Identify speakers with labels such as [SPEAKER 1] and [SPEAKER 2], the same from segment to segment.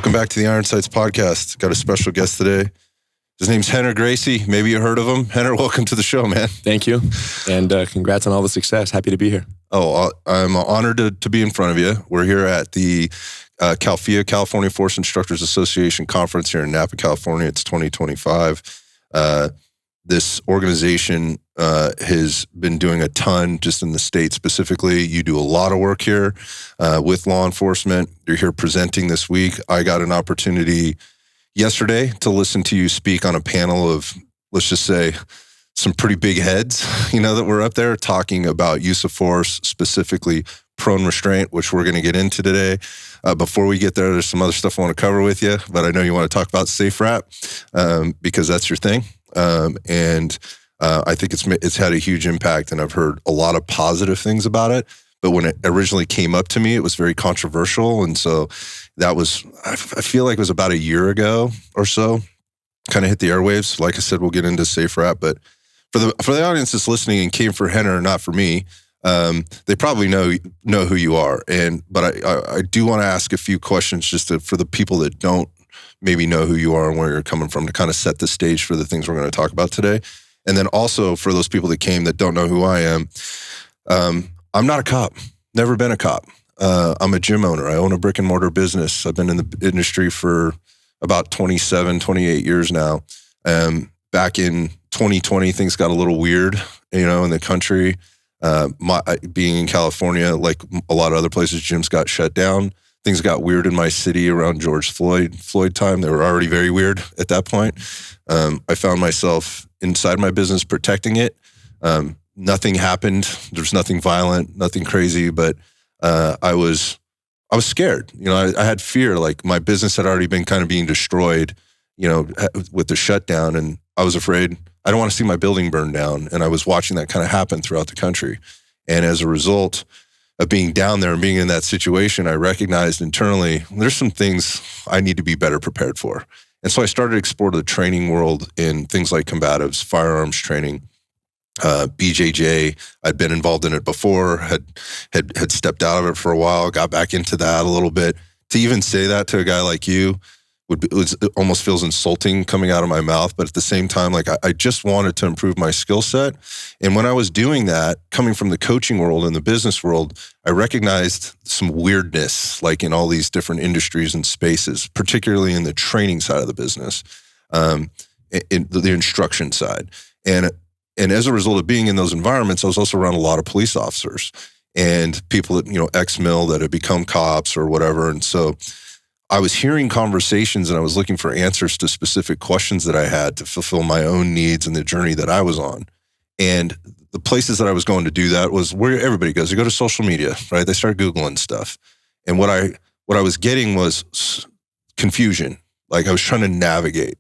[SPEAKER 1] Welcome back to the Iron Sights podcast. Got a special guest today. His name's Rener Gracie. Maybe you heard of him. Rener, welcome to the show, man.
[SPEAKER 2] Thank you. And congrats on all the success. Happy to be here.
[SPEAKER 1] Oh, I'm honored to be in front of you. We're here at the CALFIA, California Force Instructors Association conference here in Napa, California. It's 2025. This organization has been doing a ton just in the state specifically. You do a lot of work here with law enforcement. You're here presenting this week. I got an opportunity yesterday to listen to you speak on a panel of, let's just say, some pretty big heads, that were up there talking about use of force, specifically prone restraint, which we're going to get into today. Before we get there, there's some other stuff I want to cover with you, but I know you want to talk about SafeWrap because that's your thing. And I think it's had a huge impact, and I've heard a lot of positive things about it. But when it originally came up to me, it was very controversial, and so that was, I feel like it was about a year ago or so, kind of hit the airwaves. Like I said, we'll get into SafeWrap, but for the audience that's listening and came for Rener, not for me, they probably know who you are. But I do want to ask a few questions just for the people that don't maybe know who you are and where you're coming from, to kind of set the stage for the things we're going to talk about today. And then also for those people that came that don't know who I am, I'm not a cop, never been a cop. I'm a gym owner. I own a brick and mortar business. I've been in the industry for about 27, 28 years now. Back in 2020, things got a little weird, in the country. Being in California, like a lot of other places, gyms got shut down. Things got weird in my city around George Floyd time. They were already very weird at that point. I found myself inside my business protecting it. Nothing happened. There's nothing violent, nothing crazy, but I was scared. I had fear. Like my business had already been kind of being destroyed, with the shutdown, and I was afraid. I don't want to see my building burn down, and I was watching that kind of happen throughout the country. And as a result of being down there and being in that situation, I recognized internally there's some things I need to be better prepared for. And so I started to explore the training world in things like combatives, firearms training, BJJ. I'd been involved in it before, had stepped out of it for a while, got back into that a little bit. To even say that to a guy like you it almost feels insulting coming out of my mouth, but at the same time, like I just wanted to improve my skill set. And when I was doing that, coming from the coaching world and the business world, I recognized some weirdness, like in all these different industries and spaces, particularly in the training side of the business, in the instruction side. And as a result of being in those environments, I was also around a lot of police officers and people that, ex-mil that had become cops or whatever. And so I was hearing conversations and I was looking for answers to specific questions that I had to fulfill my own needs and the journey that I was on. And the places that I was going to do that was where everybody goes. They go to social media, right? They start Googling stuff. And what I was getting was confusion. Like I was trying to navigate.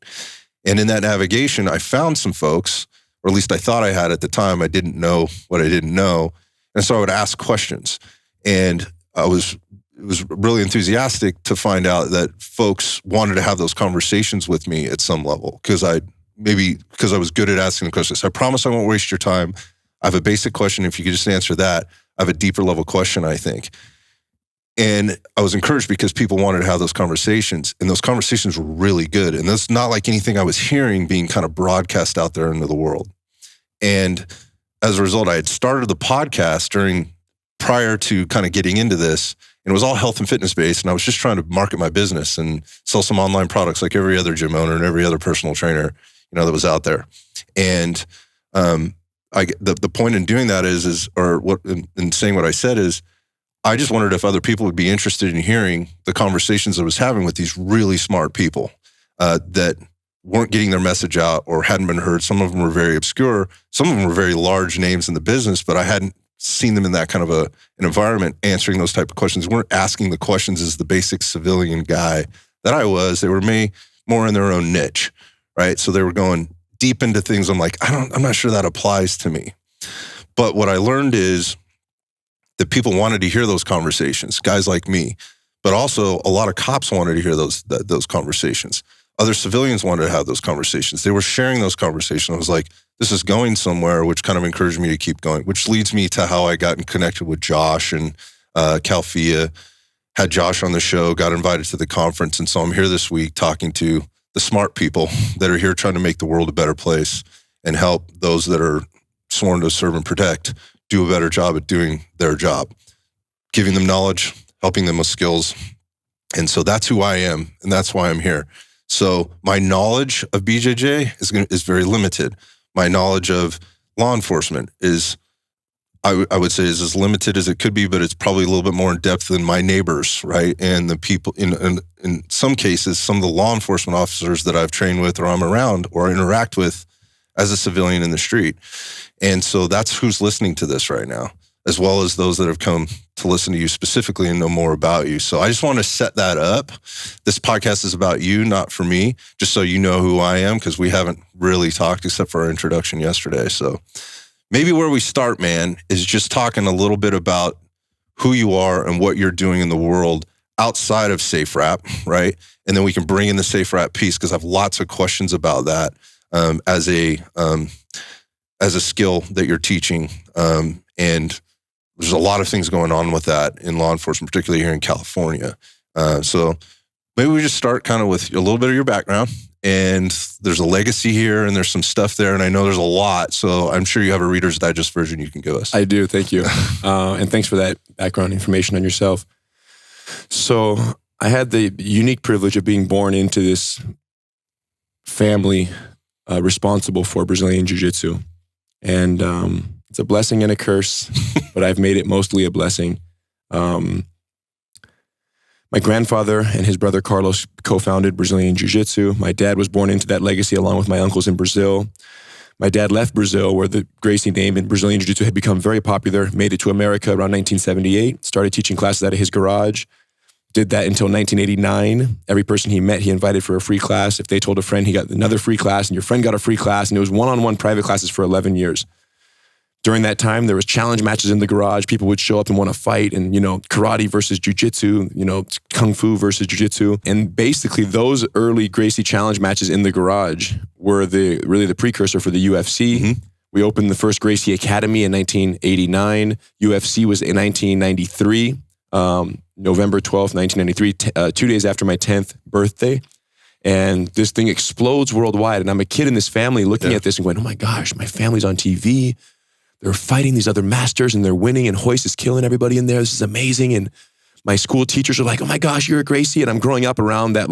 [SPEAKER 1] And in that navigation, I found some folks, or at least I thought I had at the time. I didn't know what I didn't know. And so I would ask questions. And it was really enthusiastic to find out that folks wanted to have those conversations with me at some level because I was good at asking the questions. I promise I won't waste your time. I have a basic question. If you could just answer that, I have a deeper level question, I think. And I was encouraged because people wanted to have those conversations, and those conversations were really good. And that's not like anything I was hearing being kind of broadcast out there into the world. And as a result, I had started the podcast prior to kind of getting into this. And it was all health and fitness based, and I was just trying to market my business and sell some online products like every other gym owner and every other personal trainer, that was out there. And the point in doing that in saying what I said is, I just wondered if other people would be interested in hearing the conversations I was having with these really smart people that weren't getting their message out or hadn't been heard. Some of them were very obscure. Some of them were very large names in the business, but I hadn't seen them in that kind of an environment answering those type of questions. They weren't asking the questions as the basic civilian guy that I was. They were more in their own niche, right? So they were going deep into things. I'm like, I'm not sure that applies to me. But what I learned is that people wanted to hear those conversations, guys like me, but also a lot of cops wanted to hear those conversations. Other civilians wanted to have those conversations. They were sharing those conversations. I was like, this is going somewhere, which kind of encouraged me to keep going, which leads me to how I got connected with Josh and CALFIA. had Josh on the show, got invited to the conference. And so I'm here this week talking to the smart people that are here trying to make the world a better place and help those that are sworn to serve and protect do a better job at doing their job, giving them knowledge, helping them with skills. And so that's who I am, and that's why I'm here. So my knowledge of BJJ is very limited. My knowledge of law enforcement is, I would say, is as limited as it could be, but it's probably a little bit more in depth than my neighbors, right? And the people, in some cases, some of the law enforcement officers that I've trained with or I'm around or interact with as a civilian in the street. And so that's who's listening to this right now, as well as those that have come to listen to you specifically and know more about you. So I just want to set that up. This podcast is about you, not for me, just so you know who I am, because we haven't really talked except for our introduction yesterday. So maybe where we start, man, is just talking a little bit about who you are and what you're doing in the world outside of SafeWrap, right? And then we can bring in the SafeWrap piece, because I have lots of questions about that as a skill that you're teaching. And there's a lot of things going on with that in law enforcement, particularly here in California. So maybe we just start kind of with a little bit of your background. And there's a legacy here, and there's some stuff there, and I know there's a lot. So I'm sure you have a Reader's Digest version you can give us.
[SPEAKER 2] I do, thank you. And thanks for that background information on yourself. So I had the unique privilege of being born into this family responsible for Brazilian jiu-jitsu. And it's a blessing and a curse, but I've made it mostly a blessing. My grandfather and his brother Carlos co-founded Brazilian Jiu-Jitsu. My dad was born into that legacy along with my uncles in Brazil. My dad left Brazil, where the Gracie name in Brazilian Jiu-Jitsu had become very popular, made it to America around 1978, started teaching classes out of his garage, did that until 1989. Every person he met, he invited for a free class. If they told a friend, he got another free class, and your friend got a free class, and it was one-on-one private classes for 11 years. During that time, there was challenge matches in the garage. People would show up and want to fight, and, karate versus jiu-jitsu, kung fu versus jiu-jitsu. And basically those early Gracie challenge matches in the garage were really the precursor for the UFC. Mm-hmm. We opened the first Gracie Academy in 1989. UFC was in 1993, November 12th, 1993, 2 days after my 10th birthday. And this thing explodes worldwide. And I'm a kid in this family looking at this and going, oh my gosh, my family's on TV. They're fighting these other masters and they're winning, and Hoist is killing everybody in there. This is amazing. And my school teachers are like, oh my gosh, you're a Gracie. And I'm growing up around that,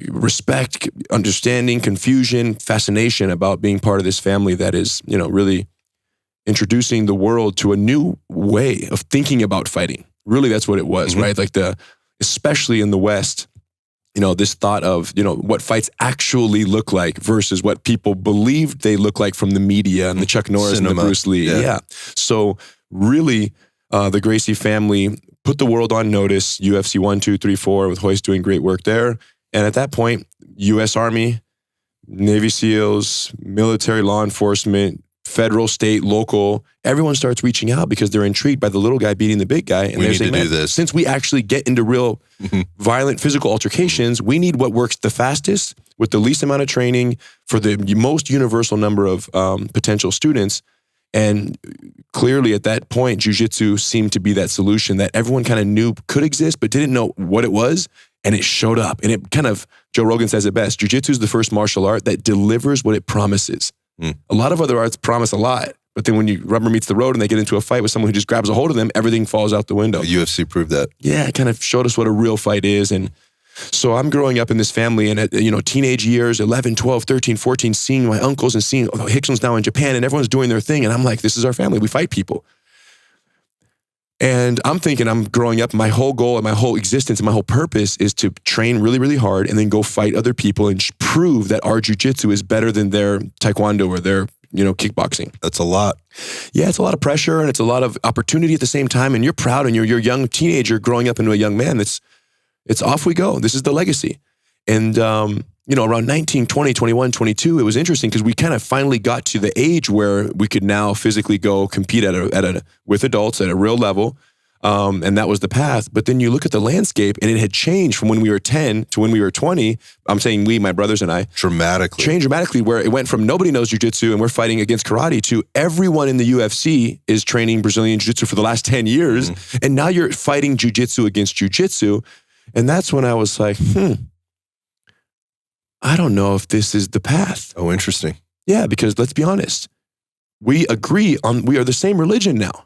[SPEAKER 2] respect, understanding, confusion, fascination about being part of this family that is, really introducing the world to a new way of thinking about fighting. Really, that's what it was, right? Especially in the West, this thought of, what fights actually look like versus what people believed they look like from the media and the Chuck Norris and the Bruce Lee. Yeah. So really, the Gracie family put the world on notice, UFC 1, 2, 3, 4, with Hoist doing great work there. And at that point, U.S. Army, Navy SEALs, military law enforcement, federal, state, local, everyone starts reaching out because they're intrigued by the little guy beating the big guy. And
[SPEAKER 1] we need to do this.
[SPEAKER 2] Since we actually get into real violent physical altercations, we need what works the fastest with the least amount of training for the most universal number of potential students. And clearly at that point, jiu-jitsu seemed to be that solution that everyone kind of knew could exist, but didn't know what it was. And it showed up. And it kind of, Joe Rogan says it best, jiu-jitsu is the first martial art that delivers what it promises. A lot of other arts promise a lot, but then when rubber meets the road and they get into a fight with someone who just grabs a hold of them, everything falls out the window.
[SPEAKER 1] The UFC proved that.
[SPEAKER 2] Yeah, it kind of showed us what a real fight is. And so I'm growing up in this family, and at teenage years, 11, 12, 13, 14, seeing my uncles and seeing Hickson's now in Japan and everyone's doing their thing. And I'm like, this is our family. We fight people. And I'm thinking, I'm growing up, my whole goal and my whole existence and my whole purpose is to train really, really hard and then go fight other people and prove that our jiu-jitsu is better than their taekwondo or their, kickboxing.
[SPEAKER 1] That's a lot.
[SPEAKER 2] Yeah, it's a lot of pressure and it's a lot of opportunity at the same time. And you're proud and you're a young teenager growing up into a young man. It's off we go. This is the legacy. And, around 19, 20, 21, 22, it was interesting because we kind of finally got to the age where we could now physically go compete with adults at a real level. And that was the path. But then you look at the landscape and it had changed from when we were 10 to when we were 20. I'm saying we, my brothers and I.
[SPEAKER 1] Dramatically.
[SPEAKER 2] Changed dramatically, where it went from nobody knows jiu-jitsu and we're fighting against karate to everyone in the UFC is training Brazilian jiu-jitsu for the last 10 years. And now you're fighting jiu-jitsu against jiu-jitsu. And that's when I was like, I don't know if this is the path.
[SPEAKER 1] Oh, interesting.
[SPEAKER 2] Yeah, because let's be honest. We agree on, we are the same religion now.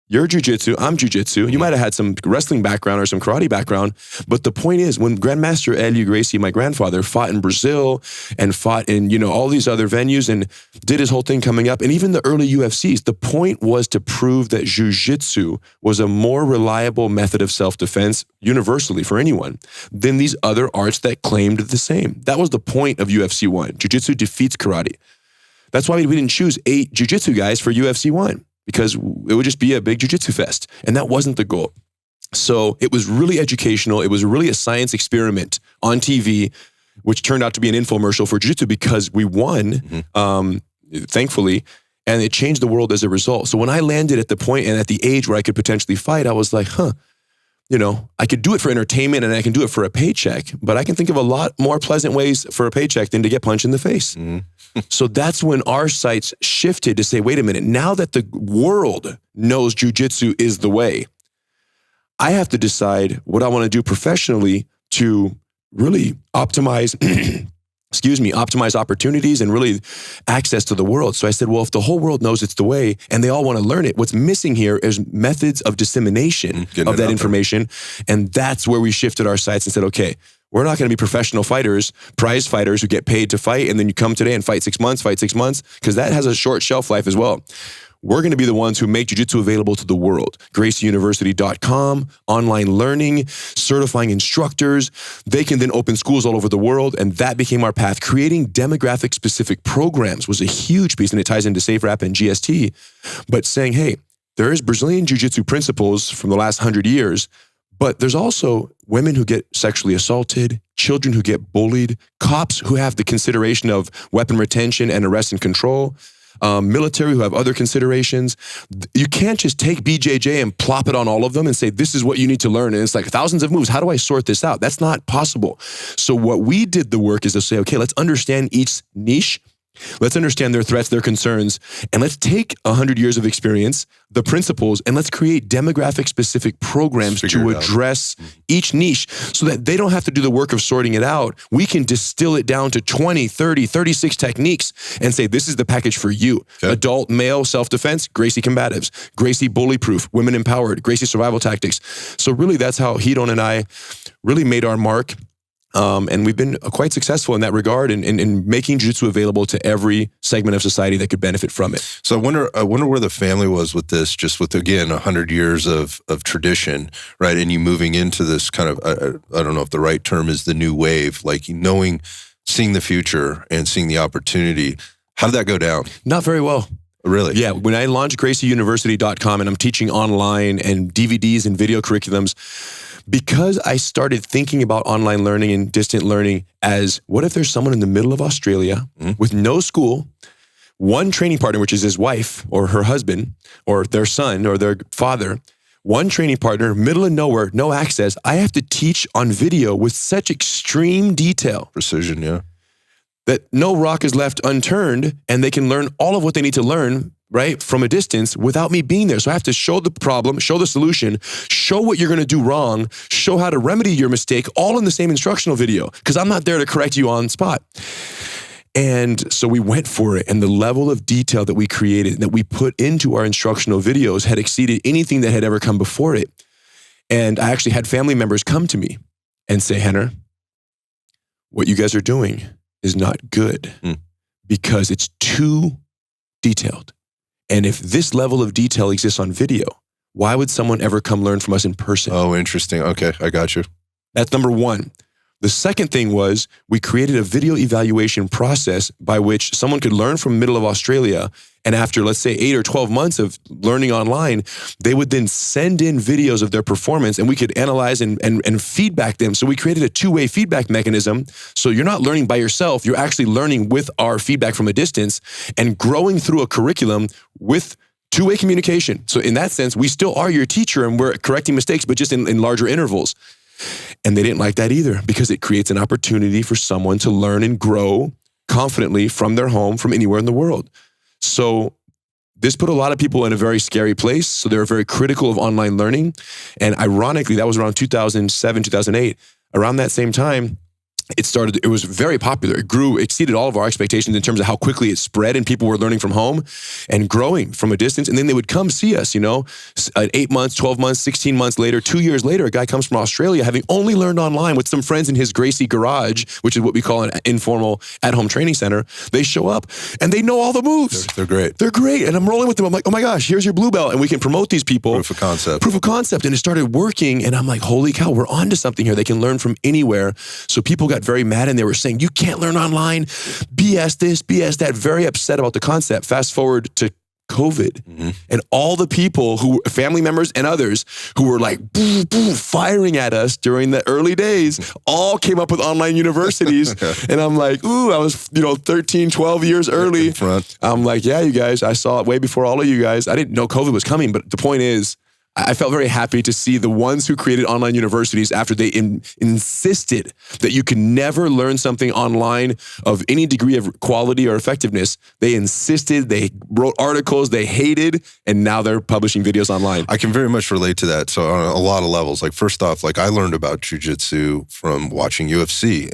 [SPEAKER 2] You're jiu-jitsu, I'm jiu-jitsu. You might have had some wrestling background or some karate background. But the point is, when Grandmaster Rener Gracie, my grandfather, fought in Brazil and fought in, all these other venues and did his whole thing coming up, and even the early UFCs, the point was to prove that jiu-jitsu was a more reliable method of self-defense universally for anyone than these other arts that claimed the same. That was the point of UFC 1. Jiu-jitsu defeats karate. That's why we didn't choose 8 jiu-jitsu guys for UFC 1. Because it would just be a big jiu-jitsu fest. And that wasn't the goal. So it was really educational. It was really a science experiment on TV, which turned out to be an infomercial for jiu-jitsu because we won, thankfully, and it changed the world as a result. So when I landed at the point and at the age where I could potentially fight, I was like, I could do it for entertainment and I can do it for a paycheck, but I can think of a lot more pleasant ways for a paycheck than to get punched in the face. So that's when our sights shifted to say, wait a minute, now that the world knows jiu-jitsu is the way, I have to decide what I want to do professionally to really optimize, optimize opportunities and really access to the world. So I said, well, if the whole world knows it's the way and they all want to learn it, what's missing here is methods of dissemination of that information. And that's where we shifted our sights and said, okay, we're not going to be professional fighters, prize fighters who get paid to fight. And then you come today and fight 6 months, because that has a short shelf life as well. We're going to be the ones who make jiu-jitsu available to the world. GracieUniversity.com, online learning, certifying instructors. They can then open schools all over the world. And that became our path. Creating demographic-specific programs was a huge piece, and it ties into SafeWrap and GST. But saying, hey, there is Brazilian jiu-jitsu principles from the last 100 years, but there's also women who get sexually assaulted, children who get bullied, cops who have the consideration of weapon retention and arrest and control, military who have other considerations. You can't just take BJJ and plop it on all of them and say, this is what you need to learn. And it's like thousands of moves. How do I sort this out? That's not possible. So what we did the work is to say, okay, let's understand each niche. Let's understand their threats, their concerns, and let's take 100 years of experience, the principles, and let's create demographic-specific programs to address each niche so that they don't have to do the work of sorting it out. We can distill it down to 20, 30, 36 techniques and say, this is the package for you. Okay. Adult, male, self-defense, Gracie Combatives, Gracie Bully-Proof, Women Empowered, Gracie Survival Tactics. So really, that's how Hidon and I really made our mark. And we've been quite successful in that regard in making jiu-jitsu available to every segment of society that could benefit from it.
[SPEAKER 1] So I wonder where the family was with this, just with, again, 100 years of tradition, right? And you moving into this kind of, I don't know if the right term is the new wave, like seeing the future and seeing the opportunity. How did that go down?
[SPEAKER 2] Not very well.
[SPEAKER 1] Really?
[SPEAKER 2] Yeah. When I launched GracieUniversity.com and I'm teaching online and DVDs and video curriculums, because I started thinking about online learning and distant learning as, what if there's someone in the middle of Australia with no school, one training partner, which is his wife or her husband or their son or their father, one training partner, middle of nowhere, no access. I have to teach on video with such extreme detail.
[SPEAKER 1] Precision, yeah.
[SPEAKER 2] That no rock is left unturned and they can learn all of what they need to learn, right, from a distance without me being there. So I have to show the problem, show the solution, show what you're going to do wrong, show how to remedy your mistake, all in the same instructional video, because I'm not there to correct you on spot. And so we went for it. And the level of detail that we created, that we put into our instructional videos had exceeded anything that had ever come before it. And I actually had family members come to me and say, Rener, what you guys are doing is not good because it's too detailed. And if this level of detail exists on video, why would someone ever come learn from us in person?
[SPEAKER 1] Oh, interesting. Okay, I got you.
[SPEAKER 2] That's number one. The second thing was we created a video evaluation process by which someone could learn from middle of Australia. And after, let's say, 8 or 12 months of learning online, they would then send in videos of their performance and we could analyze and feedback them. So we created a two-way feedback mechanism. So you're not learning by yourself. You're actually learning with our feedback from a distance and growing through a curriculum with Two-way communication. So in that sense, we still are your teacher and we're correcting mistakes, but just in larger intervals. And they didn't like that either because it creates an opportunity for someone to learn and grow confidently from their home, from anywhere in the world. So this put a lot of people in a very scary place. So they were very critical of online learning. And ironically, that was around 2007, 2008. Around that same time, it was very popular. It grew, exceeded all of our expectations in terms of how quickly it spread and people were learning from home and growing from a distance. And then they would come see us, 8 months, 12 months, 16 months later, 2 years later, a guy comes from Australia having only learned online with some friends in his Gracie garage, which is what we call an informal at-home training center. They show up and they know all the moves.
[SPEAKER 1] They're great.
[SPEAKER 2] They're great. And I'm rolling with them. I'm like, oh my gosh, here's your blue belt. And we can promote these people.
[SPEAKER 1] Proof of concept.
[SPEAKER 2] Proof of concept. And it started working. And I'm like, holy cow, we're onto something here. They can learn from anywhere. So people got very mad and they were saying, you can't learn online, BS this, BS that, very upset about the concept. Fast forward to COVID and all the people who, family members and others who were like boo, boo, firing at us during the early days, all came up with online universities. And I'm like, ooh, I was, 13, 12 years early. I'm like, yeah, you guys, I saw it way before all of you guys. I didn't know COVID was coming, but the point is, I felt very happy to see the ones who created online universities after they insisted that you can never learn something online of any degree of quality or effectiveness. They insisted, they wrote articles, they hated, and now they're publishing videos online.
[SPEAKER 1] I can very much relate to that. So on a lot of levels, like first off, like I learned about jiu-jitsu from watching UFC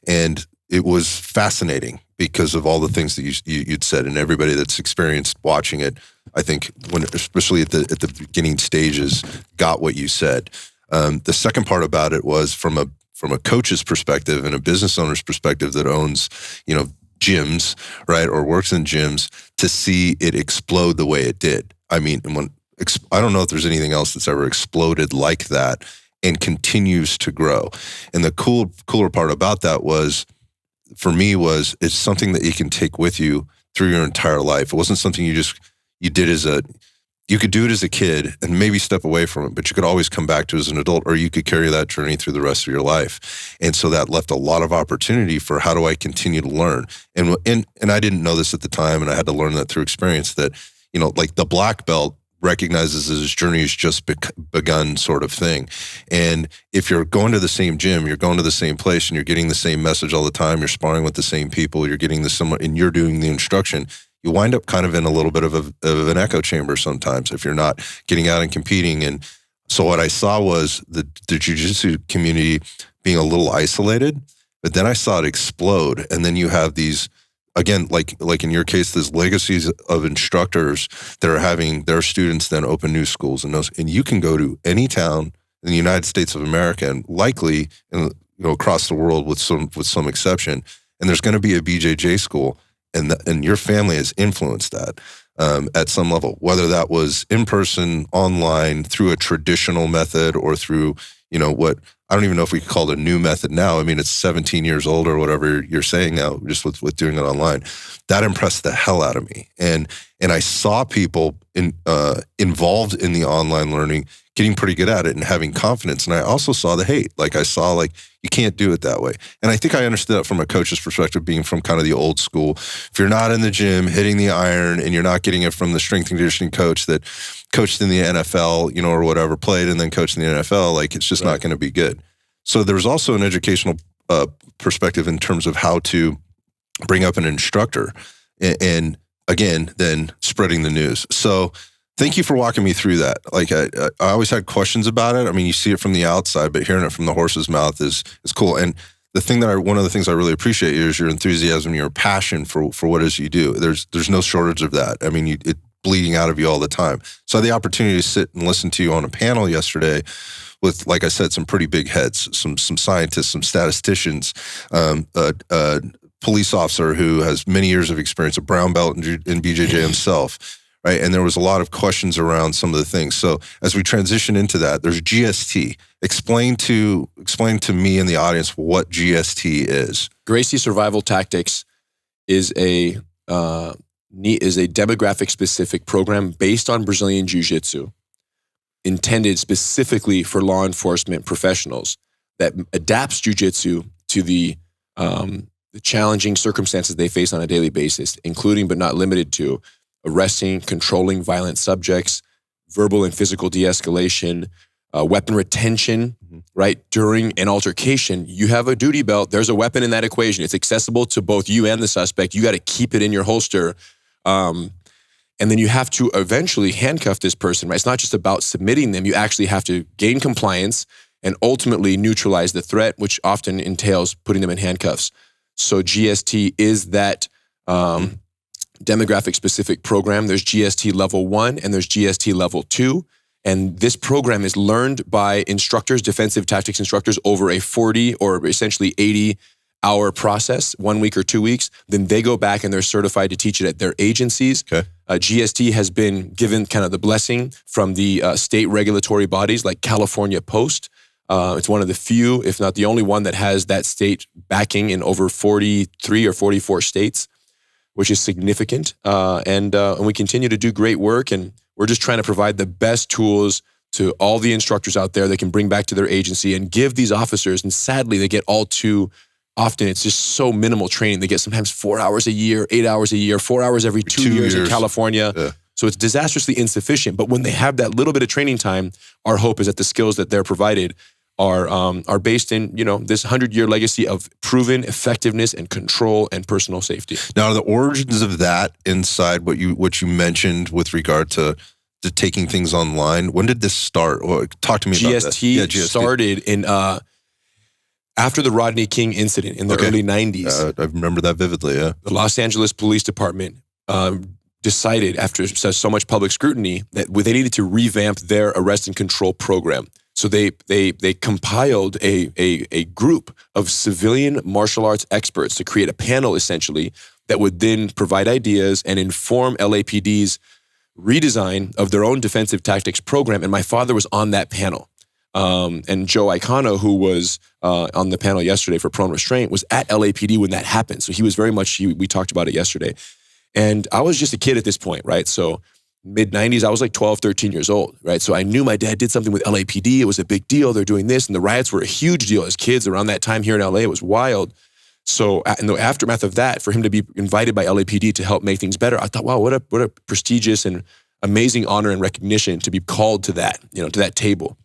[SPEAKER 1] and it was fascinating because of all the things that you'd said, and everybody that's experienced watching it, I think, especially at the beginning stages, got what you said. The second part about it was from a coach's perspective and a business owner's perspective that owns, gyms, right, or works in gyms, to see it explode the way it did. I mean, I don't know if there's anything else that's ever exploded like that and continues to grow. And the cooler part about that was, for me, it's something that you can take with you through your entire life. It wasn't something you did you could do it as a kid and maybe step away from it, but you could always come back to it as an adult, or you could carry that journey through the rest of your life. And so that left a lot of opportunity for how do I continue to learn? And I didn't know this at the time, and I had to learn that through experience, that, like the black belt recognizes that his journey has just begun, sort of thing. And if you're going to the same gym, you're going to the same place, and you're getting the same message all the time, you're sparring with the same people, you're getting and you're doing the instruction, you wind up kind of in a little bit of an echo chamber sometimes if you're not getting out and competing. And so what I saw was the jiu-jitsu community being a little isolated, but then I saw it explode. And then you have these, again, like in your case, there's legacies of instructors that are having their students then open new schools, and you can go to any town in the United States of America, and likely across the world with some exception, and there's going to be a BJJ school, and your family has influenced that at some level, whether that was in person, online, through a traditional method, or through what I don't even know if we could call it a new method now. I mean, it's 17 years old or whatever you're saying now, just with doing it online. That impressed the hell out of me. And I saw people involved in the online learning getting pretty good at it and having confidence. And I also saw the hate. Like I saw you can't do it that way. And I think I understood that from a coach's perspective, being from kind of the old school. If you're not in the gym hitting the iron and you're not getting it from the strength and conditioning coach that coached in the NFL, or whatever, played and then coached in the NFL, it's just not going to be good. So there's also an educational perspective in terms of how to bring up an instructor and again, then spreading the news. So thank you for walking me through that. I always had questions about it. I mean, you see it from the outside, but hearing it from the horse's mouth is cool. And one of the things I really appreciate is your enthusiasm, your passion for what it is you do. There's no shortage of that. I mean, it bleeding out of you all the time. So I had the opportunity to sit and listen to you on a panel yesterday with, like I said, some pretty big heads, some scientists, some statisticians, a police officer who has many years of experience, a brown belt in BJJ himself, right? And there was a lot of questions around some of the things. So as we transition into that, there's GST. Explain to me and the audience what GST is.
[SPEAKER 2] Gracie Survival Tactics is a demographic-specific program based on Brazilian Jiu-Jitsu, intended specifically for law enforcement professionals, that adapts Jiu-Jitsu to the challenging circumstances they face on a daily basis, including but not limited to arresting, controlling violent subjects, verbal and physical de-escalation, weapon retention, right? During an altercation, you have a duty belt. There's a weapon in that equation. It's accessible to both you and the suspect. You got to keep it in your holster. And then you have to eventually handcuff this person, right? It's not just about submitting them. You actually have to gain compliance and ultimately neutralize the threat, which often entails putting them in handcuffs. So GST is that demographic-specific program. There's GST level 1 and there's GST level 2. And this program is learned by instructors, defensive tactics instructors, over a 40 or essentially 80-hour process, 1 week or 2 weeks. Then they go back and they're certified to teach it at their agencies.
[SPEAKER 1] Okay.
[SPEAKER 2] GST has been given kind of the blessing from the state regulatory bodies like California Post. It's one of the few, if not the only one, that has that state backing in over 43 or 44 states, which is significant. And we continue to do great work, and we're just trying to provide the best tools to all the instructors out there they can bring back to their agency and give these officers. And sadly, they get all too often, it's just so minimal training. They get sometimes 4 hours a year, 8 hours a year, 4 hours every 2 years in California. Yeah. So it's disastrously insufficient. But when they have that little bit of training time, our hope is that the skills that they're provided are based in, this 100-year legacy of proven effectiveness and control and personal safety.
[SPEAKER 1] Now, the origins of that inside what you mentioned with regard to taking things online, when did this start? Talk to me about that.
[SPEAKER 2] GST started in after the Rodney King incident in the early 90s.
[SPEAKER 1] I remember that vividly, yeah.
[SPEAKER 2] The Los Angeles Police Department decided, after so much public scrutiny, that they needed to revamp their arrest and control program. So they compiled a group of civilian martial arts experts to create a panel, essentially, that would then provide ideas and inform LAPD's redesign of their own defensive tactics program. And my father was on that panel. And Joe Icano, who was on the panel yesterday for prone restraint, was at LAPD when that happened. So he was very much, we talked about it yesterday. And I was just a kid at this point, right? So mid-90s, I was like 12, 13 years old, right? So I knew my dad did something with LAPD. It was a big deal. They're doing this. And the riots were a huge deal as kids around that time here in LA. It was wild. So in the aftermath of that, for him to be invited by LAPD to help make things better, I thought, wow, what a prestigious and amazing honor and recognition to be called to that, to that table.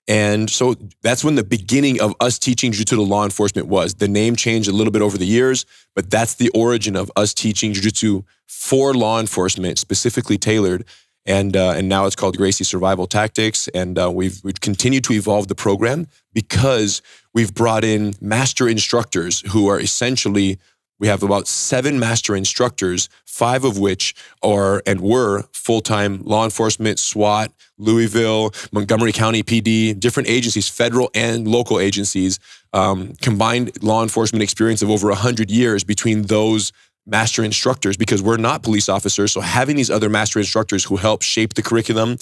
[SPEAKER 2] And so that's when the beginning of us teaching jiu-jitsu to law enforcement was. The name changed a little bit over the years, but that's the origin of us teaching jiu-jitsu for law enforcement, specifically tailored. And now it's called Gracie Survival Tactics. And we've continued to evolve the program because we've brought in master instructors who are essentially, we have about 7 master instructors, 5 of which are and were full-time law enforcement, SWAT, Louisville, Montgomery County PD, different agencies, federal and local agencies, combined law enforcement experience of over 100 years between those master instructors, because we're not police officers. So having these other master instructors who help shape the curriculum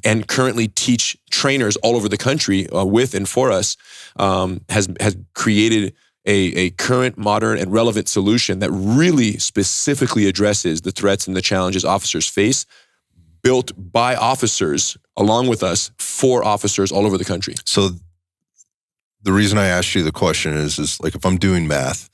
[SPEAKER 2] and currently teach trainers all over the country with and for us has created a current, modern, and relevant solution that really specifically addresses the threats and the challenges officers face, built by officers along with us for officers all over the country.
[SPEAKER 1] So the reason I asked you the question is like, if I'm doing math,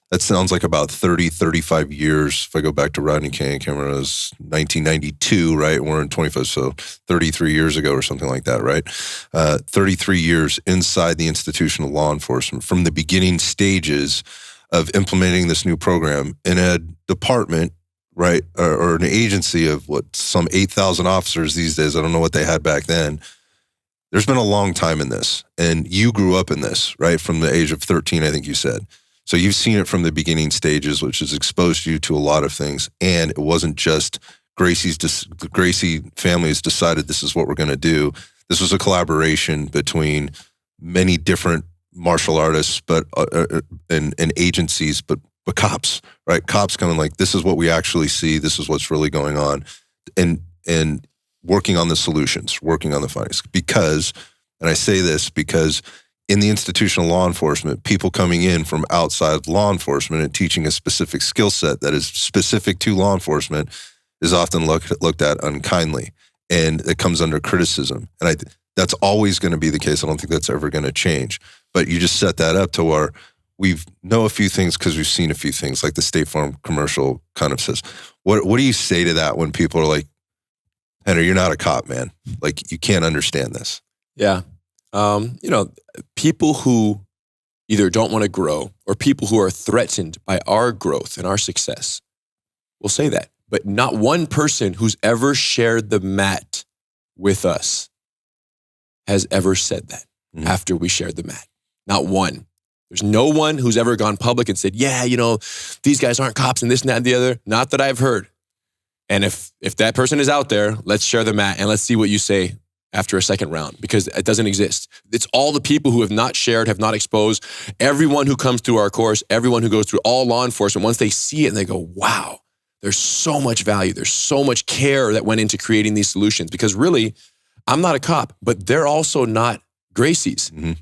[SPEAKER 1] that sounds like about 30, 35 years. If I go back to Rodney King, I can't remember, it was 1992, right? We're in 25, so 33 years ago or something like that, right? 33 years inside the institution of law enforcement from the beginning stages of implementing this new program in a department, right? Or an agency of some 8,000 officers these days. I don't know what they had back then. There's been a long time in this, and you grew up in this, right? From the age of 13, I think you said. So you've seen it from the beginning stages, which has exposed you to a lot of things. And it wasn't just the Gracie family has decided this is what we're going to do. This was a collaboration between many different martial artists, but and agencies, but cops, right? Cops coming like, this is what we actually see. This is what's really going on, and working on the solutions, working on the findings. Because, and I say this because in the institutional law enforcement, people coming in from outside law enforcement and teaching a specific skill set that is specific to law enforcement is often looked at unkindly, and it comes under criticism. And that's always going to be the case. I don't think that's ever going to change. But you just set that up to where we know a few things because we've seen a few things, like the State Farm commercial kind of says. What do you say to that when people are like, Henry, you're not a cop, man. Like, you can't understand this.
[SPEAKER 2] Yeah. People who either don't want to grow or people who are threatened by our growth and our success will say that. But not one person who's ever shared the mat with us has ever said that after we shared the mat. Not one. There's no one who's ever gone public and said, yeah, these guys aren't cops and this and that and the other. Not that I've heard. And if that person is out there, let's share the mat and let's see what you say after a second round, because it doesn't exist. It's all the people who have not shared, have not exposed. Everyone who comes through our course, everyone who goes through all law enforcement, once they see it and they go, wow, there's so much value. There's so much care that went into creating these solutions, because really, I'm not a cop, but they're also not Gracies.
[SPEAKER 1] Mm-hmm.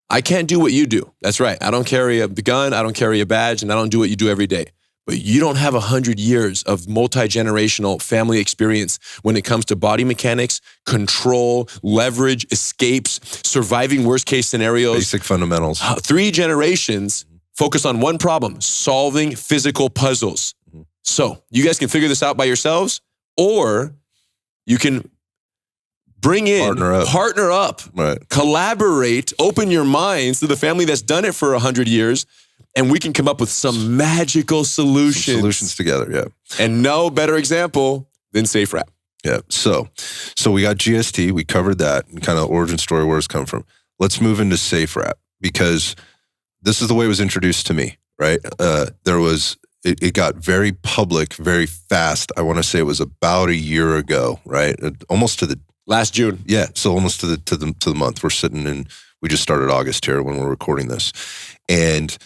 [SPEAKER 2] I can't do what you do. That's right. I don't carry a gun. I don't carry a badge, and I don't do what you do every day. But you don't have 100 years of multi-generational family experience when it comes to body mechanics, control, leverage, escapes, surviving worst-case scenarios.
[SPEAKER 1] Basic fundamentals.
[SPEAKER 2] 3 generations focus on one problem: solving physical puzzles. So you guys can figure this out by yourselves, or you can bring in, partner up,
[SPEAKER 1] right.
[SPEAKER 2] Collaborate, open your minds to the family that's done it for 100 years, and we can come up with some magical solutions.
[SPEAKER 1] Some solutions together, yeah.
[SPEAKER 2] And no better example than SafeWrap.
[SPEAKER 1] Yeah, so we got GST, we covered that, and kind of origin story where it's come from. Let's move into SafeWrap, because this is the way it was introduced to me, right? It got very public very fast. I want to say it was about a year ago, right? Almost to the
[SPEAKER 2] last June.
[SPEAKER 1] Yeah, so almost to the month. We're sitting in. We just started August here when we're recording this, and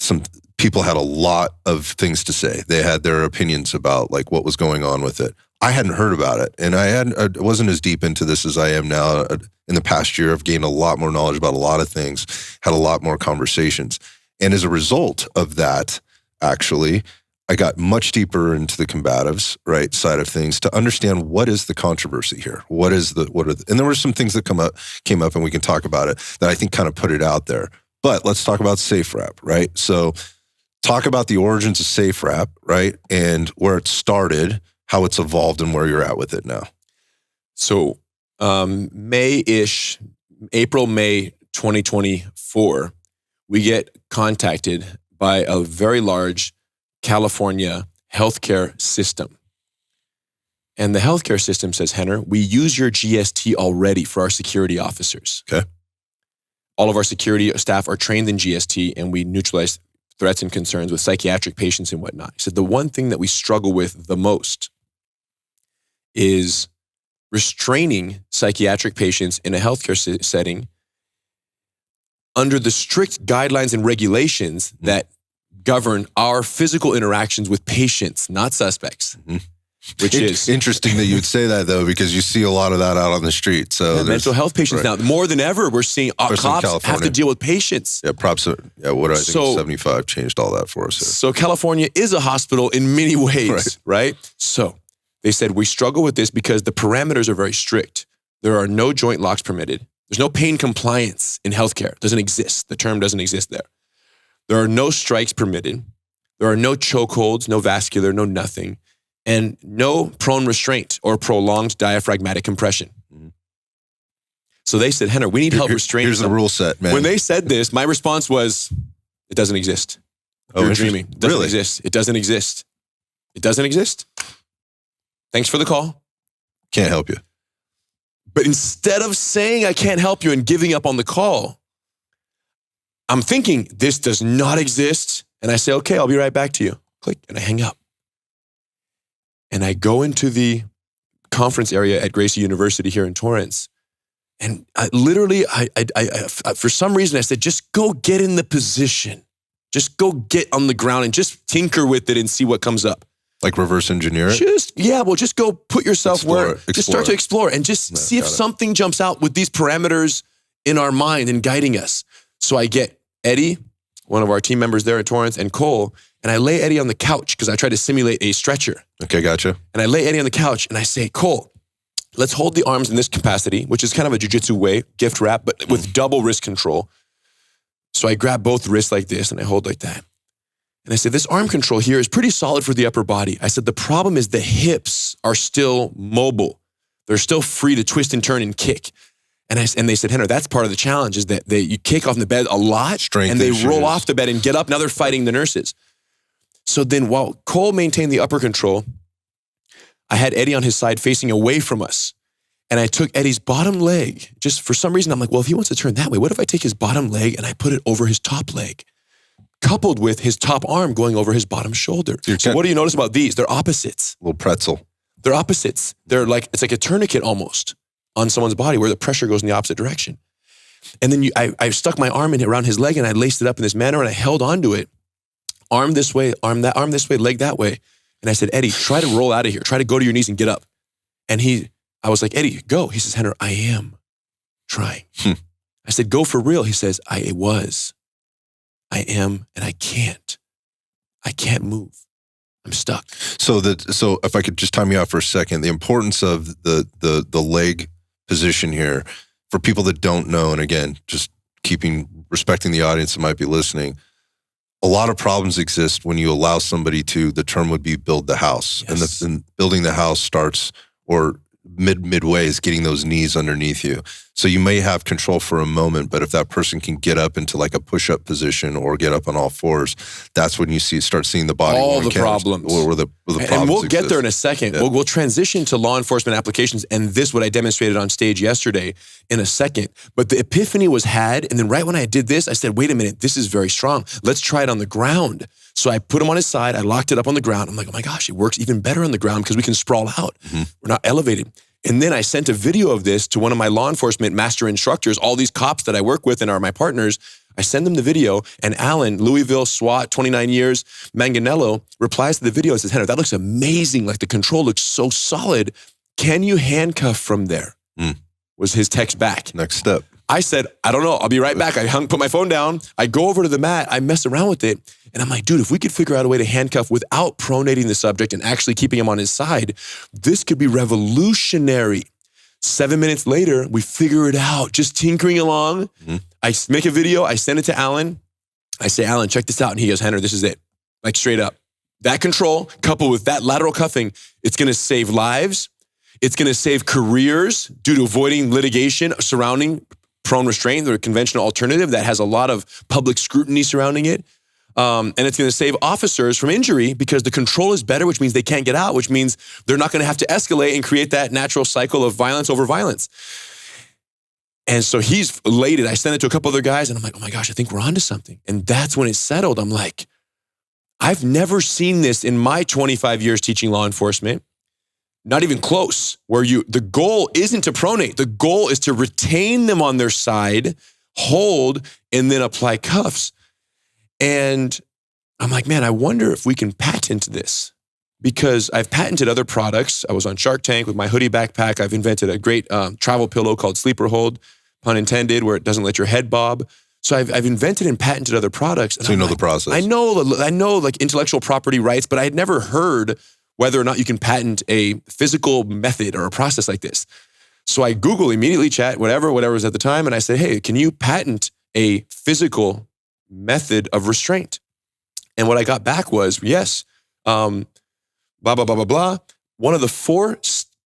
[SPEAKER 1] some people had a lot of things to say. They had their opinions about like what was going on with it. I hadn't heard about it, and I wasn't as deep into this as I am now. In the past year, I've gained a lot more knowledge about a lot of things, had a lot more conversations, and as a result of that, actually, I got much deeper into the combatives, right, side of things to understand what is the controversy here. And there were some things that came up, and we can talk about it, that I think kind of put it out there. But let's talk about SafeWrap, right? So talk about the origins of SafeWrap, right, and where it started, how it's evolved, and where you're at with it now.
[SPEAKER 2] So May-ish, April, May 2024, we get contacted by a very large California healthcare system. And the healthcare system says, Henner, we use your GST already for our security officers.
[SPEAKER 1] Okay.
[SPEAKER 2] All of our security staff are trained in GST, and we neutralize threats and concerns with psychiatric patients and whatnot. He said, the one thing that we struggle with the most is restraining psychiatric patients in a healthcare setting under the strict guidelines and regulations that govern our physical interactions with patients, not suspects. Mm-hmm. Which is
[SPEAKER 1] interesting that you would say that, though, because you see a lot of that out on the street. So
[SPEAKER 2] mental health patients now, more than ever, we're seeing cops have to deal with patients.
[SPEAKER 1] Yeah, props. Yeah, what I think 75 changed all that for us. Here.
[SPEAKER 2] So California is a hospital in many ways, right? So they said we struggle with this because the parameters are very strict. There are no joint locks permitted. There's no pain compliance in healthcare. It doesn't exist. The term doesn't exist there. There are no strikes permitted. There are no chokeholds, no vascular, no nothing. And no prone restraint or prolonged diaphragmatic compression. Mm-hmm. So they said, Henner, we need help restraining.
[SPEAKER 1] Here's the rule set, man.
[SPEAKER 2] When they said this, my response was, it doesn't exist. You're dreaming. It doesn't exist. It doesn't exist. It doesn't exist. Thanks for the call.
[SPEAKER 1] Can't help you.
[SPEAKER 2] But instead of saying I can't help you and giving up on the call, I'm thinking this does not exist. And I say, okay, I'll be right back to you. Click, and I hang up. And I go into the conference area at Gracie University here in Torrance. And I for some reason, I said, just go get in the position. Just go get on the ground and just tinker with it and see what comes up.
[SPEAKER 1] Like reverse engineer it?
[SPEAKER 2] Just go put yourself just start to explore and just see if something jumps out with these parameters in our mind and guiding us. So I get Eddie, one of our team members there at Torrance, and Cole, and I lay Eddie on the couch because I try to simulate a stretcher.
[SPEAKER 1] Okay, gotcha.
[SPEAKER 2] And I lay Eddie on the couch and I say, Cole, let's hold the arms in this capacity, which is kind of a jiu-jitsu way, gift wrap, but with double wrist control. So I grab both wrists like this and I hold like that. And I said, this arm control here is pretty solid for the upper body. I said, the problem is the hips are still mobile. They're still free to twist and turn and kick. And they said, Rener, that's part of the challenge is that you kick off the bed a lot
[SPEAKER 1] Strength
[SPEAKER 2] and they
[SPEAKER 1] issues.
[SPEAKER 2] roll off the bed and get up. Now they're fighting the nurses. So then while Cole maintained the upper control, I had Eddie on his side facing away from us. And I took Eddie's bottom leg. Just for some reason, I'm like, well, if he wants to turn that way, what if I take his bottom leg and I put it over his top leg, coupled with his top arm going over his bottom shoulder? So what do you notice about these? They're opposites.
[SPEAKER 1] Little pretzel.
[SPEAKER 2] They're opposites. They're like, it's like a tourniquet almost on someone's body where the pressure goes in the opposite direction. And then I stuck my arm in around his leg and I laced it up in this manner and I held onto it. Arm this way, arm this way, leg that way. And I said, Eddie, try to roll out of here. Try to go to your knees and get up. And I was like, Eddie, go. He says, Rener, I am trying. I said, go for real. He says, I am, and I can't. I can't move. I'm stuck.
[SPEAKER 1] So if I could just time you out for a second, the importance of the leg position here for people that don't know, and again, just respecting the audience that might be listening, a lot of problems exist when you allow somebody to, the term would be build the house.
[SPEAKER 2] Yes.
[SPEAKER 1] And building the house starts, or midway is getting those knees underneath you. So you may have control for a moment, but if that person can get up into like a push-up position or get up on all fours, that's when you start seeing the body.
[SPEAKER 2] All the problems.
[SPEAKER 1] Where the problems
[SPEAKER 2] and we'll get
[SPEAKER 1] exist.
[SPEAKER 2] there in a second.
[SPEAKER 1] Yeah.
[SPEAKER 2] We'll transition to law enforcement applications and this, what I demonstrated on stage yesterday, in a second. But the epiphany was had, and then right when I did this, I said, wait a minute, this is very strong. Let's try it on the ground. So I put him on his side. I locked it up on the ground. I'm like, oh my gosh, it works even better on the ground because we can sprawl out.
[SPEAKER 1] Mm-hmm.
[SPEAKER 2] We're not elevated. And then I sent a video of this to one of my law enforcement master instructors, all these cops that I work with and are my partners. I send them the video, and Alan, Louisville, SWAT, 29 years, Manganello, replies to the video and says, Rener, that looks amazing. Like the control looks so solid. Can you handcuff from there? Was his text back.
[SPEAKER 1] Next step.
[SPEAKER 2] I said, I don't know. I'll be right back. I put my phone down. I go over to the mat. I mess around with it. And I'm like, dude, if we could figure out a way to handcuff without pronating the subject and actually keeping him on his side, this could be revolutionary. 7 minutes later, we figure it out, just tinkering along. I make a video. I send it to Alan. I say, Alan, check this out. And he goes, Rener, this is it. Like straight up. That control coupled with that lateral cuffing, it's going to save lives. It's going to save careers due to avoiding litigation surrounding prone restraint, the conventional alternative that has a lot of public scrutiny surrounding it. And it's going to save officers from injury because the control is better, which means they can't get out, which means they're not going to have to escalate and create that natural cycle of violence over violence. And so he's elated. I sent it to a couple other guys and I'm like, oh my gosh, I think we're onto something. And that's when it settled. I'm like, I've never seen this in my 25 years teaching law enforcement. Not even close, where the goal isn't to pronate. The goal is to retain them on their side, hold, and then apply cuffs. And I'm like, man, I wonder if we can patent this because I've patented other products. I was on Shark Tank with my hoodie backpack. I've invented a great travel pillow called Sleeper Hold, pun intended, where it doesn't let your head bob. So I've invented and patented other products.
[SPEAKER 1] So you know the process.
[SPEAKER 2] I know like intellectual property rights, but I had never heard whether or not you can patent a physical method or a process like this. So I Google immediately, chat, whatever was at the time. And I said, hey, can you patent a physical method of restraint? And what I got back was, yes, blah, blah, blah, blah, blah. One of the 4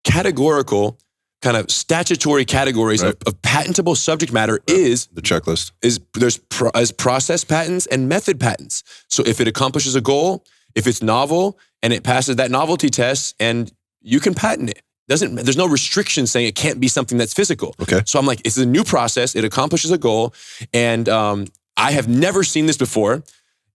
[SPEAKER 2] categorical kind of statutory categories of patentable subject matter is
[SPEAKER 1] the checklist.
[SPEAKER 2] There's process patents and method patents. So if it accomplishes a goal, if it's novel and it passes that novelty test, and you can patent it. There's no restriction saying it can't be something that's physical.
[SPEAKER 1] Okay.
[SPEAKER 2] So I'm like, it's a new process. It accomplishes a goal. And I have never seen this before.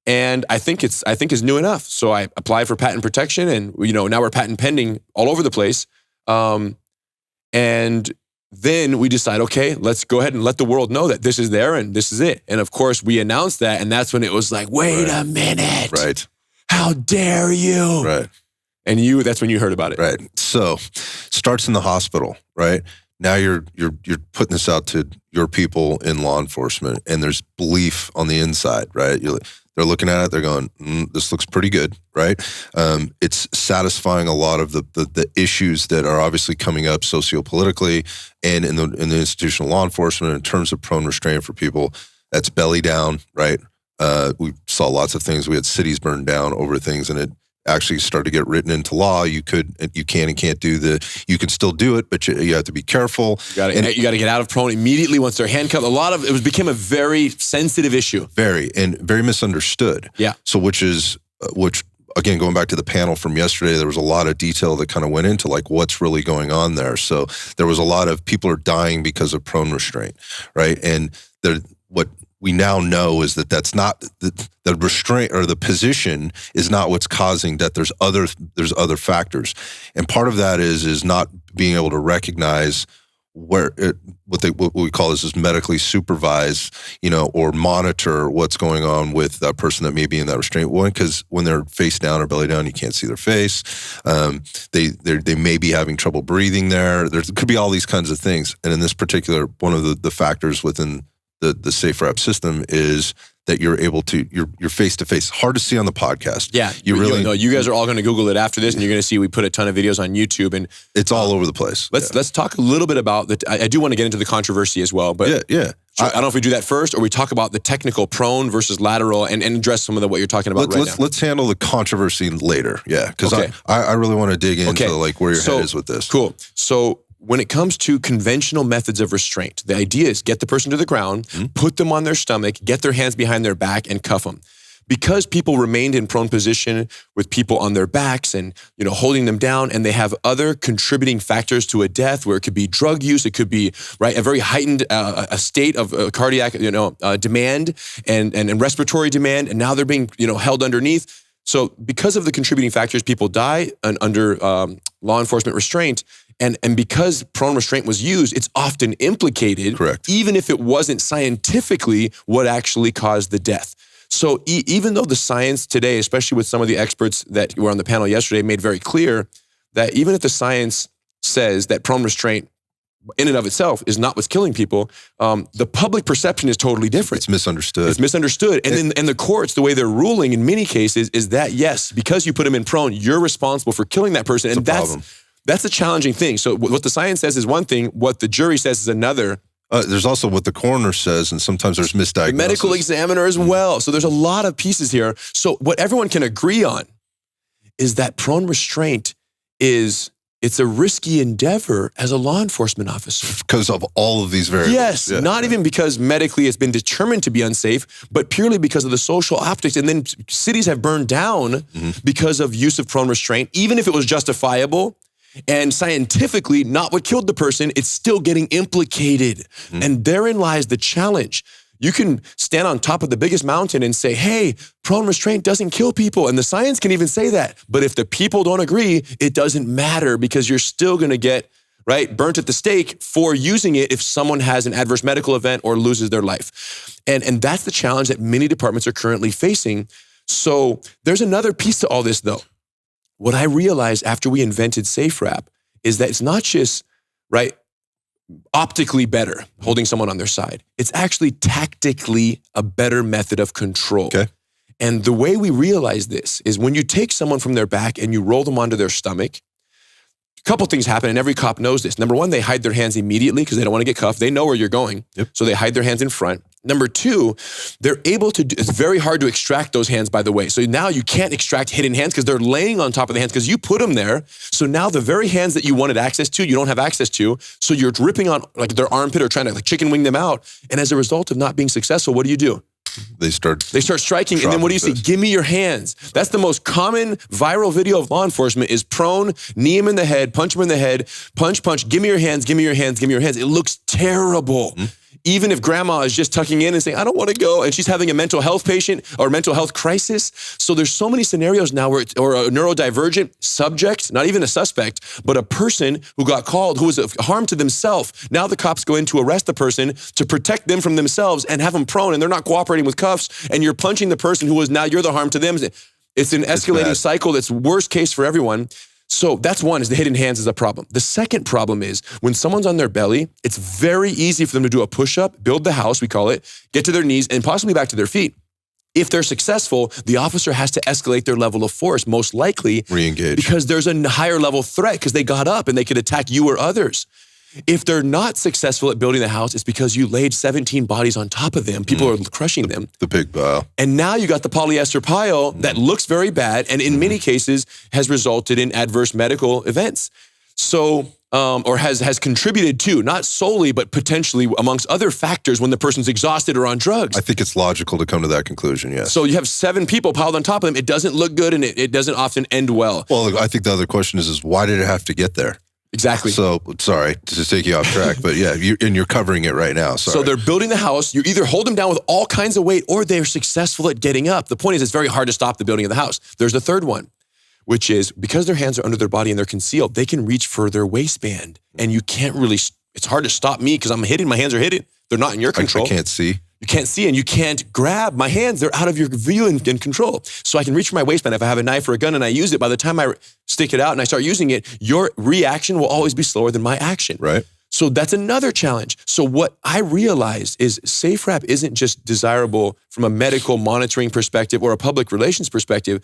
[SPEAKER 2] And I think it's new enough. So I applied for patent protection, and now we're patent pending all over the place. And then we decide, okay, let's go ahead and let the world know that this is there and this is it. And of course we announced that, and that's when it was like, wait a minute.
[SPEAKER 1] Right.
[SPEAKER 2] How dare you?
[SPEAKER 1] Right.
[SPEAKER 2] And that's when you heard about it.
[SPEAKER 1] Right. So starts in the hospital, right? Now you're putting this out to your people in law enforcement, and there's belief on the inside, right? They're looking at it, they're going, this looks pretty good, right? It's satisfying a lot of the issues that are obviously coming up sociopolitically and in the institutional law enforcement in terms of prone restraint for people That's belly down, right? We saw lots of things. We had cities burned down over things, and it actually started to get written into law. You can and can't do you can still do it, but you have to be careful.
[SPEAKER 2] You got to get out of prone immediately once they're handcuffed. It became a very sensitive issue.
[SPEAKER 1] Very misunderstood.
[SPEAKER 2] Yeah.
[SPEAKER 1] So which again, going back to the panel from yesterday, there was a lot of detail that kind of went into like what's really going on there. So there was a lot of people are dying because of prone restraint, right? And what we now know is that's not the restraint or the position is not what's causing that. There's other factors, and part of that is not being able to recognize what we call is medically supervise, or monitor what's going on with that person that may be in that restraint. One, because when they're face down or belly down, you can't see their face. They may be having trouble breathing there. There could be all these kinds of things. And in this particular, one of the factors within the SafeWrap system is that you're able to, you're face to face. Hard to see on the podcast.
[SPEAKER 2] Yeah, you guys are all going to Google it after this, and you're going to see we put a ton of videos on YouTube, and
[SPEAKER 1] it's all over the place.
[SPEAKER 2] Let's talk a little bit about I do want to get into the controversy as well, but
[SPEAKER 1] yeah.
[SPEAKER 2] I don't know if we do that first, or we talk about the technical prone versus lateral, and address some of what you're talking about right now.
[SPEAKER 1] Let's handle the controversy later. Yeah, because I really want to dig into like where your head is with this.
[SPEAKER 2] Cool. So when it comes to conventional methods of restraint, the idea is get the person to the ground, put them on their stomach, get their hands behind their back, and cuff them. Because people remained in prone position with people on their backs and holding them down, and they have other contributing factors to a death, where it could be drug use, it could be a very heightened a state of cardiac demand and respiratory demand, and now they're being held underneath. So because of the contributing factors, people die under law enforcement restraint. And because prone restraint was used, it's often implicated,
[SPEAKER 1] correct,
[SPEAKER 2] even if it wasn't scientifically what actually caused the death. So even though the science today, especially with some of the experts that were on the panel yesterday, made very clear that even if the science says that prone restraint in and of itself is not what's killing people, the public perception is totally different.
[SPEAKER 1] It's misunderstood.
[SPEAKER 2] It's misunderstood. And the courts, the way they're ruling in many cases is that, yes, because you put them in prone, you're responsible for killing that person.
[SPEAKER 1] And
[SPEAKER 2] that's a challenging thing. So what the science says is one thing, what the jury says is another.
[SPEAKER 1] There's also what the coroner says, and sometimes there's misdiagnosis.
[SPEAKER 2] The medical examiner as well. So there's a lot of pieces here. So what everyone can agree on is that prone restraint it's a risky endeavor as a law enforcement officer.
[SPEAKER 1] Because of all of these variables.
[SPEAKER 2] Yes, not even because medically it's been determined to be unsafe, but purely because of the social optics. And then cities have burned down because of use of prone restraint, even if it was justifiable. And scientifically, not what killed the person, it's still getting implicated. And therein lies the challenge. You can stand on top of the biggest mountain and say, hey, prone restraint doesn't kill people. And the science can even say that. But if the people don't agree, it doesn't matter, because you're still going to get burnt at the stake for using it if someone has an adverse medical event or loses their life. And that's the challenge that many departments are currently facing. So there's another piece to all this, though. What I realized after we invented SafeWrap is that it's not just, optically better holding someone on their side. It's actually tactically a better method of control.
[SPEAKER 1] Okay.
[SPEAKER 2] And the way we realize this is when you take someone from their back and you roll them onto their stomach, a couple things happen, and every cop knows this. Number one, they hide their hands immediately because they don't want to get cuffed. They know where you're going, so they hide their hands in front. Number two, they're able to, it's very hard to extract those hands, by the way. So now you can't extract hidden hands because they're laying on top of the hands because you put them there. So now the very hands that you wanted access to, you don't have access to. So you're ripping on their armpit or trying to chicken wing them out. And as a result of not being successful, what do?
[SPEAKER 1] They start
[SPEAKER 2] striking, and then what do you see? Give me your hands. That's the most common viral video of law enforcement is prone, knee him in the head, punch him in the head, punch, give me your hands, give me your hands, give me your hands. It looks terrible. Even if grandma is just tucking in and saying, I don't want to go, and she's having a mental health patient or mental health crisis. So there's so many scenarios now where or a neurodivergent subject, not even a suspect, but a person who got called who was a harm to themselves. Now the cops go in to arrest the person to protect them from themselves and have them prone, and they're not cooperating with cuffs, and you're punching the person who was now you're the harm to them. It's an escalating cycle that's worst case for everyone. So that's one, is the hidden hands is a problem. The second problem is when someone's on their belly, it's very easy for them to do a push-up, build the house, we call it, get to their knees, and possibly back to their feet. If they're successful, the officer has to escalate their level of force, most likely.
[SPEAKER 1] Re-engage.
[SPEAKER 2] Because there's a higher level threat because they got up and they could attack you or others. If they're not successful at building the house, it's because you laid 17 bodies on top of them. People are crushing them.
[SPEAKER 1] The pig pile.
[SPEAKER 2] And now you got the polyester pile that looks very bad and in many cases has resulted in adverse medical events. So, or has contributed to, not solely, but potentially amongst other factors when the person's exhausted or on drugs.
[SPEAKER 1] I think it's logical to come to that conclusion, yes.
[SPEAKER 2] So you have 7 people piled on top of them. It doesn't look good and it doesn't often end well.
[SPEAKER 1] Well, look, I think the other question is why did it have to get there?
[SPEAKER 2] Exactly.
[SPEAKER 1] So, sorry to take you off track, but yeah, you're covering it right now. Sorry.
[SPEAKER 2] So they're building the house. You either hold them down with all kinds of weight or they're successful at getting up. The point is it's very hard to stop the building of the house. There's the third one, which is because their hands are under their body and they're concealed, they can reach for their waistband. And you can't really, it's hard to stop me because I'm hidden. My hands are hidden. They're not in your control.
[SPEAKER 1] I can't see.
[SPEAKER 2] You can't see and you can't grab my hands. They're out of your view and control. So I can reach for my waistband. If I have a knife or a gun and I use it, by the time I stick it out and I start using it, your reaction will always be slower than my action.
[SPEAKER 1] Right.
[SPEAKER 2] So that's another challenge. So what I realized is SafeWrap isn't just desirable from a medical monitoring perspective or a public relations perspective.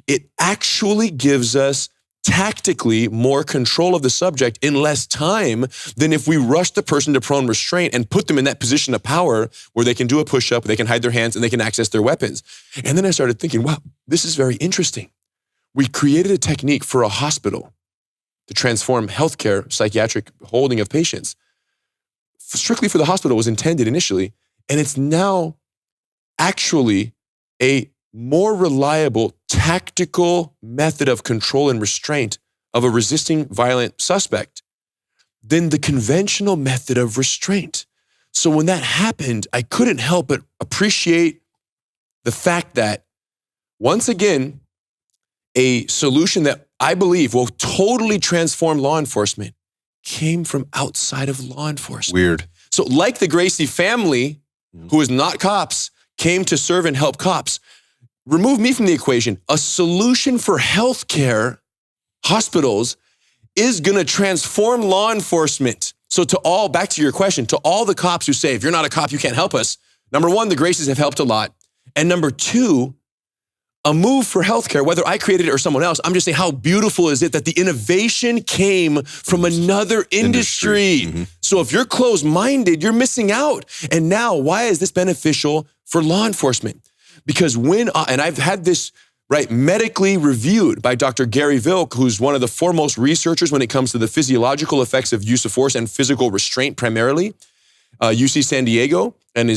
[SPEAKER 2] It actually gives us tactically more control of the subject in less time than if we rush the person to prone restraint and put them in that position of power where they can do a push-up, they can hide their hands, and they can access their weapons. And then I started thinking, wow, this is very interesting. We created a technique for a hospital to transform healthcare, psychiatric holding of patients. Strictly for the hospital was intended initially, and it's now actually a more reliable tactical method of control and restraint of a resisting violent suspect than the conventional method of restraint. So when that happened, I couldn't help but appreciate the fact that, once again, a solution that I believe will totally transform law enforcement came from outside of law enforcement.
[SPEAKER 1] Weird.
[SPEAKER 2] So like the Gracie family, who is not cops, came to serve and help cops, remove me from the equation. A solution for healthcare, hospitals, is gonna transform law enforcement. So to all, back to your question, to all the cops who say, if you're not a cop, you can't help us. Number one, the Gracies have helped a lot. And number two, a move for healthcare, whether I created it or someone else, I'm just saying how beautiful is it that the innovation came from another industry. So if you're closed-minded, you're missing out. And now, why is this beneficial for law enforcement? Because when, and I've had this medically reviewed by Dr. Gary Vilk, who's one of the foremost researchers when it comes to the physiological effects of use of force and physical restraint primarily, UC San Diego, and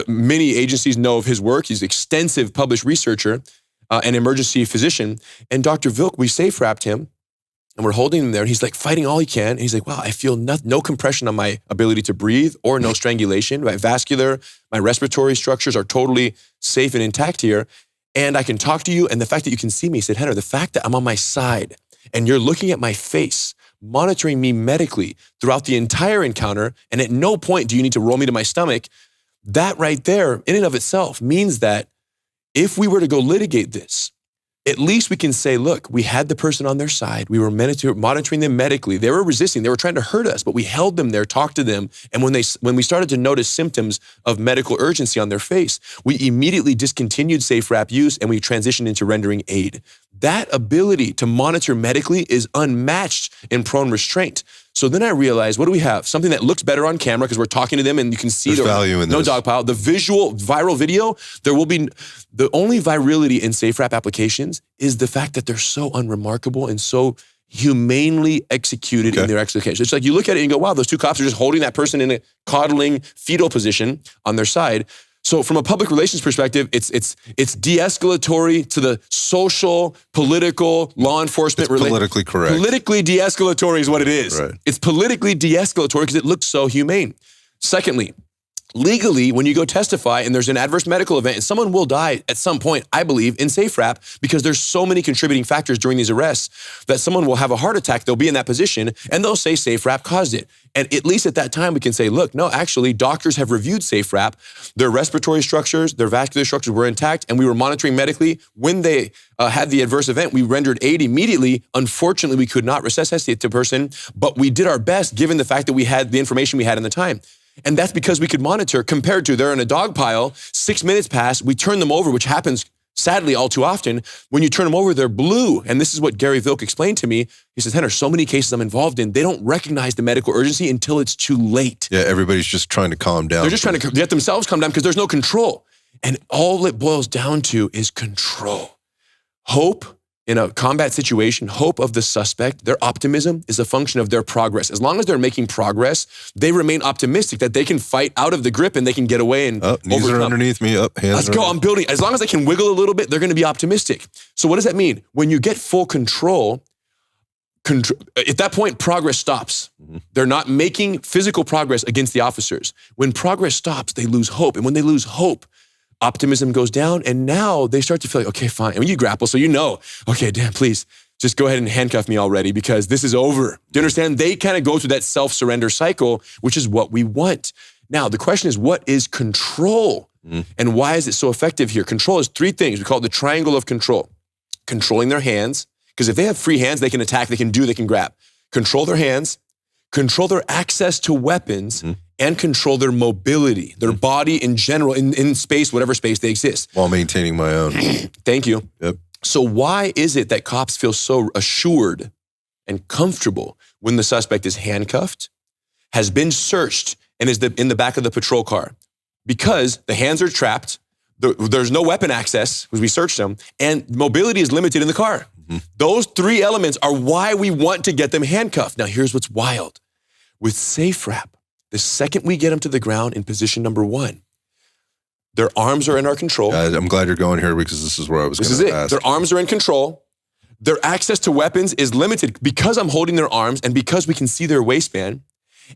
[SPEAKER 2] many agencies know of his work. He's an extensive published researcher, an emergency physician. And Dr. Vilk, we SafeWrapped him, and we're holding him there, and he's like fighting all he can. And he's like, wow, I feel no compression on my ability to breathe or no strangulation. My vascular, my respiratory structures are totally safe and intact here. And I can talk to you. And the fact that you can see me, he said, Rener, the fact that I'm on my side and you're looking at my face, monitoring me medically throughout the entire encounter, and at no point do you need to roll me to my stomach, that right there in and of itself means that if we were to go litigate this, at least we can say, look, we had the person on their side. We were monitoring them medically. They were resisting. They were trying to hurt us, but we held them there, talked to them. And when we started to notice symptoms of medical urgency on their face, we immediately discontinued SafeWrap use and we transitioned into rendering aid. That ability to monitor medically is unmatched in prone restraint. So then I realized, what do we have? Something that looks better on camera because we're talking to them and you can see
[SPEAKER 1] there's value in
[SPEAKER 2] no
[SPEAKER 1] this.
[SPEAKER 2] dog pile. The visual viral video, there will be, the only virality in SafeWrap applications is the fact that they're so unremarkable and so humanely executed in their execution. It's like you look at it and you go, wow, those two cops are just holding that person in a coddling fetal position on their side. So from a public relations perspective, it's de-escalatory to the social, political, law enforcement.
[SPEAKER 1] It's politically correct.
[SPEAKER 2] Politically de-escalatory is what it is.
[SPEAKER 1] Right.
[SPEAKER 2] It's politically de-escalatory because it looks so humane. Secondly, legally, when you go testify and there's an adverse medical event and someone will die at some point, I believe, in SafeWrap, because there's so many contributing factors during these arrests that someone will have a heart attack, they'll be in that position, and they'll say SafeWrap caused it. And at least at that time, we can say, look, no, actually, doctors have reviewed SafeWrap. Their respiratory structures, their vascular structures were intact, and we were monitoring medically. When they had the adverse event, we rendered aid immediately. Unfortunately, we could not resuscitate the person, but we did our best given the fact that we had the information we had in the time. And that's because we could monitor compared to they're in a dog pile, 6 minutes pass, we turn them over, which happens sadly, all too often, when you turn them over, they're blue. And this is what Gary Vilk explained to me. He says, Henner, so many cases I'm involved in, they don't recognize the medical urgency until it's too late.
[SPEAKER 1] Yeah, everybody's just trying to calm down.
[SPEAKER 2] They're just trying to get themselves calm down because there's no control. And all it boils down to is control. Hope in a combat situation, hope of the suspect, their optimism is a function of their progress. As long as they're making progress, they remain optimistic that they can fight out of the grip and they can get away and
[SPEAKER 1] knees
[SPEAKER 2] overcome.
[SPEAKER 1] Are underneath me, hands
[SPEAKER 2] Let's go, I'm building. As long as they can wiggle a little bit, they're gonna be optimistic. So what does that mean? When you get full control, at that point, progress stops. They're not making physical progress against the officers. When progress stops, they lose hope. And when they lose hope, optimism goes down, and now they start to feel like, okay, fine. And when you grapple, so you know, okay, damn, please, just go ahead and handcuff me already because this is over. Do you understand? They kind of go through that self-surrender cycle, which is what we want. Now, the question is, what is control? And why is it so effective here? Control is three things. We call it the triangle of control. Controlling their hands, because if they have free hands, they can attack, they can grab. Control their hands, control their access to weapons, and control their mobility, their body in general, in space, whatever space they exist.
[SPEAKER 1] While maintaining my own.
[SPEAKER 2] Thank you.
[SPEAKER 1] Yep.
[SPEAKER 2] So why is it that cops feel so assured and comfortable when the suspect is handcuffed, has been searched, and is in the back of the patrol car? Because the hands are trapped, there's no weapon access because we searched them, and mobility is limited in the car. Those three elements are why we want to get them handcuffed. Now, here's what's wild. With SafeWrap, the second we get them to the ground in position number one, their arms are in our control.
[SPEAKER 1] I'm glad you're going here because this is where I was going to ask.
[SPEAKER 2] Their arms are in control. Their access to weapons is limited because I'm holding their arms and because we can see their waistband.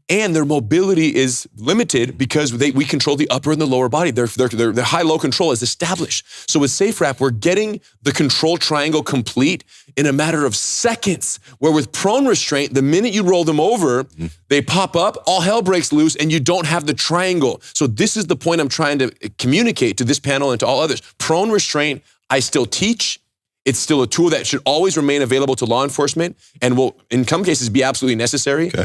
[SPEAKER 2] And their mobility is limited because we control the upper and the lower body. Their high-low control is established. So with SafeWrap, we're getting the control triangle complete in a matter of seconds, where with prone restraint, the minute you roll them over, they pop up, all hell breaks loose, and you don't have the triangle. So this is the point I'm trying to communicate to this panel and to all others. Prone restraint, I still teach. It's still a tool that should always remain available to law enforcement and will, in some cases, be absolutely necessary.
[SPEAKER 1] Okay.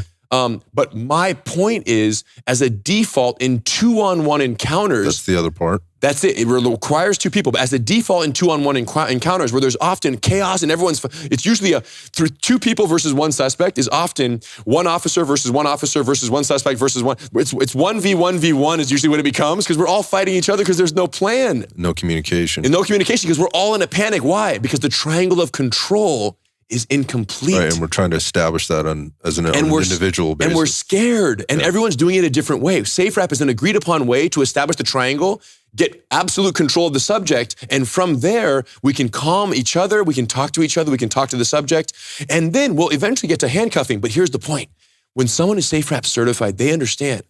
[SPEAKER 2] But my point is, as a default in two-on-one encounters—
[SPEAKER 1] That's the other part.
[SPEAKER 2] That's it. It requires two people. But as a default in two-on-one encounters where there's often chaos and it's usually through two people versus one suspect is often one officer versus one suspect versus one. It's 1v1v1 is usually what it becomes because we're all fighting each other because there's no plan.
[SPEAKER 1] No communication.
[SPEAKER 2] And no communication because we're all in a panic. Why? Because the triangle of control is incomplete.
[SPEAKER 1] Right, and we're trying to establish that as an individual basis.
[SPEAKER 2] And we're scared, and everyone's doing it a different way. SafeWrap is an agreed upon way to establish the triangle, get absolute control of the subject, and from there, we can calm each other, we can talk to each other, we can talk to the subject, and then we'll eventually get to handcuffing. But here's the point. When someone is SafeWrap certified, they understand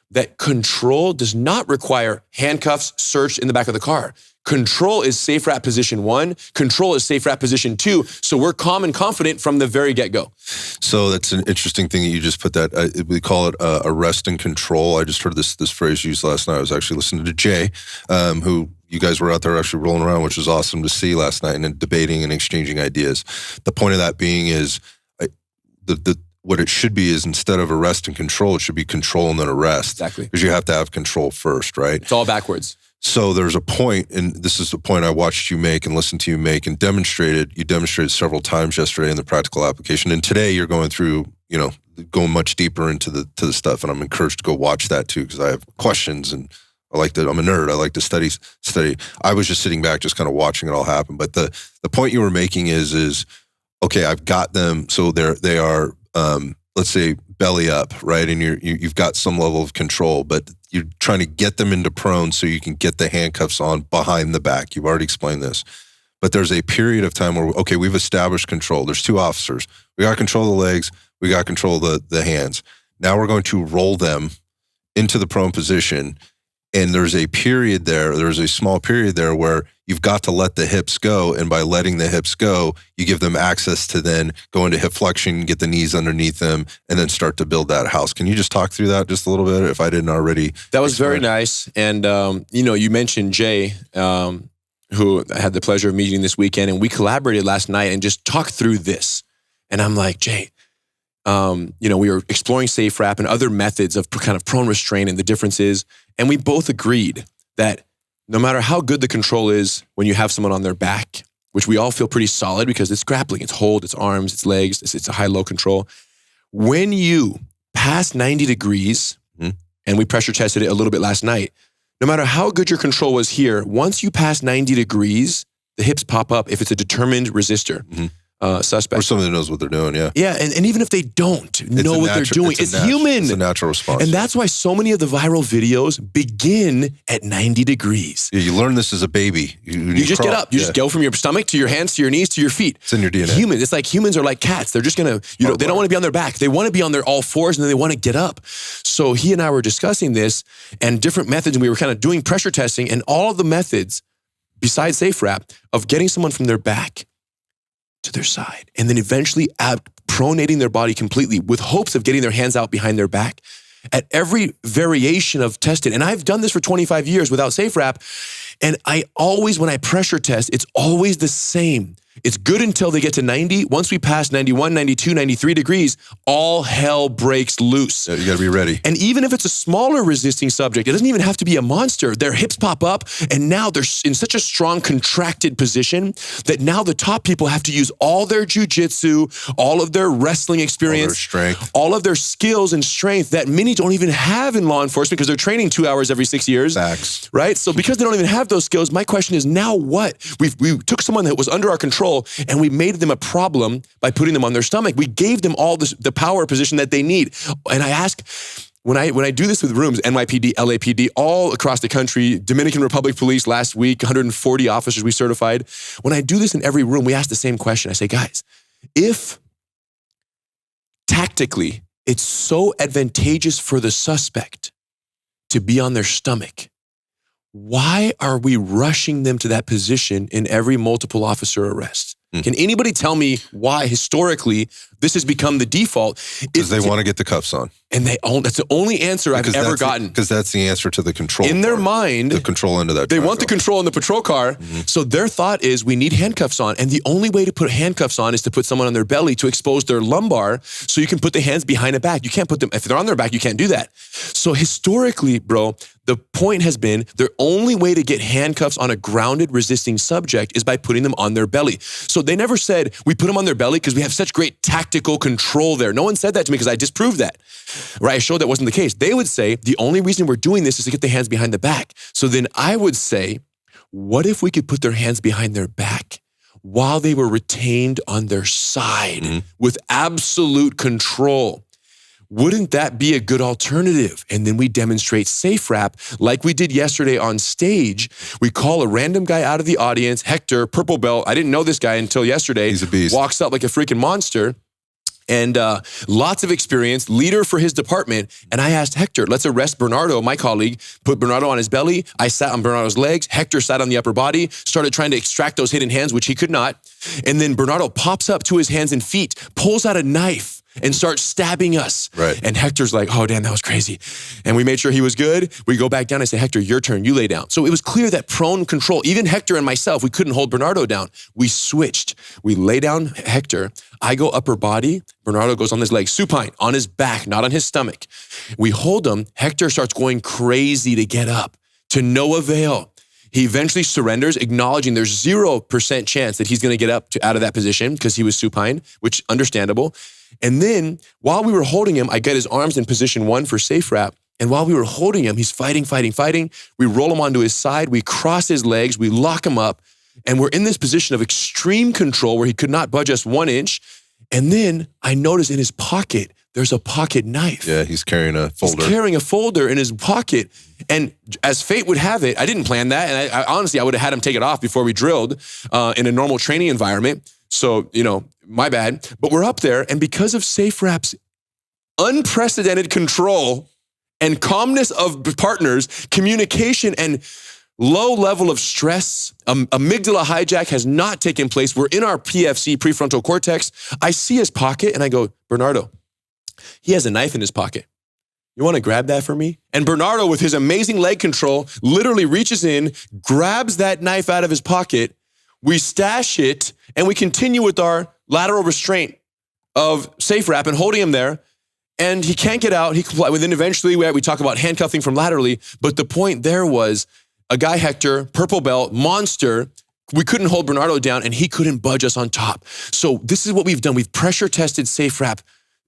[SPEAKER 2] that control does not require handcuffs searched in the back of the car. Control is SafeWrap position 1. Control is SafeWrap position 2. So we're calm and confident from the very get-go.
[SPEAKER 1] So that's an interesting thing that you just put that. We call it arrest and control. I just heard this phrase used last night. I was actually listening to Jay, who you guys were out there actually rolling around, which was awesome to see last night, and debating and exchanging ideas. The point of that being is what it should be is instead of arrest and control, it should be control and then arrest.
[SPEAKER 2] Exactly.
[SPEAKER 1] Because you have to have control first, right?
[SPEAKER 2] It's all backwards.
[SPEAKER 1] So there's a point, and this is the point I watched you make and listened to you make and demonstrated. You demonstrated several times yesterday in the practical application. And today you're going through, going much deeper into the stuff. And I'm encouraged to go watch that too, because I have questions and I'm a nerd. I like to study. I was just sitting back, just kind of watching it all happen. But the point you were making is, okay, I've got them. So they are, let's say, belly up, right? And you've got some level of control, but you're trying to get them into prone so you can get the handcuffs on behind the back. You've already explained this. But there's a period of time where, okay, we've established control. There's two officers. We got control of the legs. We got control of the hands. Now we're going to roll them into the prone position. And there's a period there's a small period there where you've got to let the hips go. And by letting the hips go, you give them access to then go into hip flexion, get the knees underneath them, and then start to build that house. Can you just talk through that just a little bit if I didn't already?
[SPEAKER 2] That was very nice. And, you mentioned Jay, who I had the pleasure of meeting this weekend, and we collaborated last night and just talked through this. And I'm like, Jay, we were exploring SafeWrap and other methods of kind of prone restraint and the differences. And we both agreed that no matter how good the control is when you have someone on their back, which we all feel pretty solid because it's grappling, it's hold, it's arms, it's legs, it's a high-low control. When you pass 90 degrees, and we pressure tested it a little bit last night, no matter how good your control was here, once you pass 90 degrees, the hips pop up if it's a determined resistor. Suspect.
[SPEAKER 1] Or somebody that knows what they're doing, yeah.
[SPEAKER 2] Yeah, and even if they don't know what they're doing, it's human.
[SPEAKER 1] It's a natural response.
[SPEAKER 2] And that's why so many of the viral videos begin at 90 degrees.
[SPEAKER 1] Yeah, you learn this as a baby.
[SPEAKER 2] You just get up. You just go from your stomach to your hands, to your knees, to your feet.
[SPEAKER 1] It's in your DNA.
[SPEAKER 2] Humans, it's like humans are like cats. They're just going to, they don't want to be on their back. They want to be on their all fours, and then they want to get up. So he and I were discussing this and different methods, and we were kind of doing pressure testing, and all of the methods, besides SafeWrap, of getting someone from their back to their side, and then eventually pronating their body completely with hopes of getting their hands out behind their back. At every variation of tested, and I've done this for 25 years without SafeWrap, and I always, when I pressure test, it's always the same. It's good until they get to 90. Once we pass 91, 92, 93 degrees, all hell breaks loose.
[SPEAKER 1] Yeah, you gotta be ready.
[SPEAKER 2] And even if it's a smaller resisting subject, it doesn't even have to be a monster. Their hips pop up, and now they're in such a strong contracted position that now the top people have to use all their jiu-jitsu, all of their wrestling experience,
[SPEAKER 1] all their strength,
[SPEAKER 2] all of their skills and strength that many don't even have in law enforcement because they're training 2 hours every 6 years.
[SPEAKER 1] Facts.
[SPEAKER 2] Right? So because they don't even have those skills, my question is, now what? We took someone that was under our control and we made them a problem by putting them on their stomach. We gave them all the power position that they need. And I ask, when I do this with rooms, NYPD, LAPD, all across the country, Dominican Republic Police last week, 140 officers we certified. When I do this in every room, we ask the same question. I say, guys, if tactically it's so advantageous for the suspect to be on their stomach, why are we rushing them to that position in every multiple officer arrest? Can anybody tell me why historically this has become the default?
[SPEAKER 1] Because they want to get the cuffs on.
[SPEAKER 2] And that's the only answer I've ever gotten.
[SPEAKER 1] Because that's the answer to the control.
[SPEAKER 2] In their mind,
[SPEAKER 1] the control end of that.
[SPEAKER 2] They want the control in the patrol car. So their thought is we need handcuffs on. And the only way to put handcuffs on is to put someone on their belly to expose their lumbar so you can put the hands behind the back. You can't put them, if they're on their back, you can't do that. So historically, bro, the point has been the only way to get handcuffs on a grounded resisting subject is by putting them on their belly. So they never said we put them on their belly because we have such great tactical control there. No one said that to me because I disproved that. Right? I showed that wasn't the case. They would say the only reason we're doing this is to get the hands behind the back. So then I would say, what if we could put their hands behind their back while they were retained on their side with absolute control? Wouldn't that be a good alternative? And then we demonstrate SafeWrap like we did yesterday on stage. We call a random guy out of the audience, Hector, purple belt. I didn't know this guy until yesterday.
[SPEAKER 1] He's a beast.
[SPEAKER 2] Walks up like a freaking monster. And lots of experience, leader for his department. And I asked Hector, let's arrest Bernardo, my colleague, put Bernardo on his belly. I sat on Bernardo's legs. Hector sat on the upper body, started trying to extract those hidden hands, which he could not. And then Bernardo pops up to his hands and feet, pulls out a knife and starts stabbing us.
[SPEAKER 1] Right.
[SPEAKER 2] And Hector's like, oh, damn, that was crazy. And we made sure he was good. We go back down. I say, Hector, your turn. You lay down. So it was clear that prone control, even Hector and myself, we couldn't hold Bernardo down. We switched. We lay down Hector. I go upper body. Bernardo goes on his legs, supine, on his back, not on his stomach. We hold him. Hector starts going crazy to get up, to no avail. He eventually surrenders, acknowledging there's 0% chance that he's going to get up out of that position because he was supine, which understandable. And then while we were holding him, I get his arms in position 1 for SafeWrap. And while we were holding him, he's fighting. We roll him onto his side. We cross his legs. We lock him up. And we're in this position of extreme control where he could not budge us 1 inch. And then I notice in his pocket, there's a pocket knife.
[SPEAKER 1] Yeah, he's carrying a folder.
[SPEAKER 2] He's carrying a folder in his pocket. And as fate would have it, I didn't plan that. And I honestly, I would have had him take it off before we drilled in a normal training environment. So, my bad. But we're up there. And because of SafeWrap's unprecedented control and calmness of partners, communication, and low level of stress, amygdala hijack has not taken place. We're in our PFC, prefrontal cortex. I see his pocket and I go, Bernardo, he has a knife in his pocket. You want to grab that for me? And Bernardo, with his amazing leg control, literally reaches in, grabs that knife out of his pocket. We stash it and we continue with our lateral restraint of SafeWrap and holding him there. And he can't get out. He complied. Then eventually we talk about handcuffing from laterally. But the point there was, A guy, Hector, purple belt, monster. We couldn't hold Bernardo down and he couldn't budge us on top. So this is what we've done. We've pressure tested SafeWrap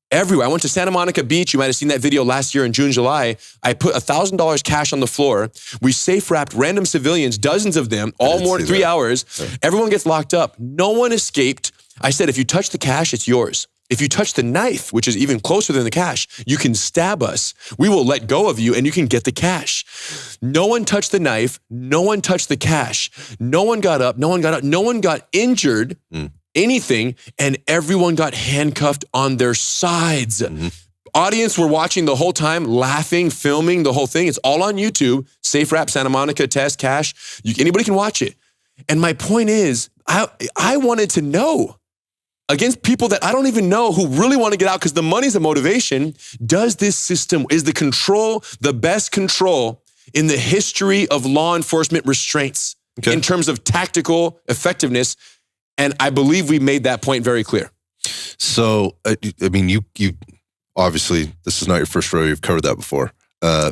[SPEAKER 2] everywhere. I went to Santa Monica Beach. You might have seen that video last year in June, July. I put $1,000 cash on the floor. We SafeWrapped random civilians, dozens of them, all more than 3 hours. Yeah. Everyone gets locked up. No one escaped. I said, if you touch the cash, it's yours. If you touch the knife, which is even closer than the cash, you can stab us. We will let go of you and you can get the cash. No one touched the knife. No one touched the cash. No one got up. No one got out. No one got injured, anything, and everyone got handcuffed on their sides. Audience were watching the whole time, laughing, filming the whole thing. It's all on YouTube. SafeWrap, Santa Monica, test, cash. Anybody can watch it. And my point is, I wanted to know, against people that I don't even know who really want to get out because the money's a motivation, does this system, is the control the best control in the history of law enforcement restraints in terms of tactical effectiveness? And I believe we made that point very clear.
[SPEAKER 1] So, I mean, you obviously, this is not your first rodeo. You've covered that before.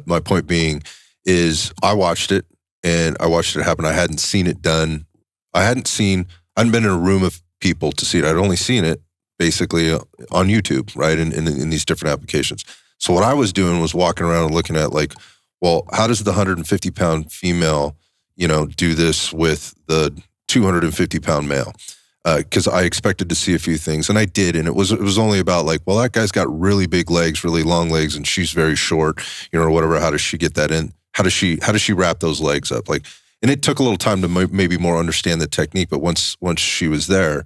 [SPEAKER 1] My point being is I watched it and I watched it happen. I hadn't seen it done. I hadn't been in a room of people to see it. I'd only seen it basically on YouTube, right? In these different applications. So what I was doing was walking around and looking at like, well, how does the 150-pound female, do this with the 250-pound male? Because I expected to see a few things, and I did, and it was only about like, well, that guy's got really big legs, really long legs, and she's very short, or whatever. How does she get that in? How does she wrap those legs up? Like, and it took a little time to maybe more understand the technique, but once she was there,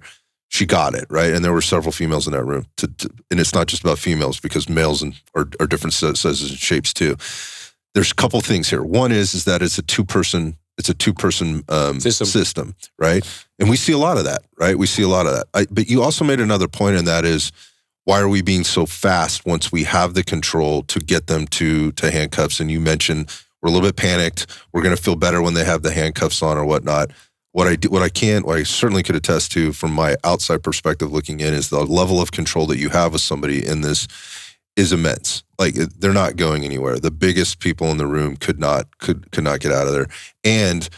[SPEAKER 1] she got it, right? And there were several females in that room, and it's not just about females because males are different sizes and shapes too. There's a couple things here. One is that it's a two-person system, right? And we see a lot of that, right? We see a lot of that. But you also made another point, and that is, why are we being so fast once we have the control to get them to handcuffs? And you mentioned we're a little bit panicked. We're going to feel better when they have the handcuffs on or whatnot. What I certainly could attest to from my outside perspective looking in is the level of control that you have with somebody in this is immense. Like, they're not going anywhere. The biggest people in the room could not get out of there. And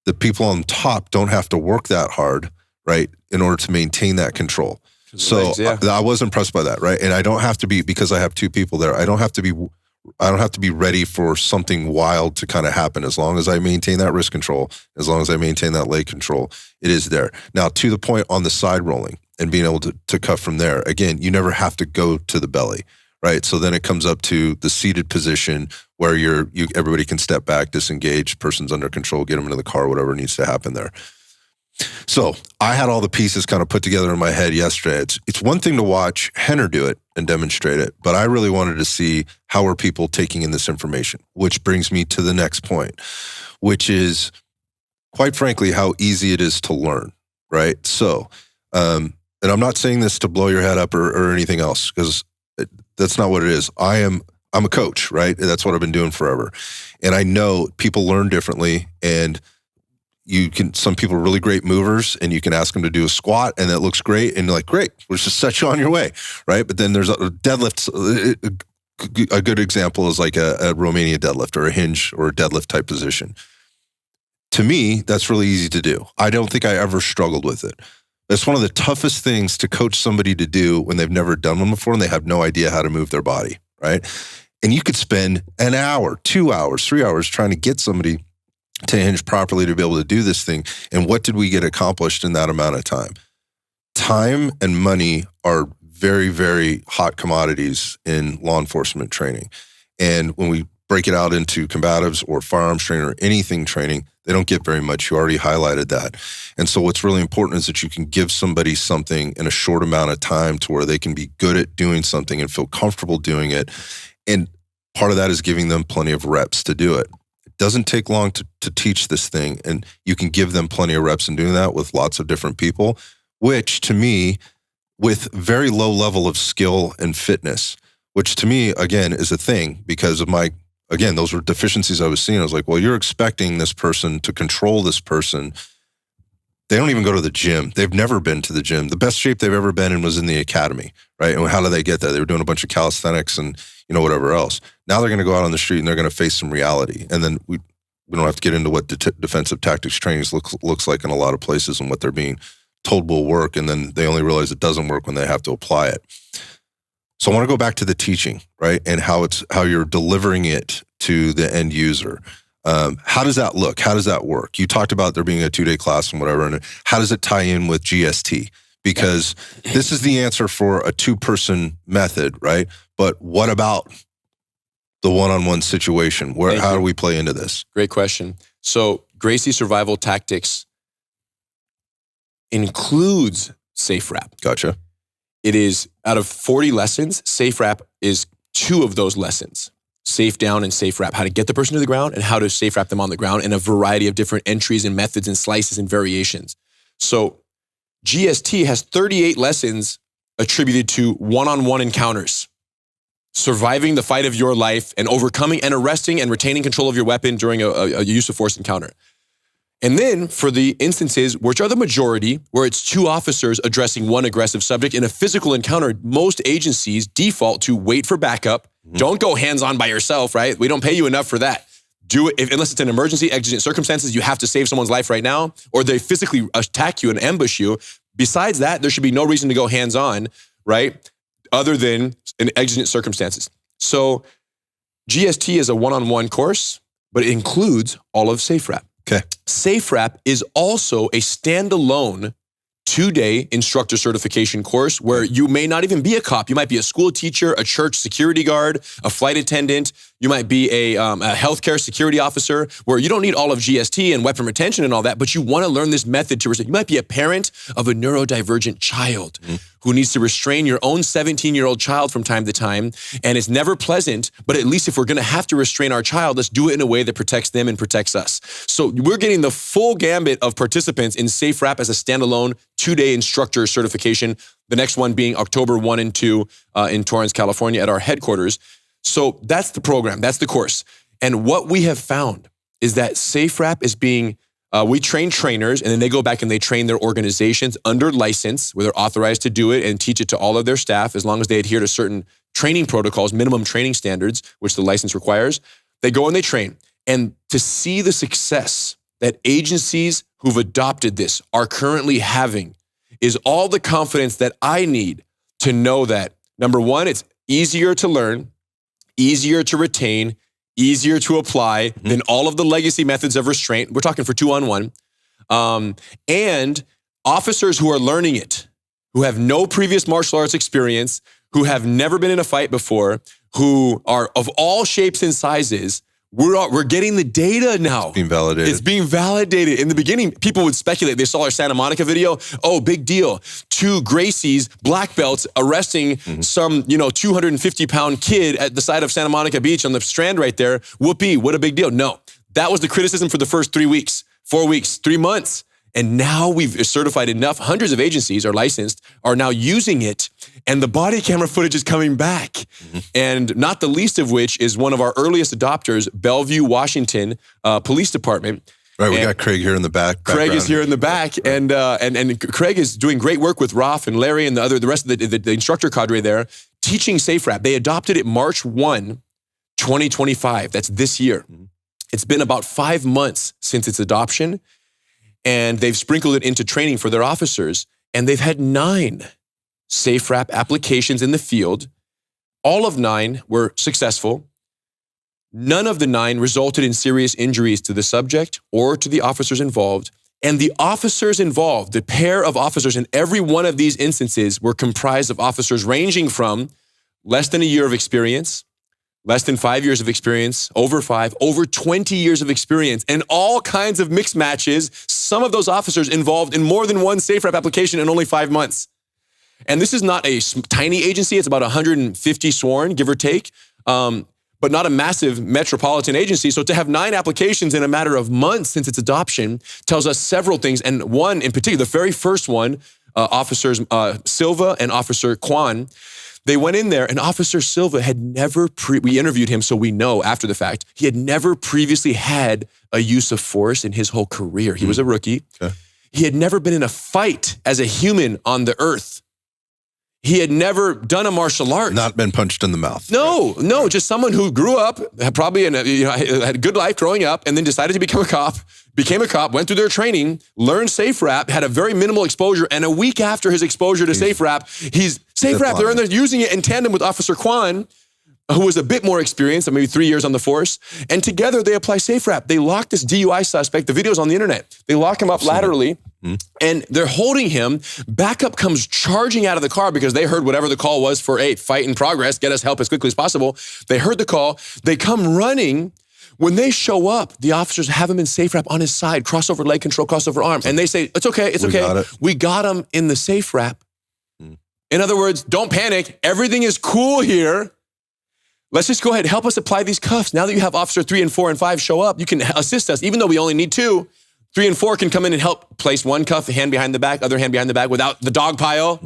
[SPEAKER 1] the people on top don't have to work that hard, right, in order to maintain that control. So I was impressed by that, right? And I don't have to be, because I have two people there, I don't have to be ready for something wild to kind of happen. As long as I maintain that wrist control, as long as I maintain that leg control, it is there. Now, to the point on the side rolling and being able to cut from there, again, you never have to go to the belly, right? So then it comes up to the seated position where everybody can step back, disengage, person's under control, get them into the car, whatever needs to happen there. So I had all the pieces kind of put together in my head yesterday. It's one thing to watch Rener do it and demonstrate it, but I really wanted to see how are people taking in this information, which brings me to the next point, which is, quite frankly, how easy it is to learn, right? So, and I'm not saying this to blow your head up or anything else, because that's not what it is. I'm a coach, right? That's what I've been doing forever. And I know people learn differently, and some people are really great movers, and you can ask them to do a squat and that looks great. And you're like, great, we'll just set you on your way, right? But then there's deadlifts. A good example is like a Romania deadlift or a hinge or a deadlift type position. To me, that's really easy to do. I don't think I ever struggled with it. It's one of the toughest things to coach somebody to do when they've never done one before and they have no idea how to move their body, right? And you could spend an hour, 2 hours, 3 hours trying to get somebody to hinge properly to be able to do this thing. And what did we get accomplished in that amount of time? Time and money are very, very hot commodities in law enforcement training. And when we break it out into combatives or firearms training or anything training, they don't get very much. You already highlighted that. And so what's really important is that you can give somebody something in a short amount of time to where they can be good at doing something and feel comfortable doing it. And part of that is giving them plenty of reps to do it. Doesn't take long to teach this thing, and you can give them plenty of reps in doing that with lots of different people, which to me, with very low level of skill and fitness, which to me, again, is a thing because of those were deficiencies I was seeing. I was like, well, you're expecting this person to control this person. They don't even go to the gym. They've never been to the gym. The best shape they've ever been in was in the academy, right? And how did they get there? They were doing a bunch of calisthenics and whatever else. Now they're going to go out on the street and they're going to face some reality. And then we don't have to get into what defensive tactics training looks like in a lot of places and what they're being told will work, and then they only realize it doesn't work when they have to apply it. So I want to go back to the teaching, right, and how you're delivering it to the end user. How does that look? How does that work? You talked about there being a 2-day class and whatever, and how does it tie in with GST? Because this is the answer for a 2-person method, right? But what about the one-on-one situation? How do we play into this?
[SPEAKER 2] Great question. So Gracie Survival Tactics includes SafeWrap.
[SPEAKER 1] Gotcha.
[SPEAKER 2] It is, out of 40 lessons, SafeWrap is 2 of those lessons. Safe down and SafeWrap, how to get the person to the ground and how to SafeWrap them on the ground in a variety of different entries and methods and slices and variations. So GST has 38 lessons attributed to one-on-one encounters, surviving the fight of your life and overcoming and arresting and retaining control of your weapon during a use of force encounter. And then for the instances, which are the majority, where it's 2 officers addressing one aggressive subject in a physical encounter, most agencies default to wait for backup. Don't go hands-on by yourself, right? We don't pay you enough for that. Do it unless it's an emergency, exigent circumstances, you have to save someone's life right now, or they physically attack you and ambush you. Besides that, there should be no reason to go hands-on, right? Other than in exigent circumstances. So GST is a one-on-one course, but it includes all of SafeWrap.
[SPEAKER 1] Okay.
[SPEAKER 2] SafeWrap is also a standalone 2-day instructor certification course where you may not even be a cop. You might be a school teacher, a church security guard, a flight attendant. You might be a healthcare security officer where you don't need all of GST and weapon retention and all that, but you want to learn this method to restrain. You might be a parent of a neurodivergent child who needs to restrain your own 17-year-old child from time to time. And it's never pleasant, but at least if we're going to have to restrain our child, let's do it in a way that protects them and protects us. So we're getting the full gambit of participants in SafeWrap as a standalone 2-day instructor certification. The next one being October 1 and 2 in Torrance, California at our headquarters. So that's the program, that's the course. And what we have found is that SafeWrap is being, we train trainers and then they go back and they train their organizations under license where they're authorized to do it and teach it to all of their staff as long as they adhere to certain training protocols, minimum training standards, which the license requires. They go and they train. And to see the success that agencies who've adopted this are currently having is all the confidence that I need to know that, number one, it's easier to learn, easier to retain, easier to apply than all of the legacy methods of restraint. We're talking for 2-on-1. And officers who are learning it, who have no previous martial arts experience, who have never been in a fight before, who are of all shapes and sizes, we're getting the data now.
[SPEAKER 1] It's being validated.
[SPEAKER 2] It's being validated. In the beginning, people would speculate. They saw our Santa Monica video. Oh, big deal. 2 Gracies, black belts, arresting some, 250-pound kid at the side of Santa Monica Beach on the strand right there. Whoopee, what a big deal. No, that was the criticism for the first 3 weeks, 4 weeks, 3 months. And now we've certified enough, hundreds of agencies are licensed, are now using it, and the body camera footage is coming back. And not the least of which is one of our earliest adopters, Bellevue, Washington Police Department.
[SPEAKER 1] Right, we got Craig here in the back.
[SPEAKER 2] Craig is here in the back, right. and Craig is doing great work with Rolf and Larry and the rest of the instructor cadre there, teaching SafeWrap. They adopted it March 1, 2025. That's this year. It's been about 5 months since its adoption. And they've sprinkled it into training for their officers. And they've had 9 SafeWrap applications in the field. All of 9 were successful. None of the 9 resulted in serious injuries to the subject or to the officers involved. And the officers involved, the pair of officers in every one of these instances were comprised of officers ranging from less than a year of experience, less than 5 years of experience, over 5, over 20 years of experience, and all kinds of mixed matches. Some of those officers involved in more than one SafeWrap application in only 5 months. And this is not a tiny agency. It's about 150 sworn, give or take, but not a massive metropolitan agency. So to have 9 applications in a matter of months since its adoption tells us several things. And one in particular, the very first one, Officers Silva and Officer Kwan, they went in there and Officer Silva had never, we interviewed him so we know after the fact, he had never previously had a use of force in his whole career. He was a rookie. Okay. He had never been in a fight as a human on the earth. He had never done a martial art.
[SPEAKER 1] Not been punched in the mouth.
[SPEAKER 2] No, just someone who grew up, had probably had a good life growing up, and then decided to become a cop, went through their training, learned SafeWrap, had a very minimal exposure, and a week after his exposure to SafeWrap, they're using it in tandem with Officer Kwan, who was a bit more experienced, maybe 3 years on the force, and together they apply SafeWrap. They lock this DUI suspect, the video's on the internet, they lock him up laterally, and they're holding him. Backup comes charging out of the car because they heard whatever the call was for, hey, fight in progress, get us help as quickly as possible. They heard the call, they come running. When they show up, the officers have him in SafeWrap on his side, crossover leg control, crossover arm, and they say, it's okay. We got him in the SafeWrap. In other words, don't panic, everything is cool here. Let's just go ahead, help us apply these cuffs. Now that you have Officer 3 and 4 and 5 show up, you can assist us, even though we only need 2. 3 and 4 can come in and help place one cuff, hand behind the back, other hand behind the back without the dog pile,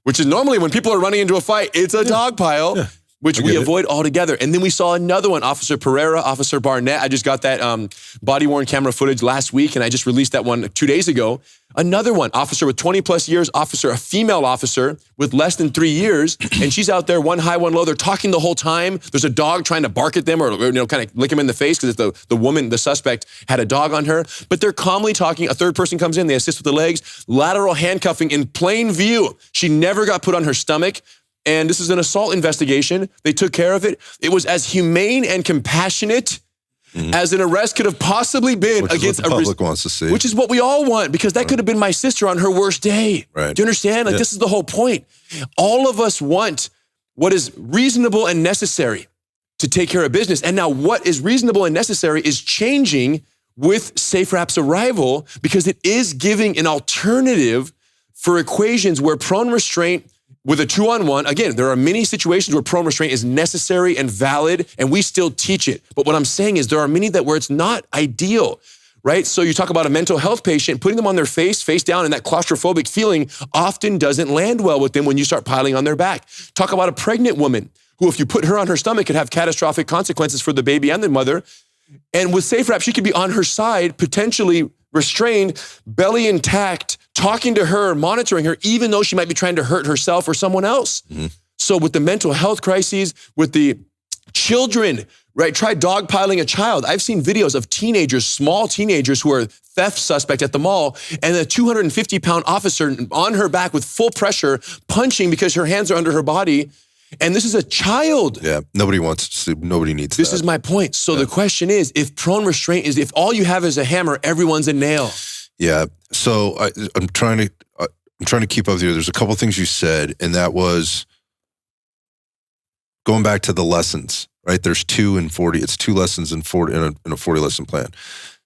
[SPEAKER 2] which is normally when people are running into a fight, it's a dog pile, which we avoid altogether. And then we saw another one, Officer Pereira, Officer Barnett. I just got that body-worn camera footage last week, and I just released that one 2 days ago. Another one, officer with 20 plus years, a female officer with less than 3 years, and she's out there, one high, one low. They're talking the whole time. There's a dog trying to bark at them or kind of lick them in the face because the woman, the suspect, had a dog on her. But they're calmly talking. A third person comes in. They assist with the legs. Lateral handcuffing in plain view. She never got put on her stomach. And this is an assault investigation. They took care of it. It was as humane and compassionate as an arrest could have possibly been against
[SPEAKER 1] the public wants to see.
[SPEAKER 2] Which is what we all want, because that could have been my sister on her worst day.
[SPEAKER 1] Right.
[SPEAKER 2] Do you understand? This is the whole point. All of us want what is reasonable and necessary to take care of business. And now what is reasonable and necessary is changing with SafeWrap's arrival, because it is giving an alternative for equations where prone restraint with a 2-on-1, again, there are many situations where prone restraint is necessary and valid, and we still teach it. But what I'm saying is there are many where it's not ideal, right? So you talk about a mental health patient, putting them on their face down, and that claustrophobic feeling often doesn't land well with them when you start piling on their back. Talk about a pregnant woman who, if you put her on her stomach, could have catastrophic consequences for the baby and the mother. And with SafeWrap, she could be on her side, potentially restrained, belly intact, talking to her, monitoring her, even though she might be trying to hurt herself or someone else. So with the mental health crises, with the children, right? Try dogpiling a child. I've seen videos of teenagers, small teenagers who are theft suspect at the mall, and a 250-pound officer on her back with full pressure, punching because her hands are under her body. And this is a child.
[SPEAKER 1] Yeah, nobody wants to, nobody needs
[SPEAKER 2] This is my point. So the question is, if prone restraint is, if all you have is a hammer, everyone's a nail.
[SPEAKER 1] Yeah. So I'm trying to keep up with you. There's a couple of things you said, and that was going back to the lessons, right? There's 2 and 40. It's 2 lessons in 40 in a 40 lesson plan.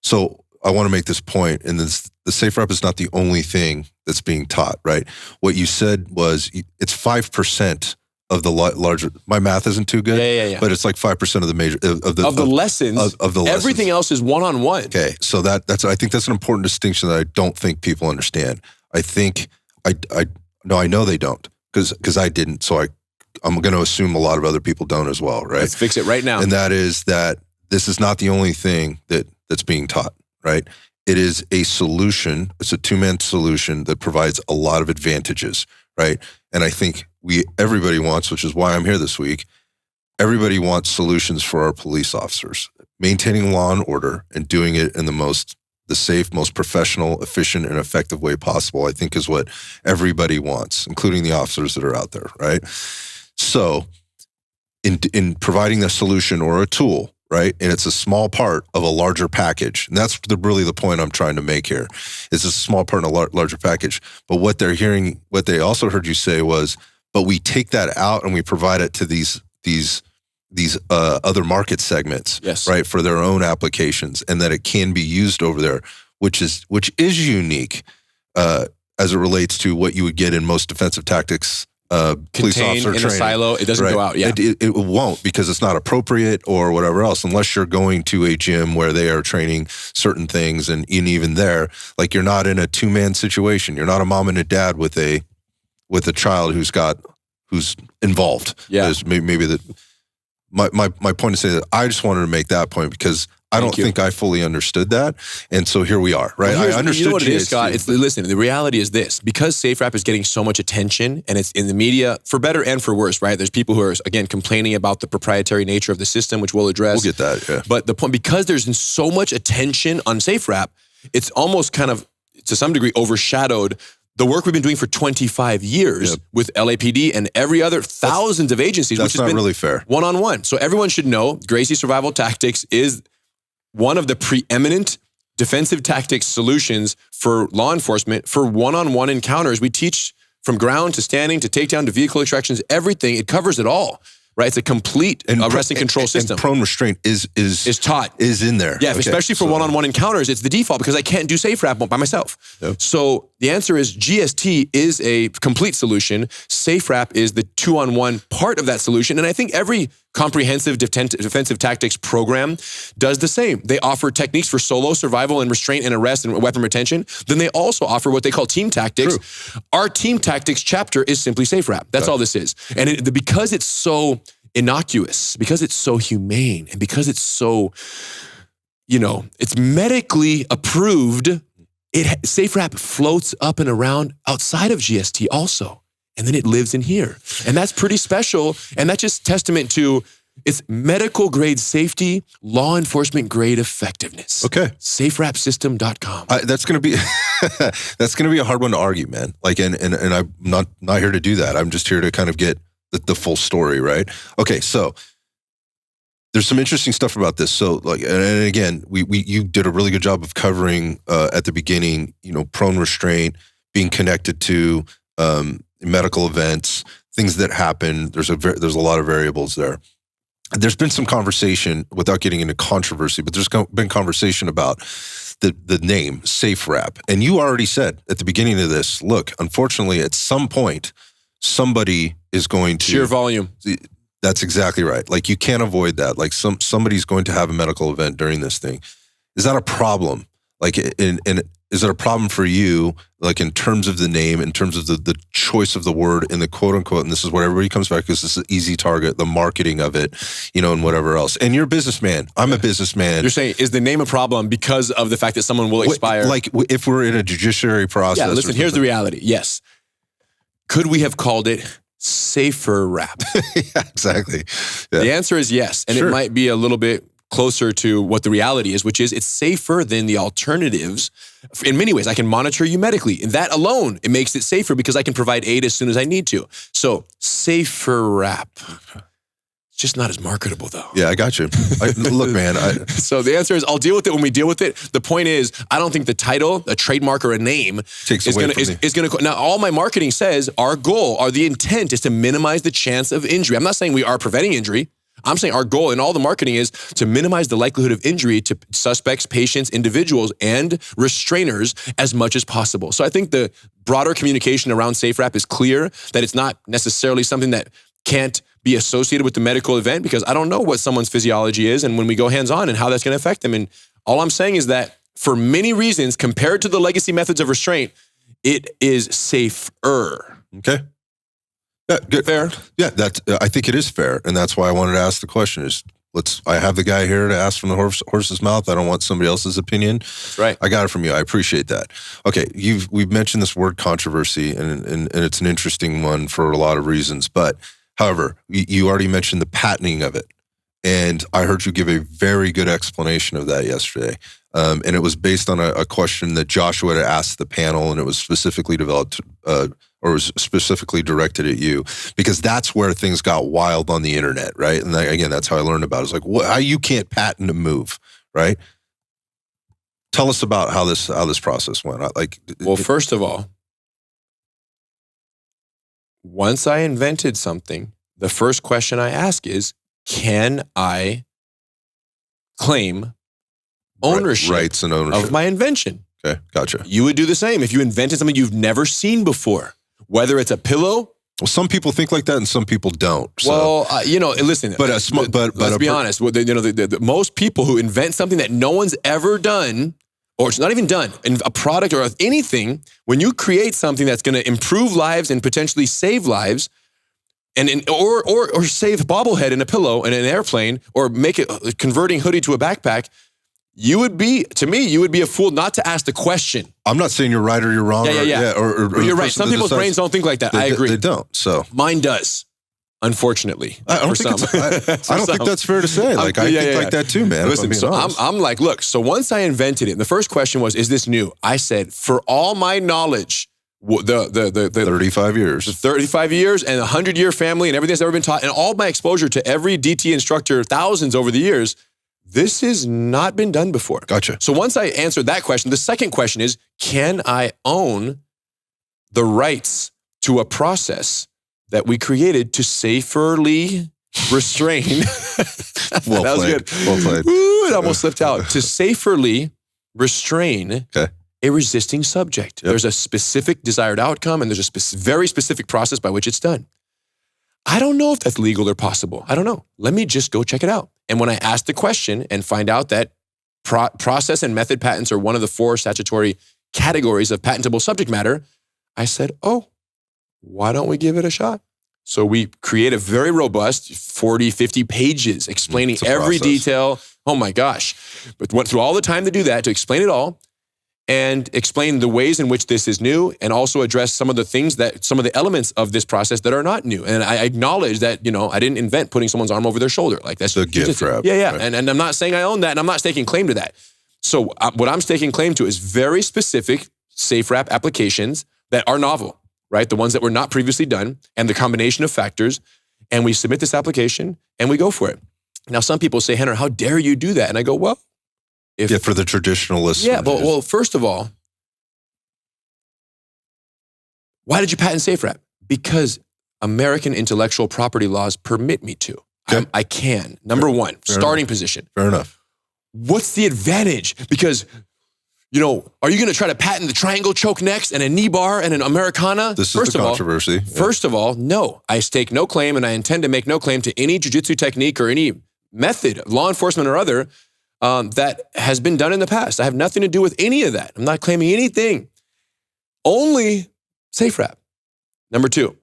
[SPEAKER 1] So I want to make this point, and the SafeWrap is not the only thing that's being taught, right? What you said was it's 5% of the larger. My math isn't too good.
[SPEAKER 2] Yeah.
[SPEAKER 1] But it's like 5% of the major of the lessons. Of the lessons.
[SPEAKER 2] Everything else is one-on-one.
[SPEAKER 1] Okay, so I think that's an important distinction that I don't think people understand. I think I know they don't, because I didn't. So I'm going to assume a lot of other people don't as well, right?
[SPEAKER 2] Let's fix it right now.
[SPEAKER 1] And that is that this is not the only thing that's being taught, right? It is a solution. It's a 2-man solution that provides a lot of advantages, right? And I think everybody wants, which is why I'm here this week, everybody wants solutions for our police officers. Maintaining law and order and doing it in the safe, most professional, efficient, and effective way possible, I think is what everybody wants, including the officers that are out there, right? So in providing the solution or a tool, right? And it's a small part of a larger package. And that's really the point I'm trying to make here. It's a small part in a larger package. But what they also heard you say was, but we take that out and we provide it to these other market segments,
[SPEAKER 2] yes,
[SPEAKER 1] right, for their own applications, and that it can be used over there, which is unique as it relates to what you would get in most defensive tactics police officer
[SPEAKER 2] in
[SPEAKER 1] training.
[SPEAKER 2] A silo. It doesn't go out. Yeah,
[SPEAKER 1] it won't, because it's not appropriate or whatever else, unless you're going to a gym where they are training certain things, and even there, like, you're not in a 2-man situation. You're not a mom and a dad with a child who's involved.
[SPEAKER 2] Yeah,
[SPEAKER 1] maybe that. My point is, say that I just wanted to make that point, because I don't think I fully understood that. And so here we are, right?
[SPEAKER 2] Well,
[SPEAKER 1] I understood
[SPEAKER 2] you know what it is,
[SPEAKER 1] GHT.
[SPEAKER 2] Scott? Listen, the reality is this. Because SafeWrap is getting so much attention and it's in the media, for better and for worse, right? There's people who are, again, complaining about the proprietary nature of the system, which we'll address.
[SPEAKER 1] We'll get that, yeah.
[SPEAKER 2] But the point, because there's so much attention on SafeWrap, it's almost kind of, to some degree, overshadowed the work we've been doing for 25 years with LAPD and every other thousands of agencies.
[SPEAKER 1] That's
[SPEAKER 2] which has
[SPEAKER 1] not
[SPEAKER 2] been
[SPEAKER 1] really fair.
[SPEAKER 2] One-on-one. So everyone should know Gracie Survival Tactics is one of the preeminent defensive tactics solutions for law enforcement for one-on-one encounters. We teach from ground to standing to takedown to vehicle extractions, everything. It covers it all. Right, it's a complete arrest and control system.
[SPEAKER 1] And prone restraint is
[SPEAKER 2] taught,
[SPEAKER 1] is in there.
[SPEAKER 2] Yeah, especially for one-on-one encounters, it's the default because I can't do SafeWrap by myself. Yep. So the answer is GST is a complete solution. SafeWrap is the 2-on-1 part of that solution, and I think every comprehensive defensive tactics program does the same. They offer techniques for solo survival and restraint and arrest and weapon retention. Then they also offer what they call team tactics. True. Our team tactics chapter is simply SafeWrap. That's all this is. And because it's so innocuous, because it's so humane, and because it's so, it's medically approved, SafeWrap floats up and around outside of GST also. And then it lives in here. And that's pretty special. And that's just testament to its medical grade safety, law enforcement grade effectiveness.
[SPEAKER 1] Okay.
[SPEAKER 2] SafeWrapSystem.com.
[SPEAKER 1] That's going to be that's going to be a hard one to argue, man. Like, and I'm not here to do that. I'm just here to kind of get the full story, right? Okay, so there's some interesting stuff about this. So, like, and again, you did a really good job of covering at the beginning, prone restraint, being connected to medical events, things that happen. There's a lot of variables there. There's been some conversation, without getting into controversy, but there's been conversation about the name SafeWrap. And you already said at the beginning of this, look, unfortunately, at some point, somebody is going to
[SPEAKER 2] sheer volume.
[SPEAKER 1] That's exactly right. Like, you can't avoid that. Like, somebody's going to have a medical event during this thing. Is that a problem? Like, is it a problem for you, like, in terms of the name, in terms of the choice of the word, and the quote unquote, and this is what everybody comes back, because this is an easy target, the marketing of it, and whatever else. And you're a businessman. I'm a businessman.
[SPEAKER 2] You're saying, is the name a problem because of the fact that someone will expire?
[SPEAKER 1] Like, if we're in a judiciary process.
[SPEAKER 2] Yeah, listen, here's the reality. Yes. Could we have called it SafeWrap?
[SPEAKER 1] Yeah, exactly. Yeah.
[SPEAKER 2] The answer is yes. And It might be a little bit closer to what the reality is, which is it's safer than the alternatives. In many ways, I can monitor you medically. And that alone, it makes it safer because I can provide aid as soon as I need to. So SafeWrap. It's just not as marketable, though.
[SPEAKER 1] Yeah, I got you. Look, man.
[SPEAKER 2] So the answer is I'll deal with it when we deal with it. The point is, I don't think the title, a trademark, or a name is going to. Now, all my marketing says our goal, or the intent, is to minimize the chance of injury. I'm not saying we are preventing injury. I'm saying our goal in all the marketing is to minimize the likelihood of injury to suspects, patients, individuals, and restrainers as much as possible. So I think the broader communication around SafeWrap is clear, that it's not necessarily something that can't be associated with the medical event, because I don't know what someone's physiology is and when we go hands-on and how that's going to affect them. And all I'm saying is that for many reasons, compared to the legacy methods of restraint, it is safer.
[SPEAKER 1] Okay. Yeah, good.
[SPEAKER 2] Fair?
[SPEAKER 1] Yeah, I think it is fair, and that's why I wanted to ask the question. I have the guy here to ask from the horse's mouth. I don't want somebody else's opinion.
[SPEAKER 2] That's right.
[SPEAKER 1] I got it from you. I appreciate that. Okay, we've mentioned this word controversy, and it's an interesting one for a lot of reasons. But however, you already mentioned the patenting of it, and I heard you give a very good explanation of that yesterday. And it was based on a question that Joshua had asked the panel, and it was specifically developed. Or was specifically directed at you, because that's where things got wild on the internet, right? And again, that's how I learned about it. It's like, how you can't patent a move, right? Tell us about how this process went.
[SPEAKER 2] Well, first of all, once I invented something, the first question I ask is, can I claim ownership,
[SPEAKER 1] rights and ownership
[SPEAKER 2] of my invention?
[SPEAKER 1] Okay, gotcha.
[SPEAKER 2] You would do the same if you invented something you've never seen before. Whether it's a pillow.
[SPEAKER 1] Well, some people think like that, and some people don't. So.
[SPEAKER 2] Well, listen.
[SPEAKER 1] But
[SPEAKER 2] let's be honest. The most people who invent something that no one's ever done, or it's not even done, in a product or anything, when you create something that's going to improve lives and potentially save lives, or save bobblehead in a pillow in an airplane, or make it converting hoodie to a backpack, you would be a fool not to ask the question.
[SPEAKER 1] I'm not saying you're right or you're wrong.
[SPEAKER 2] Yeah.
[SPEAKER 1] Or
[SPEAKER 2] you're right. Some people's brains don't think like that. I agree.
[SPEAKER 1] They don't. So
[SPEAKER 2] mine does. Unfortunately,
[SPEAKER 1] I don't think that's fair to say. Like I think like that too, man.
[SPEAKER 2] Listen, so I'm like, look. So once I invented it, and the first question was, "Is this new?" I said, for all my knowledge, the
[SPEAKER 1] 35 years,
[SPEAKER 2] 35 years, and 100-year family, and everything that's ever been taught, and all my exposure to every DT instructor, thousands over the years, this has not been done before.
[SPEAKER 1] Gotcha.
[SPEAKER 2] So once I answered that question, the second question is, can I own the rights to a process that we created to saferly restrain?
[SPEAKER 1] Well
[SPEAKER 2] that
[SPEAKER 1] played.
[SPEAKER 2] Was good.
[SPEAKER 1] Well played.
[SPEAKER 2] Ooh, it almost slipped out. To saferly restrain a resisting subject. Yep. There's a specific desired outcome, and there's a very specific process by which it's done. I don't know if that's legal or possible. I don't know. Let me just go check it out. And when I ask the question and find out that process and method patents are one of the 4 statutory categories of patentable subject matter, I said, oh, why don't we give it a shot? So we create a very robust 40, 50 pages explaining every detail. Oh my gosh. But went through all the time to do that, to explain it all and explain the ways in which this is new, and also address some of the elements of this process that are not new. And I acknowledge that, I didn't invent putting someone's arm over their shoulder. Like that's
[SPEAKER 1] the gift wrap.
[SPEAKER 2] Yeah. Right. And I'm not saying I own that, and I'm not staking claim to that. So what I'm staking claim to is very specific SafeWrap applications that are novel, right? The ones that were not previously done, and the combination of factors. And we submit this application and we go for it. Now, some people say, Rener, how dare you do that? And I go, well,
[SPEAKER 1] for the traditionalists.
[SPEAKER 2] Yeah, but well, first of all, why did you patent SafeWrap? Because American intellectual property laws permit me to.
[SPEAKER 1] Okay.
[SPEAKER 2] I can. Number one, starting position.
[SPEAKER 1] Fair enough.
[SPEAKER 2] What's the advantage? Because, are you going to try to patent the triangle choke next and a knee bar and an Americana?
[SPEAKER 1] This is the controversy.
[SPEAKER 2] First of all, no. I stake no claim, and I intend to make no claim to any jiu-jitsu technique or any method, law enforcement or other, that has been done in the past. I have nothing to do with any of that. I'm not claiming anything. Only SafeWrap. Number 2.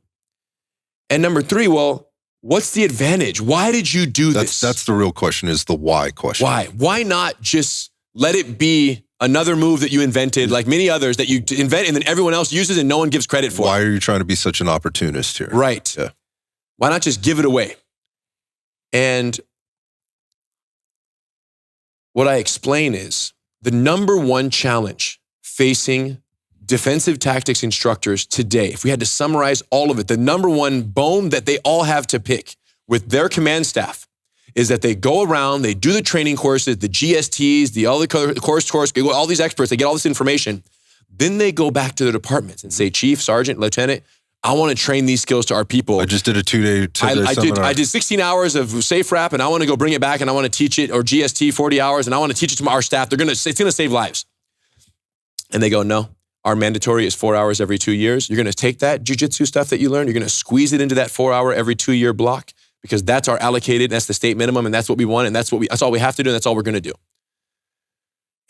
[SPEAKER 2] And number 3, well, what's the advantage? Why did you do this?
[SPEAKER 1] That's the real question, is the why question.
[SPEAKER 2] Why? Why not just let it be another move that you invented, like many others that you invent and then everyone else uses and no one gives credit for?
[SPEAKER 1] Why are you trying to be such an opportunist here?
[SPEAKER 2] Right.
[SPEAKER 1] Yeah.
[SPEAKER 2] Why not just give it away? And what I explain is the number one challenge facing defensive tactics instructors today, if we had to summarize all of it, the number one bone that they all have to pick with their command staff is that they go around, they do the training courses, the GSTs, all the course, all these experts, they get all this information. Then they go back to their departments and say, Chief, Sergeant, Lieutenant, I want to train these skills to our people.
[SPEAKER 1] I just did a 2-day seminar.
[SPEAKER 2] I did 16 hours of SafeWrap, and I want to go bring it back, and I want to teach it, or GST 40 hours, and I want to teach it to our staff. It's going to save lives. And they go, no, our mandatory is 4 hours every 2 years. You're going to take that jiu-jitsu stuff that you learned, you're going to squeeze it into that 4-hour every 2-year block, because that's our allocated, that's the state minimum, and that's what we want, and that's all we have to do, and that's all we're going to do.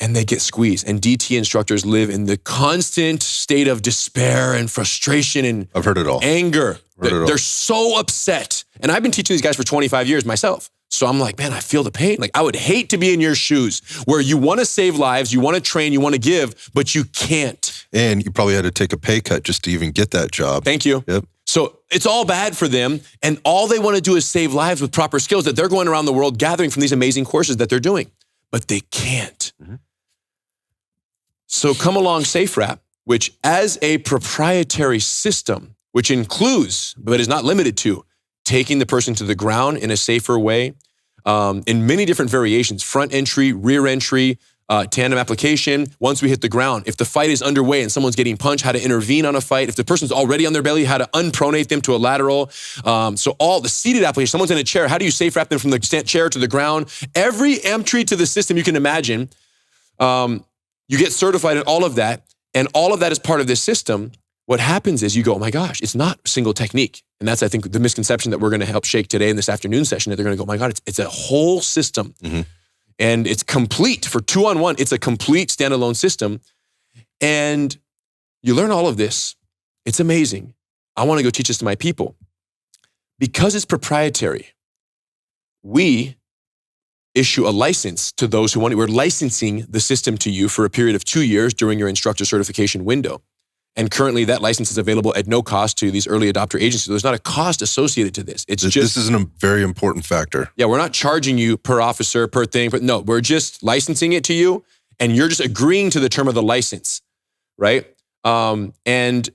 [SPEAKER 2] And they get squeezed. And DT instructors live in the constant state of despair and frustration and
[SPEAKER 1] I've heard it all.
[SPEAKER 2] Anger. They're so upset. And I've been teaching these guys for 25 years myself. So I'm like, man, I feel the pain. Like, I would hate to be in your shoes where you want to save lives, you want to train, you want to give, but you can't.
[SPEAKER 1] And you probably had to take a pay cut just to even get that job.
[SPEAKER 2] Thank you.
[SPEAKER 1] Yep.
[SPEAKER 2] So it's all bad for them. And all they want to do is save lives with proper skills that they're going around the world gathering from these amazing courses that they're doing. But they can't. Mm-hmm. So come along SafeWrap, which as a proprietary system, which includes, but is not limited to, taking the person to the ground in a safer way, in many different variations, front entry, rear entry, tandem application. Once we hit the ground, if the fight is underway and someone's getting punched, how to intervene on a fight. If the person's already on their belly, how to unpronate them to a lateral. So all the seated application, someone's in a chair, how do you SafeWrap them from the chair to the ground? Every entry to the system you can imagine, you get certified in all of that, and all of that is part of this system. What happens is you go, oh my gosh, it's not a single technique. And that's, I think, the misconception that we're going to help shake today in this afternoon session, that they're going to go, oh my God, it's a whole system. Mm-hmm. And it's complete for 2-on-1. It's a complete standalone system. And you learn all of this. It's amazing. I want to go teach this to my people. Because it's proprietary, issue a license to those who want it. We're licensing the system to you for a period of 2 years during your instructor certification window. And currently that license is available at no cost to these early adopter agencies. There's not a cost associated to this.
[SPEAKER 1] This is a very important factor.
[SPEAKER 2] Yeah, we're not charging you per officer, per thing. But no, we're just licensing it to you, and you're just agreeing to the term of the license, right? And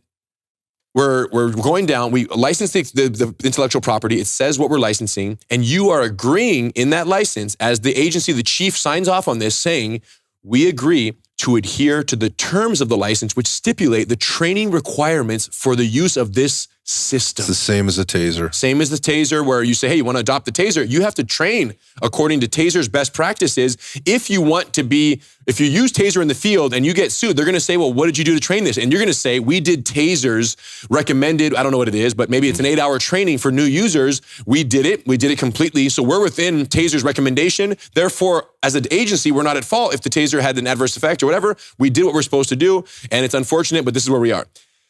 [SPEAKER 2] we're going down. We license the intellectual property. It says what we're licensing, and you are agreeing in that license as the agency, the chief signs off on this, saying, we agree to adhere to the terms of the license, which stipulate the training requirements for the use of this system.
[SPEAKER 1] It's the same as a taser.
[SPEAKER 2] Same as the taser, where you say, hey, you want to adopt the taser? You have to train according to taser's best practices. If you use taser in the field and you get sued, they're going to say, well, what did you do to train this? And you're going to say, we did tasers recommended, I don't know what it is, but maybe it's an 8-hour training for new users. We did it completely. So we're within taser's recommendation. Therefore, as an agency, we're not at fault if the taser had an adverse effect or whatever. We did what we're supposed to do, and it's unfortunate, but this is where we are.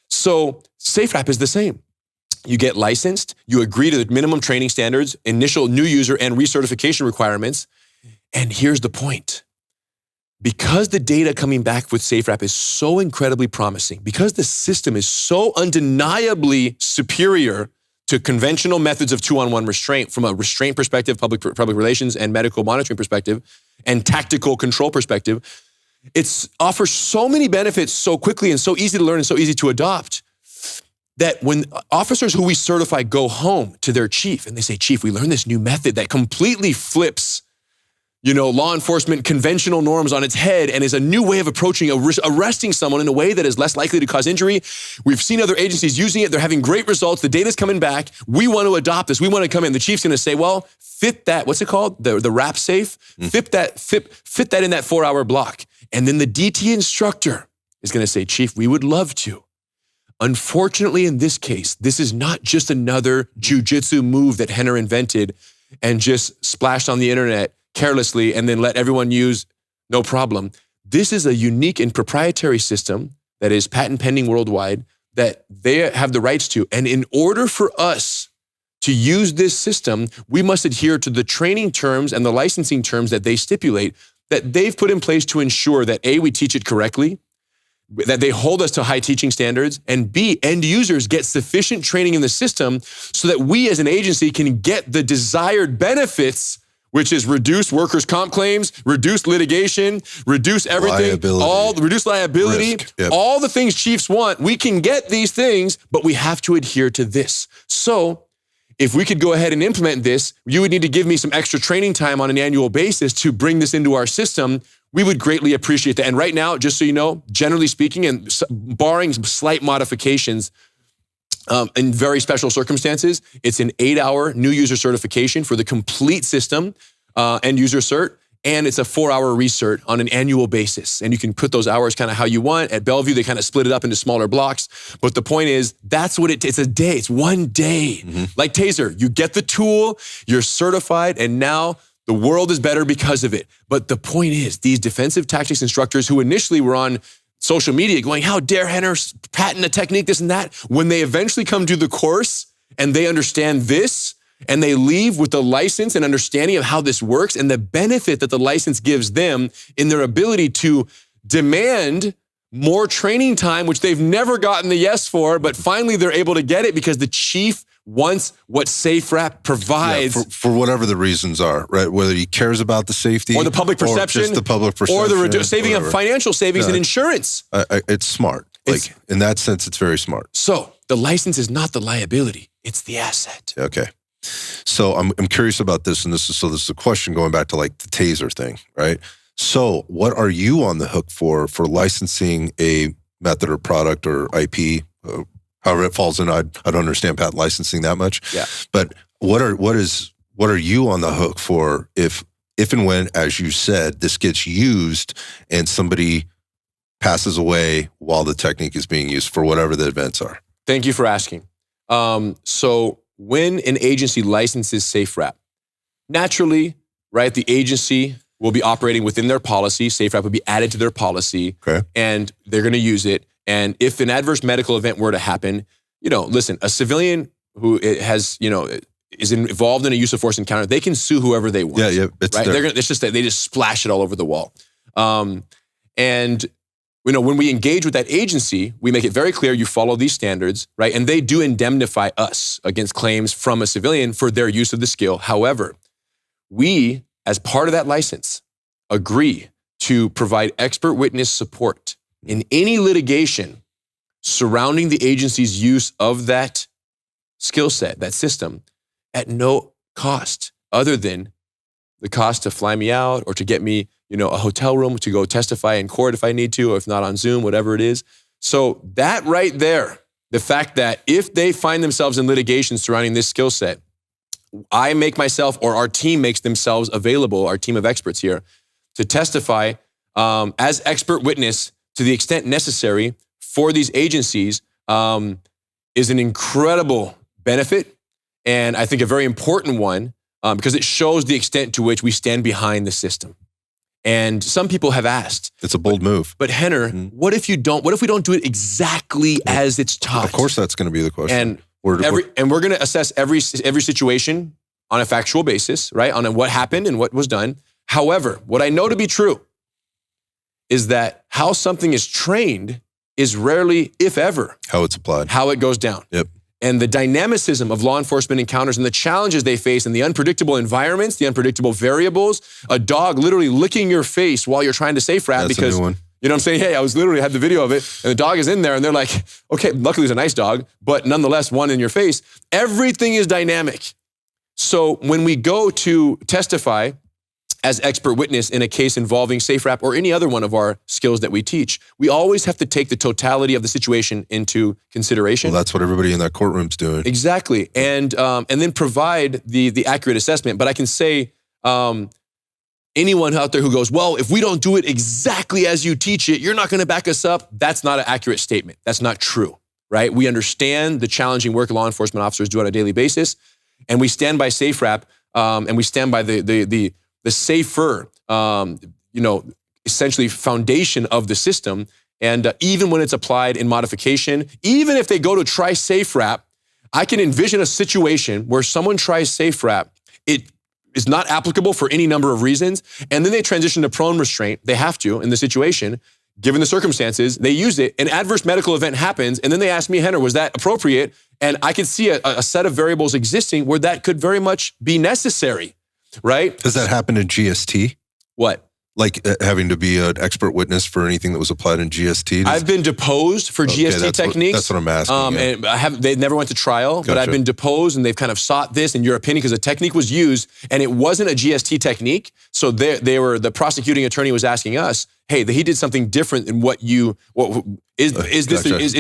[SPEAKER 2] So SafeWrap is the same. You get licensed, you agree to the minimum training standards, initial new user and recertification requirements. And here's the point. Because the data coming back with SafeWrap is so incredibly promising, because the system is so undeniably superior to conventional methods of 2-on-1 restraint from a restraint perspective, public relations and medical monitoring perspective, and tactical control perspective, it offers so many benefits so quickly and so easy to learn and so easy to adopt that when officers who we certify go home to their chief and they say, Chief, we learned this new method that completely flips, law enforcement conventional norms on its head and is a new way of approaching arresting someone in a way that is less likely to cause injury. We've seen other agencies using it. They're having great results. The data's coming back. We want to adopt this. We want to come in. The chief's going to say, well, fit that, what's it called? The wrap safe, fit that in that 4-hour block. And then the DT instructor is going to say, Chief, we would love to. Unfortunately, in this case, this is not just another jiu-jitsu move that Rener invented and just splashed on the internet carelessly and then let everyone use, no problem. This is a unique and proprietary system that is patent pending worldwide that they have the rights to. And in order for us to use this system, we must adhere to the training terms and the licensing terms that they stipulate that they've put in place to ensure that A, we teach it correctly, that they hold us to high teaching standards, and B, end users get sufficient training in the system so that we as an agency can get the desired benefits, which is reduced workers' comp claims, reduced litigation, reduce everything, reduce liability, all the things chiefs want. We can get these things, but we have to adhere to this. So if we could go ahead and implement this, you would need to give me some extra training time on an annual basis to bring this into our system. We would greatly appreciate that. And right now, just so you know, generally speaking, and barring slight modifications in very special circumstances, it's an 8-hour new user certification for the complete system, end user cert, and it's a 4-hour recert on an annual basis. And you can put those hours kind of how you want. At Bellevue, they kind of split it up into smaller blocks. But the point is, that's what it's a day. It's one day. Like Taser, you get the tool, you're certified, and now the world is better because of it. But the point is, these defensive tactics instructors who initially were on social media going, how dare Rener patent a technique, this and that, when they eventually come to the course and they understand this, and they leave with the license and understanding of how this works and the benefit that the license gives them in their ability to demand more training time, which they've never gotten the yes for, but finally they're able to get it because the chief wants what SafeWrap provides.
[SPEAKER 1] Yeah, for whatever the reasons are, right? Whether he cares about the safety
[SPEAKER 2] or the public perception,
[SPEAKER 1] or just the public perception,
[SPEAKER 2] or the saving of financial savings and insurance.
[SPEAKER 1] It's smart. In that sense, it's very smart.
[SPEAKER 2] So the license is not the liability; it's the asset.
[SPEAKER 1] Okay. So I'm curious about this, and this is a question going back to like the taser thing, right? So what are you on the hook for licensing a method or product or IP, however it falls in? I don't understand patent licensing that much.
[SPEAKER 2] Yeah.
[SPEAKER 1] But what are you on the hook for if and when, as you said, this gets used and somebody passes away while the technique is being used for whatever the events are?
[SPEAKER 2] Thank you for asking. So when an agency licenses SafeWrap, naturally, right, the agency will be operating within their policy. SafeWrap will be added to their policy, and they're going to use it. And if an adverse medical event were to happen, listen, a civilian who has, is involved in a use of force encounter, they can sue whoever they want.
[SPEAKER 1] Yeah,
[SPEAKER 2] right? It's just that they just splash it all over the wall. And when we engage with that agency, we make it very clear you follow these standards, right? And they do indemnify us against claims from a civilian for their use of the skill. However, we, as part of that license, agree to provide expert witness support in any litigation surrounding the agency's use of that skill set, that system, at no cost other than the cost to fly me out or to get me, a hotel room to go testify in court if I need to, or if not on Zoom, whatever it is. So that right there, the fact that if they find themselves in litigation surrounding this skill set, I make myself or our team makes themselves available, our team of experts here, to testify as expert witness to the extent necessary for these agencies is an incredible benefit, and I think a very important one because it shows the extent to which we stand behind the system. And some people have asked.
[SPEAKER 1] It's a bold move.
[SPEAKER 2] But Rener, what if we don't do it exactly as it's taught?
[SPEAKER 1] Of course that's going to be the question.
[SPEAKER 2] And we're going to assess every situation on a factual basis, right? On what happened and what was done. However, what I know to be true is that how something is trained is rarely, if ever,
[SPEAKER 1] how it's applied,
[SPEAKER 2] how it goes down.
[SPEAKER 1] Yep.
[SPEAKER 2] And the dynamicism of law enforcement encounters and the challenges they face and the unpredictable environments, the unpredictable variables, a dog literally licking your face while you're trying to SafeWrap because,
[SPEAKER 1] a new one.
[SPEAKER 2] You know what I'm saying? Hey, I had the video of it and the dog is in there and they're like, okay, luckily it's a nice dog, but nonetheless, one in your face. Everything is dynamic. So when we go to testify as expert witness in a case involving SafeWrap or any other one of our skills that we teach, we always have to take the totality of the situation into consideration.
[SPEAKER 1] Well, that's what everybody in that courtroom's doing.
[SPEAKER 2] Exactly. And then provide the accurate assessment. But I can say, anyone out there who goes, well, if we don't do it exactly as you teach it, you're not going to back us up. That's not an accurate statement. That's not true, right? We understand the challenging work law enforcement officers do on a daily basis. And we stand by SafeWrap, and we stand by the safer, essentially foundation of the system. And even when it's applied in modification, even if they go to try SafeWrap, I can envision a situation where someone tries SafeWrap, it is not applicable for any number of reasons, and then they transition to prone restraint. They have to in the situation, given the circumstances, they use it, an adverse medical event happens, and then they ask me, Rener, was that appropriate? And I can see a set of variables existing where that could very much be necessary. Right?
[SPEAKER 1] Does that happen in GST?
[SPEAKER 2] What?
[SPEAKER 1] Like having to be an expert witness for anything that was applied in GST?
[SPEAKER 2] I've been deposed for GST techniques.
[SPEAKER 1] That's what I'm asking.
[SPEAKER 2] And they never went to trial, but I've been deposed and they've kind of sought this in your opinion because the technique was used and it wasn't a GST technique. So the prosecuting attorney was asking us, hey, he did something different than is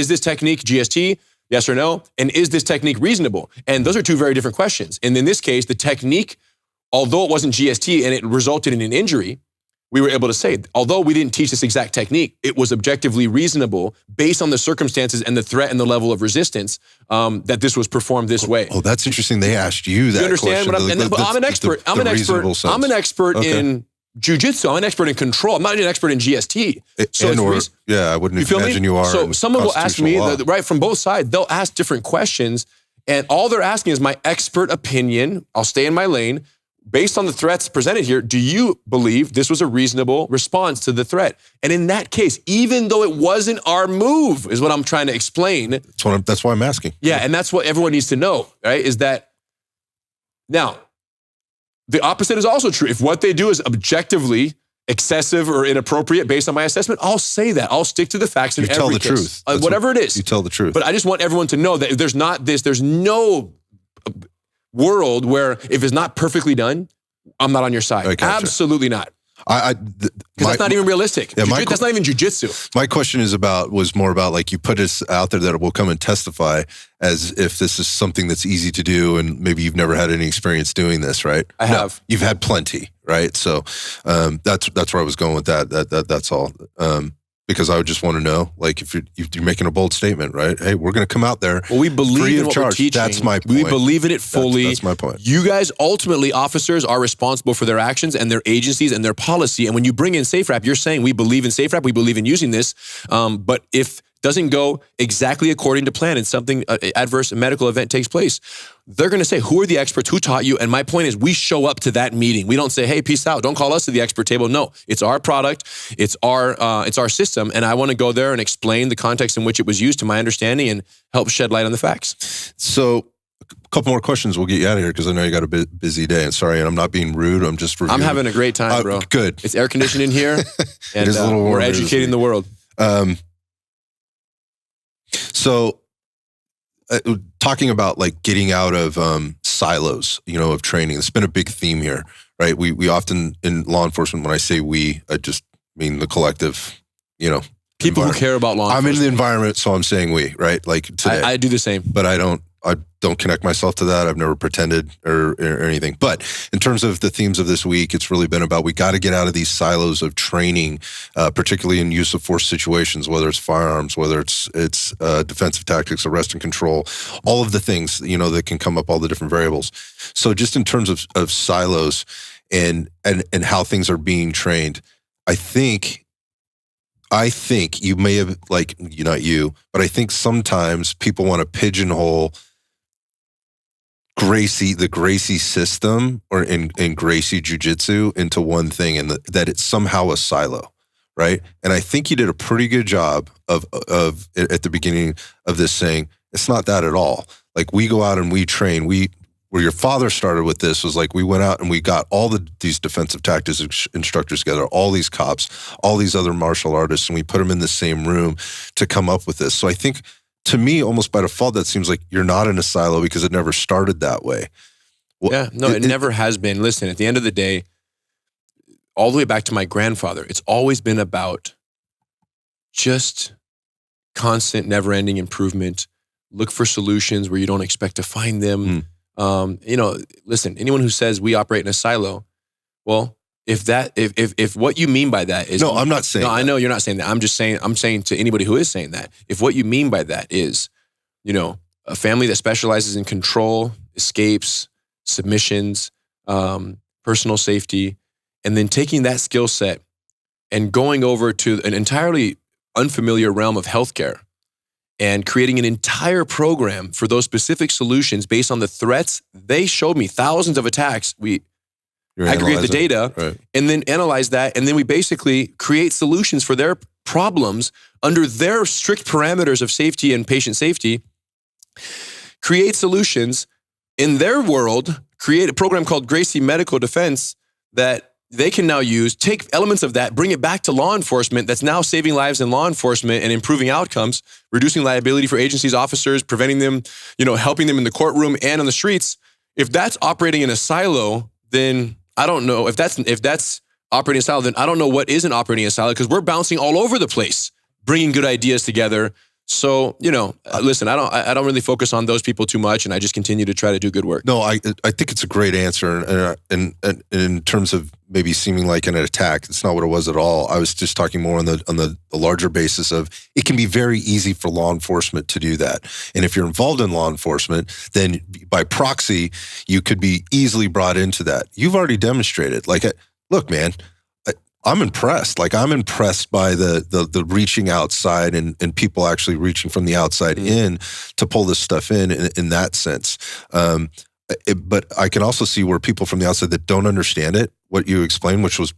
[SPEAKER 2] this technique GST? Yes or no? And is this technique reasonable? And those are two very different questions. And in this case, the technique, although it wasn't GST and it resulted in an injury, we were able to say, although we didn't teach this exact technique, it was objectively reasonable based on the circumstances and the threat and the level of resistance that this was performed this way.
[SPEAKER 1] Oh, that's interesting. They asked you that.
[SPEAKER 2] You understand
[SPEAKER 1] question.
[SPEAKER 2] I'm an expert. I'm an expert in jiu-jitsu. I'm an expert in control. I'm not an expert in GST.
[SPEAKER 1] I wouldn't imagine you are.
[SPEAKER 2] So someone will ask me, right, from both sides, they'll ask different questions, and all they're asking is my expert opinion. I'll stay in my lane. Based on the threats presented here, do you believe this was a reasonable response to the threat? And in that case, even though it wasn't our move, is what I'm trying to explain.
[SPEAKER 1] That's why I'm asking.
[SPEAKER 2] Yeah, and that's what everyone needs to know, right? Is that, now, the opposite is also true. If what they do is objectively excessive or inappropriate based on my assessment, I'll say that. I'll stick to the facts in every case.
[SPEAKER 1] You tell the truth.
[SPEAKER 2] Whatever it is.
[SPEAKER 1] You tell the truth.
[SPEAKER 2] But I just want everyone to know that there's no world where if it's not perfectly done, I'm not on your side.
[SPEAKER 1] Gotcha.
[SPEAKER 2] Absolutely not. Because that's not even realistic.
[SPEAKER 1] Yeah,
[SPEAKER 2] that's not even jiu-jitsu.
[SPEAKER 1] My question was more about, like, you put us out there that will come and testify as if this is something that's easy to do and maybe you've never had any experience doing this, right?
[SPEAKER 2] I have.
[SPEAKER 1] You've had plenty, right? So that's where I was going with that. That's all. Because I would just want to know, like, if you're making a bold statement, right? Hey, we're going to come out there.
[SPEAKER 2] Well, we believe in what we're teaching.
[SPEAKER 1] That's my point.
[SPEAKER 2] We believe in it fully.
[SPEAKER 1] That's my point.
[SPEAKER 2] You guys, ultimately, officers are responsible for their actions and their agencies and their policy. And when you bring in SafeWrap, you're saying we believe in SafeWrap, we believe in using this. But if doesn't go exactly according to plan and something, adverse medical event takes place, they're going to say, who are the experts? Who taught you? And my point is, we show up to that meeting. We don't say, hey, peace out. Don't call us to the expert table. No, it's our product. It's our system. And I want to go there and explain the context in which it was used to my understanding and help shed light on the facts.
[SPEAKER 1] So a couple more questions. We'll get you out of here because I know you got a busy day. And sorry, and I'm not being rude. I'm just reviewing.
[SPEAKER 2] I'm having a great time, bro.
[SPEAKER 1] Good.
[SPEAKER 2] It's air conditioned in here. And
[SPEAKER 1] it is a little warm.
[SPEAKER 2] We're educating the world.
[SPEAKER 1] So talking about like getting out of silos, of training, it's been a big theme here, right? We often in law enforcement, when I say we, I just mean the collective,
[SPEAKER 2] people who care about law enforcement.
[SPEAKER 1] I'm in the environment, so I'm saying we, right? Like today.
[SPEAKER 2] I do the same.
[SPEAKER 1] But I don't connect myself to that. I've never pretended or anything. But in terms of the themes of this week, it's really been about, we got to get out of these silos of training, particularly in use of force situations, whether it's firearms, whether it's defensive tactics, arrest and control, all of the things, that can come up, all the different variables. So just in terms of silos and how things are being trained, I think you may have, like, not you, but I think sometimes people want to pigeonhole the Gracie system in Gracie jiu-jitsu into one thing, and that it's somehow a silo, right? And I think you did a pretty good job of at the beginning of this saying, it's not that at all. Like, we go out and we train. Where your father started with this was like, we went out and we got all these defensive tactics instructors together, all these cops, all these other martial artists, and we put them in the same room to come up with this. So I think, to me, almost by default, that seems like you're not in a silo because it never started that way. Well,
[SPEAKER 2] yeah, no, it never has been. Listen, at the end of the day, all the way back to my grandfather, it's always been about just constant, never-ending improvement. Look for solutions where you don't expect to find them. Listen, anyone who says we operate in a silo, well, if what you mean by that is...
[SPEAKER 1] No, I'm not saying that.
[SPEAKER 2] I know you're not saying that. I'm saying to anybody who is saying that, if what you mean by that is, a family that specializes in control, escapes, submissions, personal safety, and then taking that skill set and going over to an entirely unfamiliar realm of healthcare and creating an entire program for those specific solutions based on the threats, they showed me thousands of attacks. We aggregate the data, right, and then analyze that. And then we basically create solutions for their problems under their strict parameters of safety and patient safety, create solutions in their world, create a program called Gracie Medical Defense that they can now use, take elements of that, bring it back to law enforcement that's now saving lives in law enforcement and improving outcomes, reducing liability for agencies, officers, preventing them, helping them in the courtroom and on the streets. If that's operating in a silo, then I don't know if that's operating a silo, then I don't know what isn't operating a silo, because we're bouncing all over the place, bringing good ideas together. So, listen, I don't really focus on those people too much, and I just continue to try to do good work.
[SPEAKER 1] No, I think it's a great answer, and in terms of maybe seeming like an attack, it's not what it was at all. I was just talking more on the larger basis of, it can be very easy for law enforcement to do that, and if you're involved in law enforcement, then by proxy, you could be easily brought into that. You've already demonstrated. Like, look, man, I'm impressed. Like, I'm impressed by the reaching outside and people actually reaching from the outside in to pull this stuff in that sense. But I can also see where people from the outside that don't understand it, what you explained, which was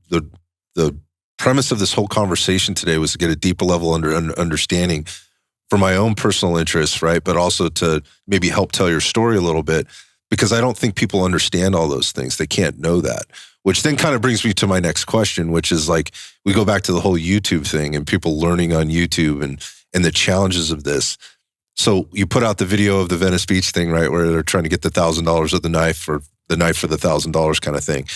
[SPEAKER 1] the premise of this whole conversation today, was to get a deeper level understanding for my own personal interests, right? But also to maybe help tell your story a little bit, because I don't think people understand all those things. They can't know that. Which then kind of brings me to my next question, which is like, we go back to the whole YouTube thing and people learning on YouTube and the challenges of this. So you put out the video of the Venice Beach thing, right, where they're trying to get the $1,000 of the knife, or the knife for the $1,000 kind of thing.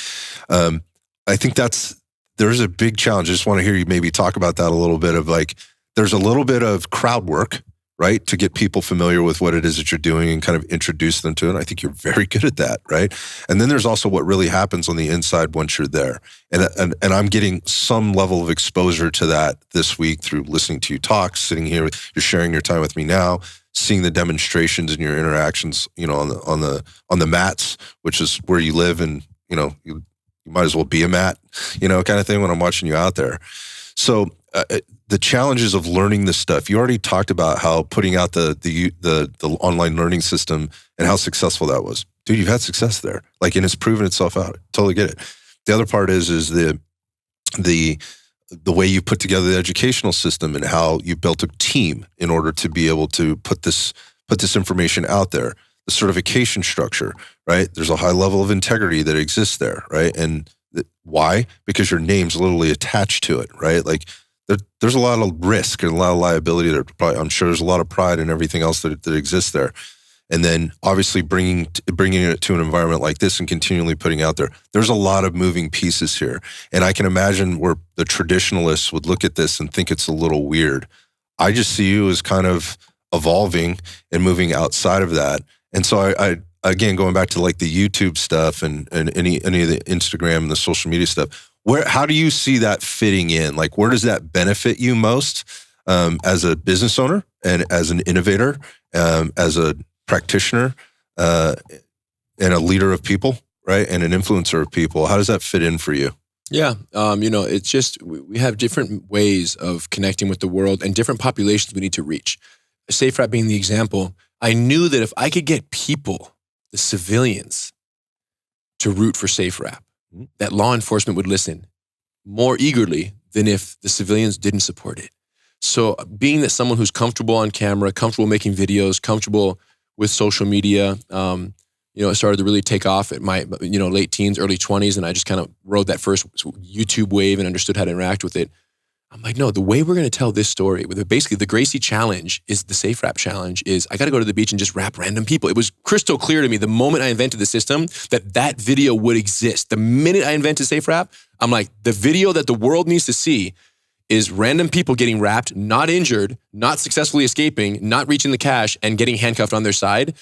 [SPEAKER 1] I think there's a big challenge. I just want to hear you maybe talk about that a little bit, of like, there's a little bit of crowd work, right, to get people familiar with what it is that you're doing and kind of introduce them to it. And I think you're very good at that, right? And then there's also what really happens on the inside once you're there. And I'm getting some level of exposure to that this week through listening to you talk, sitting here, you're sharing your time with me now, seeing the demonstrations and your interactions, on the mats, which is where you live, and you might as well be a mat, kind of thing when I'm watching you out there. So the challenges of learning this stuff. You already talked about how putting out the online learning system and how successful that was. Dude, you've had success there. Like, and it's proven itself out. Totally get it. The other part is the way you put together the educational system and how you built a team in order to be able to put this information out there. The certification structure, right? There's a high level of integrity that exists there, right? And why? Because your name's literally attached to it, right? Like, there's a lot of risk and a lot of liability there. I'm sure there's a lot of pride and everything else that exists there. And then obviously bringing it to an environment like this and continually putting out there, there's a lot of moving pieces here. And I can imagine where the traditionalists would look at this and think it's a little weird. I just see you as kind of evolving and moving outside of that. And so I again, going back to like the YouTube stuff and any of the Instagram and the social media stuff, how do you see that fitting in? Like, where does that benefit you most as a business owner and as an innovator, as a practitioner, and a leader of people, right? And an influencer of people? How does that fit in for you?
[SPEAKER 2] Yeah. It's just, we have different ways of connecting with the world and different populations we need to reach. SafeWrap being the example, I knew that if I could get people, the civilians, to root for SafeWrap, that law enforcement would listen more eagerly than if the civilians didn't support it. So being that someone who's comfortable on camera, comfortable making videos, comfortable with social media, it started to really take off at my, late teens, early 20s, and I just kind of rode that first YouTube wave and understood how to interact with it. I'm like, no, the way we're going to tell this story, basically the Gracie challenge is the SafeWrap challenge, is I got to go to the beach and just wrap random people. It was crystal clear to me the moment I invented the system that video would exist. The minute I invented SafeWrap, I'm like, the video that the world needs to see is random people getting wrapped, not injured, not successfully escaping, not reaching the cash, and getting handcuffed on their side.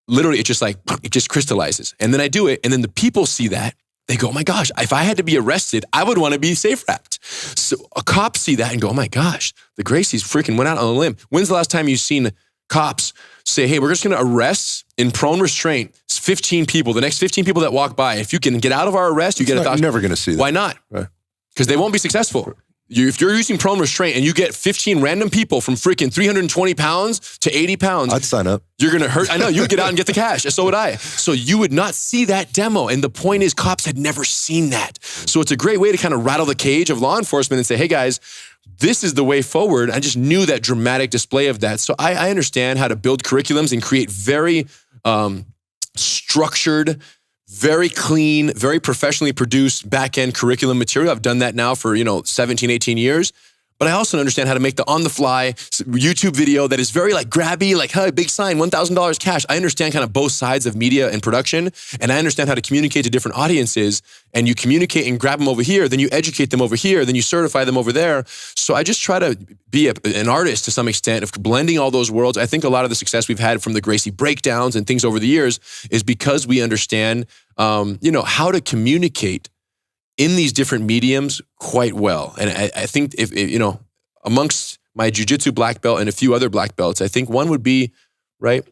[SPEAKER 2] Literally, it just crystallizes. And then I do it, and then the people see that. They go, oh my gosh, if I had to be arrested, I would want to be SafeWrapped. So a cop see that and go, oh my gosh, the Gracies freaking went out on a limb. When's the last time you've seen cops say, hey, we're just going to arrest in prone restraint 15 people, the next 15 people that walk by. If you can get out of our arrest, you get $1,000.
[SPEAKER 1] You're never going to see that.
[SPEAKER 2] Why not? Because they won't be successful. If you're using prone restraint and you get 15 random people from freaking 320 pounds to 80 pounds.
[SPEAKER 1] I'd sign up.
[SPEAKER 2] You're going to hurt. I know, you would get out and get the cash. So would I. So you would not see that demo. And the point is, cops had never seen that. So it's a great way to kind of rattle the cage of law enforcement and say, hey guys, this is the way forward. I just knew that dramatic display of that. So I understand how to build curriculums and create very structured, very clean, very professionally produced back-end curriculum material. I've done that now for, 17, 18 years. But I also understand how to make the on-the-fly YouTube video that is very like grabby, like, hey, big sign, $1,000 cash. I understand kind of both sides of media and production, and I understand how to communicate to different audiences, and you communicate and grab them over here, then you educate them over here, then you certify them over there. So I just try to be an artist to some extent of blending all those worlds. I think a lot of the success we've had from the Gracie breakdowns and things over the years is because we understand, how to communicate in these different mediums quite well. And I think if amongst my jiu-jitsu black belt and a few other black belts, I think one would be, right,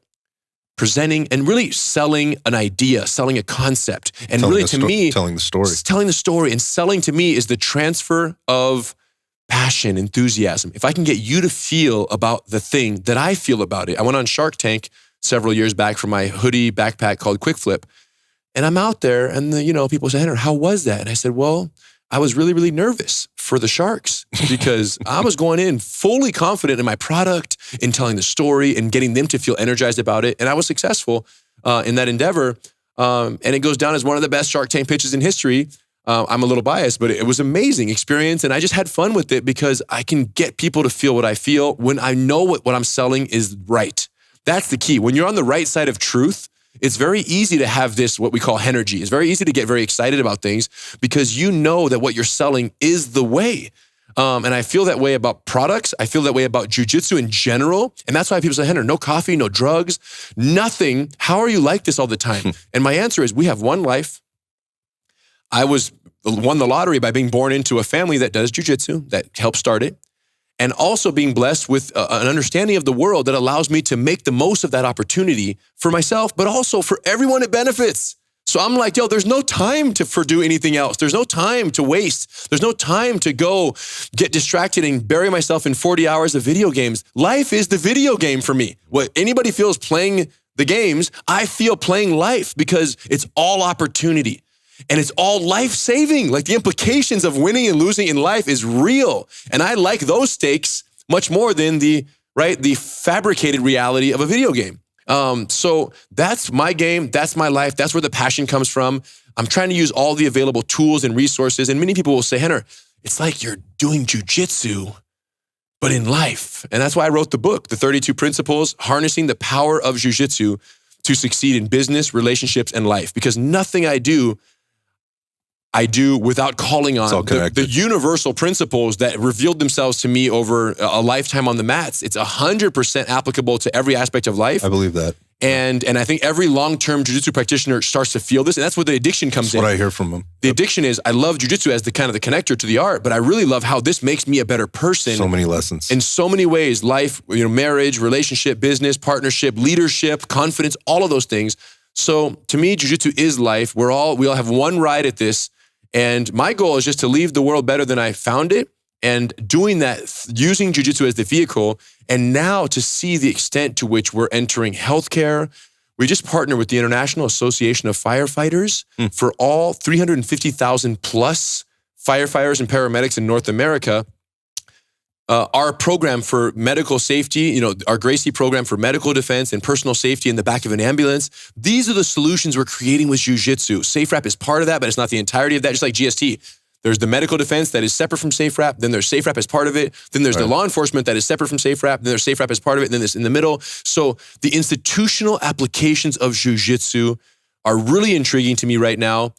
[SPEAKER 2] presenting and really selling an idea, selling a concept. And telling really to me,
[SPEAKER 1] telling the story.
[SPEAKER 2] Telling the story and selling to me is the transfer of passion, enthusiasm. If I can get you to feel about the thing that I feel about it. I went on Shark Tank several years back for my hoodie backpack called Quick Flip. And I'm out there and people say, Rener, how was that? And I said, well, I was really, really nervous for the sharks because I was going in fully confident in my product, in telling the story and getting them to feel energized about it. And I was successful in that endeavor. And it goes down as one of the best Shark Tank pitches in history. I'm a little biased, but it was an amazing experience. And I just had fun with it because I can get people to feel what I feel when I know what I'm selling is right. That's the key. When you're on the right side of truth, it's very easy to have this, what we call energy. It's very easy to get very excited about things because you know that what you're selling is the way. And I feel that way about products. I feel that way about jiu-jitsu in general. And that's why people say, Rener, no coffee, no drugs, nothing. How are you like this all the time? And my answer is, we have one life. I won the lottery by being born into a family that does jiu-jitsu, that helped start it. And also being blessed with an understanding of the world that allows me to make the most of that opportunity for myself, but also for everyone it benefits. So I'm like, yo, there's no time for do anything else. There's no time to waste. There's no time to go get distracted and bury myself in 40 hours of video games. Life is the video game for me. What anybody feels playing the games, I feel playing life, because it's all opportunity and it's all life-saving. Like, the implications of winning and losing in life is real. And I like those stakes much more than the fabricated reality of a video game. So that's my game. That's my life. That's where the passion comes from. I'm trying to use all the available tools and resources. And many people will say, Rener, it's like you're doing jiu-jitsu, but in life. And that's why I wrote the book, The 32 Principles, Harnessing the Power of Jiu-Jitsu to Succeed in Business, Relationships, and Life. Because nothing I do without calling on the universal principles that revealed themselves to me over a lifetime on the mats. It's 100% applicable to every aspect of life.
[SPEAKER 1] I believe that.
[SPEAKER 2] And I think every long-term jiu-jitsu practitioner starts to feel this, and that's where the addiction comes in.
[SPEAKER 1] That's what I hear from them.
[SPEAKER 2] The addiction is, I love jiu-jitsu as the kind of the connector to the art, but I really love how this makes me a better person.
[SPEAKER 1] So many lessons.
[SPEAKER 2] In so many ways, life, marriage, relationship, business, partnership, leadership, confidence, all of those things. So to me, jiu-jitsu is life. We all have one ride at this. And my goal is just to leave the world better than I found it, and doing that, using jiu-jitsu as the vehicle, and now to see the extent to which we're entering healthcare. We just partnered with the International Association of Firefighters for all 350,000 plus firefighters and paramedics in North America. Our program for medical safety, our Gracie program for medical defense and personal safety in the back of an ambulance. These are the solutions we're creating with jiu-jitsu. SafeWrap is part of that, but it's not the entirety of that. Just like GST, there's the medical defense that is separate from SafeWrap. Then there's SafeWrap as part of it. Then there's the law enforcement that is separate from SafeWrap. Then there's SafeWrap as part of it. And then there's in the middle. So the institutional applications of jiu-jitsu are really intriguing to me right now.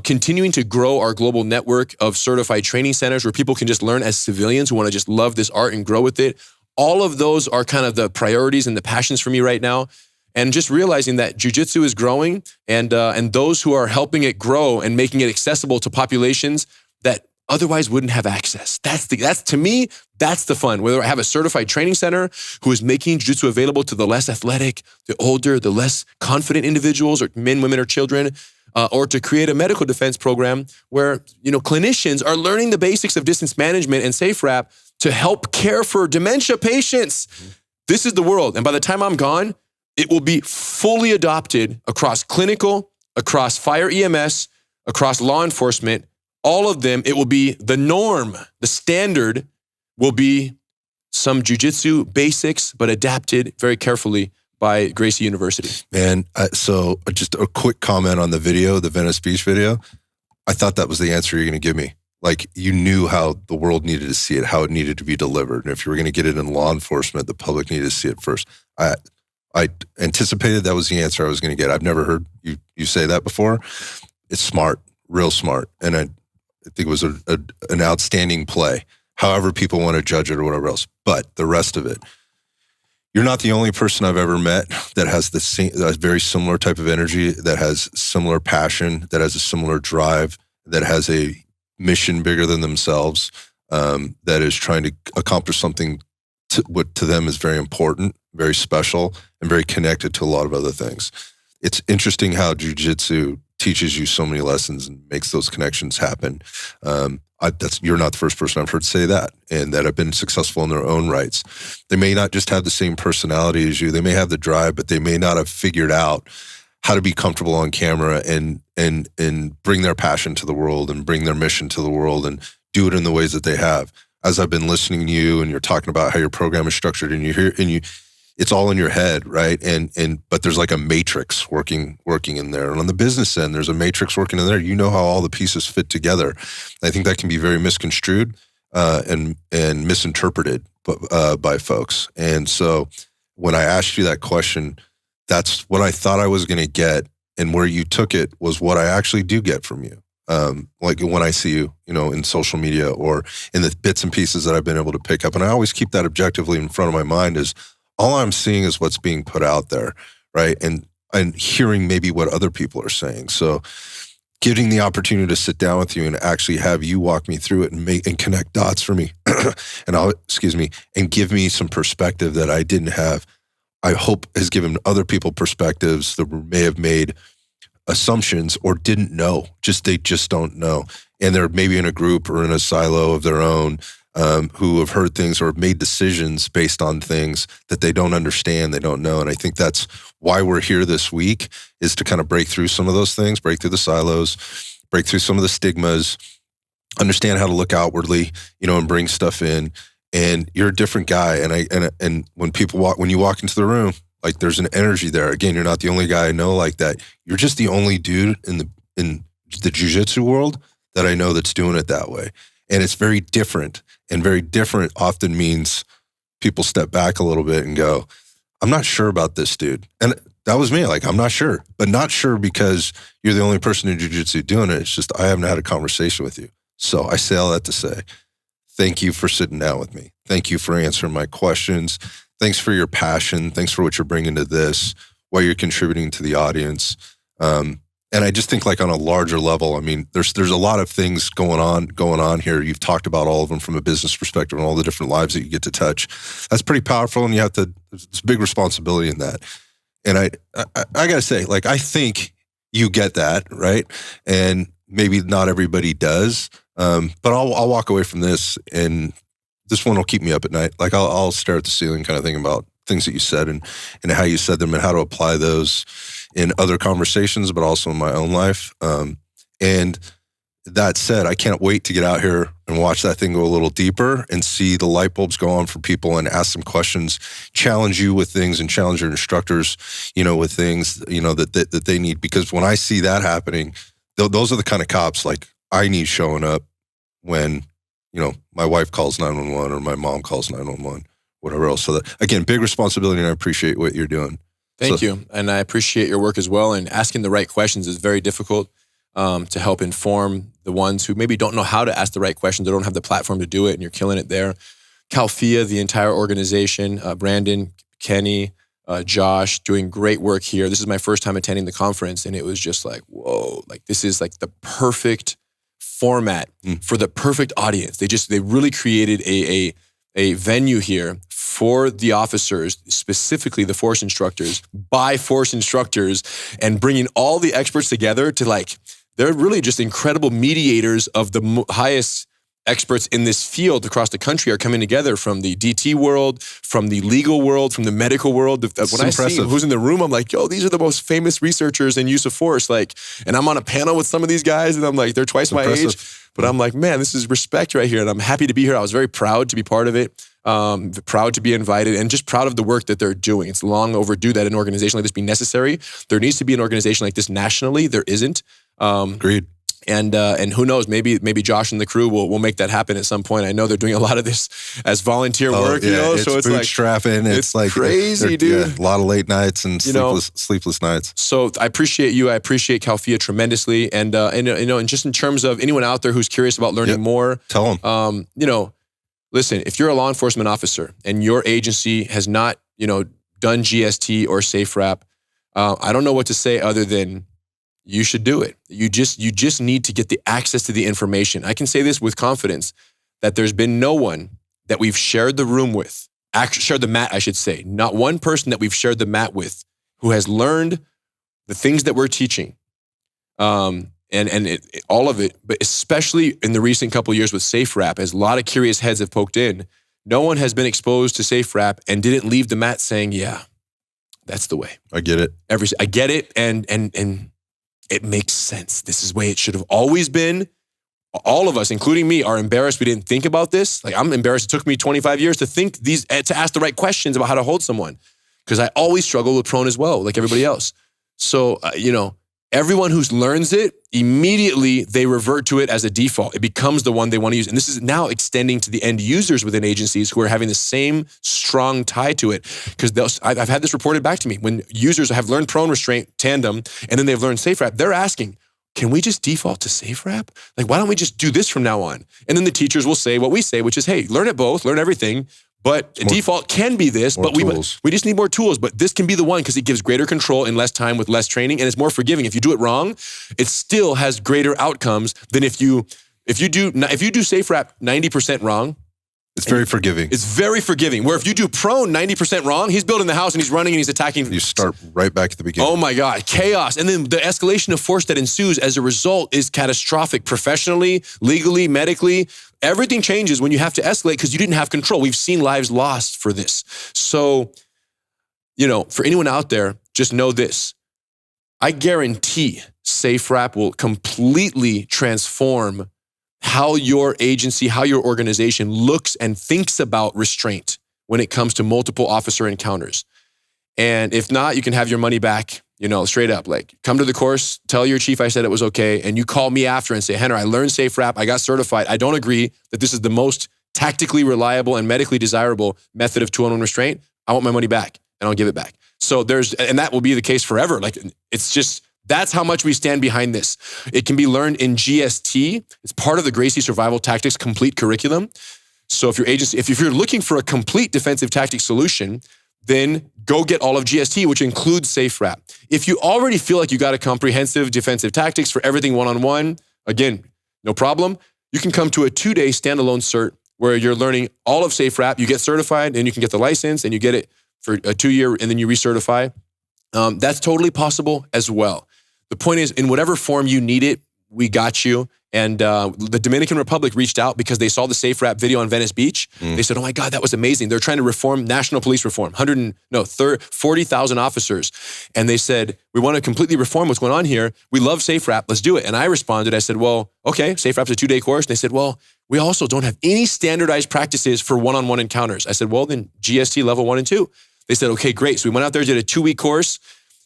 [SPEAKER 2] Continuing to grow our global network of certified training centers where people can just learn as civilians who want to just love this art and grow with it. All of those are kind of the priorities and the passions for me right now. And just realizing that jiu-jitsu is growing, and those who are helping it grow and making it accessible to populations that otherwise wouldn't have access. That's to me, that's the fun. Whether I have a certified training center who is making jiu-jitsu available to the less athletic, the older, the less confident individuals, or men, women, or children, or to create a medical defense program where clinicians are learning the basics of distance management and SafeWrap to help care for dementia patients. This is the world. And by the time I'm gone, it will be fully adopted across clinical, across fire EMS, across law enforcement. All of them, it will be the norm. The standard will be some jiu-jitsu basics, but adapted very carefully by Gracie University.
[SPEAKER 1] And so just a quick comment on the video, the Venice Beach video. I thought that was the answer you're going to give me. Like, you knew how the world needed to see it, how it needed to be delivered. And if you were going to get it in law enforcement, the public needed to see it first. I anticipated that was the answer I was going to get. I've never heard you say that before. It's smart, real smart. And I think it was an outstanding play, however people want to judge it or whatever else. But the rest of it, you're not the only person I've ever met that has a very similar type of energy, that has similar passion, that has a similar drive, that has a mission bigger than themselves, that is trying to accomplish something what to them is very important, very special, and very connected to a lot of other things. It's interesting how jiu-jitsu teaches you so many lessons and makes those connections happen. You're not the first person I've heard say that, and that have been successful in their own rights. They may not just have the same personality as you. They may have the drive, but they may not have figured out how to be comfortable on camera and bring their passion to the world and bring their mission to the world and do it in the ways that they have. As I've been listening to you and you're talking about how your program is structured, and it's all in your head, right? But there's like a matrix working in there. And on the business end, there's a matrix working in there. You know how all the pieces fit together. I think that can be very misconstrued and misinterpreted by folks. And so when I asked you that question, that's what I thought I was going to get, and where you took it was what I actually do get from you. Like when I see you, in social media or in the bits and pieces that I've been able to pick up. And I always keep that objectively in front of my mind, is all I'm seeing is what's being put out there, right? And hearing maybe what other people are saying. So getting the opportunity to sit down with you and actually have you walk me through it and connect dots for me and give me some perspective that I didn't have, I hope has given other people perspectives that may have made assumptions or didn't know. They just don't know. And they're maybe in a group or in a silo of their own who have heard things or have made decisions based on things that they don't understand, they don't know. And I think that's why we're here this week, is to kind of break through some of those things, break through the silos, break through some of the stigmas, understand how to look outwardly, and bring stuff in. And you're a different guy. And when you walk into the room, like, there's an energy there. Again, you're not the only guy I know like that. You're just the only dude in the jiu-jitsu world that I know that's doing it that way. And it's very different. And very different often means people step back a little bit and go, I'm not sure about this dude. And that was me. Like, I'm not sure. But not sure because you're the only person in jiu-jitsu doing it. It's just I haven't had a conversation with you. So I say all that to say, thank you for sitting down with me. Thank you for answering my questions. Thanks for your passion. Thanks for what you're bringing to this, what you're contributing to the audience. And I just think, like, on a larger level, I mean, there's a lot of things going on here. You've talked about all of them from a business perspective and all the different lives that you get to touch. That's pretty powerful, and it's a big responsibility in that. And I gotta say, like, I think you get that, right? And maybe not everybody does. But I'll walk away from this, and this one will keep me up at night. Like, I'll stare at the ceiling, kind of thinking about things that you said and how you said them and how to apply those in other conversations, but also in my own life. And that said, I can't wait to get out here and watch that thing go a little deeper and see the light bulbs go on for people and ask them questions, challenge you with things, and challenge your instructors, with things, that they need. Because when I see that happening, those are the kind of cops, like, I need showing up when, my wife calls 911 or my mom calls 911, whatever else. So that, again, big responsibility, and I appreciate what you're doing.
[SPEAKER 2] Thank you. And I appreciate your work as well. And asking the right questions is very difficult to help inform the ones who maybe don't know how to ask the right questions. They don't have the platform to do it, and you're killing it there. CALFIA, the entire organization, Brandon, Kenny, Josh, doing great work here. This is my first time attending the conference, and it was just like, whoa, like, this is like the perfect format for the perfect audience. They really created a venue here for the officers, specifically the force instructors, by force instructors, and bringing all the experts together to, like, they're really just incredible mediators of the highest experts in this field across the country are coming together, from the DT world, from the legal world, from the medical world. When I see who's in the room, I'm like, yo, these are the most famous researchers in use of force. Like, and I'm on a panel with some of these guys, and I'm like, they're twice my age. But I'm like, man, this is respect right here. And I'm happy to be here. I was very proud to be part of it. Proud to be invited, and just proud of the work that they're doing. It's long overdue that an organization like this be necessary. There needs to be an organization like this nationally. There isn't.
[SPEAKER 1] Agreed.
[SPEAKER 2] And who knows, maybe Josh and the crew will make that happen at some point. I know they're doing a lot of this as volunteer work,
[SPEAKER 1] It's
[SPEAKER 2] so it's like
[SPEAKER 1] bootstrapping. It's like
[SPEAKER 2] crazy, dude.
[SPEAKER 1] Yeah, a lot of late nights and sleepless nights.
[SPEAKER 2] So I appreciate you. I appreciate CALFIA tremendously. And just in terms of anyone out there who's curious about learning more,
[SPEAKER 1] tell them.
[SPEAKER 2] Listen, if you're a law enforcement officer and your agency has not, done GST or SafeWrap, I don't know what to say other than you should do it. You just need to get the access to the information. I can say this with confidence, that there's been no one that we've shared the room with, shared the mat, I should say, not one person that we've shared the mat with who has learned the things that we're teaching. All of it, but especially in the recent couple of years with SafeWrap, as a lot of curious heads have poked in, no one has been exposed to SafeWrap and didn't leave the mat saying, yeah, that's the way.
[SPEAKER 1] I get it.
[SPEAKER 2] I get it, and it makes sense. This is the way it should have always been. All of us, including me, are embarrassed we didn't think about this. Like, I'm embarrassed it took me 25 years to ask the right questions about how to hold someone, because I always struggle with prone as well, like everybody else. So, everyone who learns it, immediately they revert to it as a default. It becomes the one they want to use. And this is now extending to the end users within agencies who are having the same strong tie to it. Because I've had this reported back to me. When users have learned prone restraint tandem, and then they've learned SafeWrap, they're asking, can we just default to SafeWrap? Like, why don't we just do this from now on? And then the teachers will say what we say, which is, hey, learn it both, learn everything. But default can be this, but we just need more tools. But this can be the one because it gives greater control in less time with less training, and it's more forgiving. If you do it wrong, it still has greater outcomes than if you do SafeWrap 90% wrong,
[SPEAKER 1] It's very forgiving.
[SPEAKER 2] It's very forgiving. Where if you do prone 90% wrong, he's building the house and he's running and he's attacking.
[SPEAKER 1] You start right back at the beginning.
[SPEAKER 2] Oh my God, chaos. And then the escalation of force that ensues as a result is catastrophic professionally, legally, medically. Everything changes when you have to escalate because you didn't have control. We've seen lives lost for this. So, for anyone out there, just know this. I guarantee SafeWrap will completely transform how your agency, how your organization looks and thinks about restraint when it comes to multiple officer encounters. And if not, you can have your money back, straight up. Like, come to the course, tell your chief I said it was okay, and you call me after and say, Rener, I learned SafeWrap, I got certified. I don't agree that this is the most tactically reliable and medically desirable method of 2-on-1 restraint. I want my money back, and I'll give it back. So and that will be the case forever. Like, it's just, that's how much we stand behind this. It can be learned in GST. It's part of the Gracie Survival Tactics complete curriculum. So if you're looking for a complete defensive tactics solution, then go get all of GST, which includes SafeWrap. If you already feel like you got a comprehensive defensive tactics for everything one-on-one, again, no problem. You can come to a 2-day standalone cert where you're learning all of SafeWrap. You get certified and you can get the license and you get it for a 2-year and then you recertify. That's totally possible as well. The point is, in whatever form you need it, we got you. And the Dominican Republic reached out because they saw the SafeWrap video on Venice Beach. They said, oh my God, that was amazing. They're trying to reform national police reform, 40,000 officers. And they said, we want to completely reform what's going on here. We love SafeWrap, let's do it. And I responded, I said, well, okay, SafeWrap's a 2-day course. And they said, well, we also don't have any standardized practices for one-on-one encounters. I said, well, then GST level 1 and 2. They said, okay, great. So we went out there, did a 2-week course,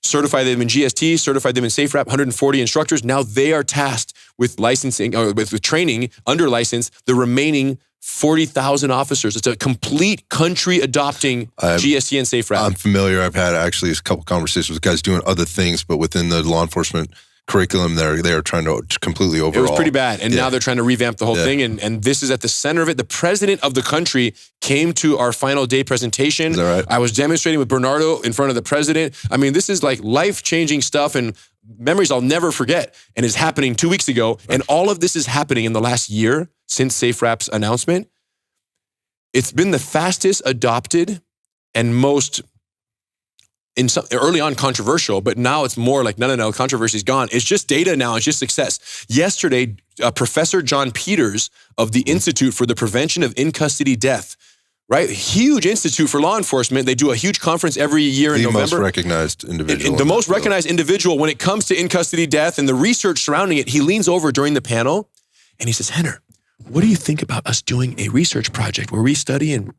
[SPEAKER 2] certified them in GST, certified them in SafeWrap, 140 instructors. Now they are tasked with licensing, or with training under license, the remaining 40,000 officers. It's a complete country adopting GST and SafeWrap.
[SPEAKER 1] I'm familiar. I've had actually a couple conversations with guys doing other things, but within the law enforcement curriculum, they are trying to completely overhaul.
[SPEAKER 2] It was pretty bad. And now they're trying to revamp the whole thing. And this is at the center of it. The president of the country came to our final day presentation.
[SPEAKER 1] Is that right?
[SPEAKER 2] I was demonstrating with Bernardo in front of the president. I mean, this is like life-changing stuff and memories I'll never forget. And it's happening 2 weeks ago. Right. And all of this is happening in the last year since SafeWrap's announcement. It's been the fastest adopted and most early on controversial, but now it's more like, no, controversy's gone. It's just data now. It's just success. Yesterday, Professor John Peters of the Institute for the Prevention of In-Custody Death, right? Huge institute for law enforcement. They do a huge conference every year in November.
[SPEAKER 1] The most recognized individual.
[SPEAKER 2] The most recognized individual when it comes to in-custody death and the research surrounding it. He leans over during the panel and he says, Rener, what do you think about us doing a research project where we study and,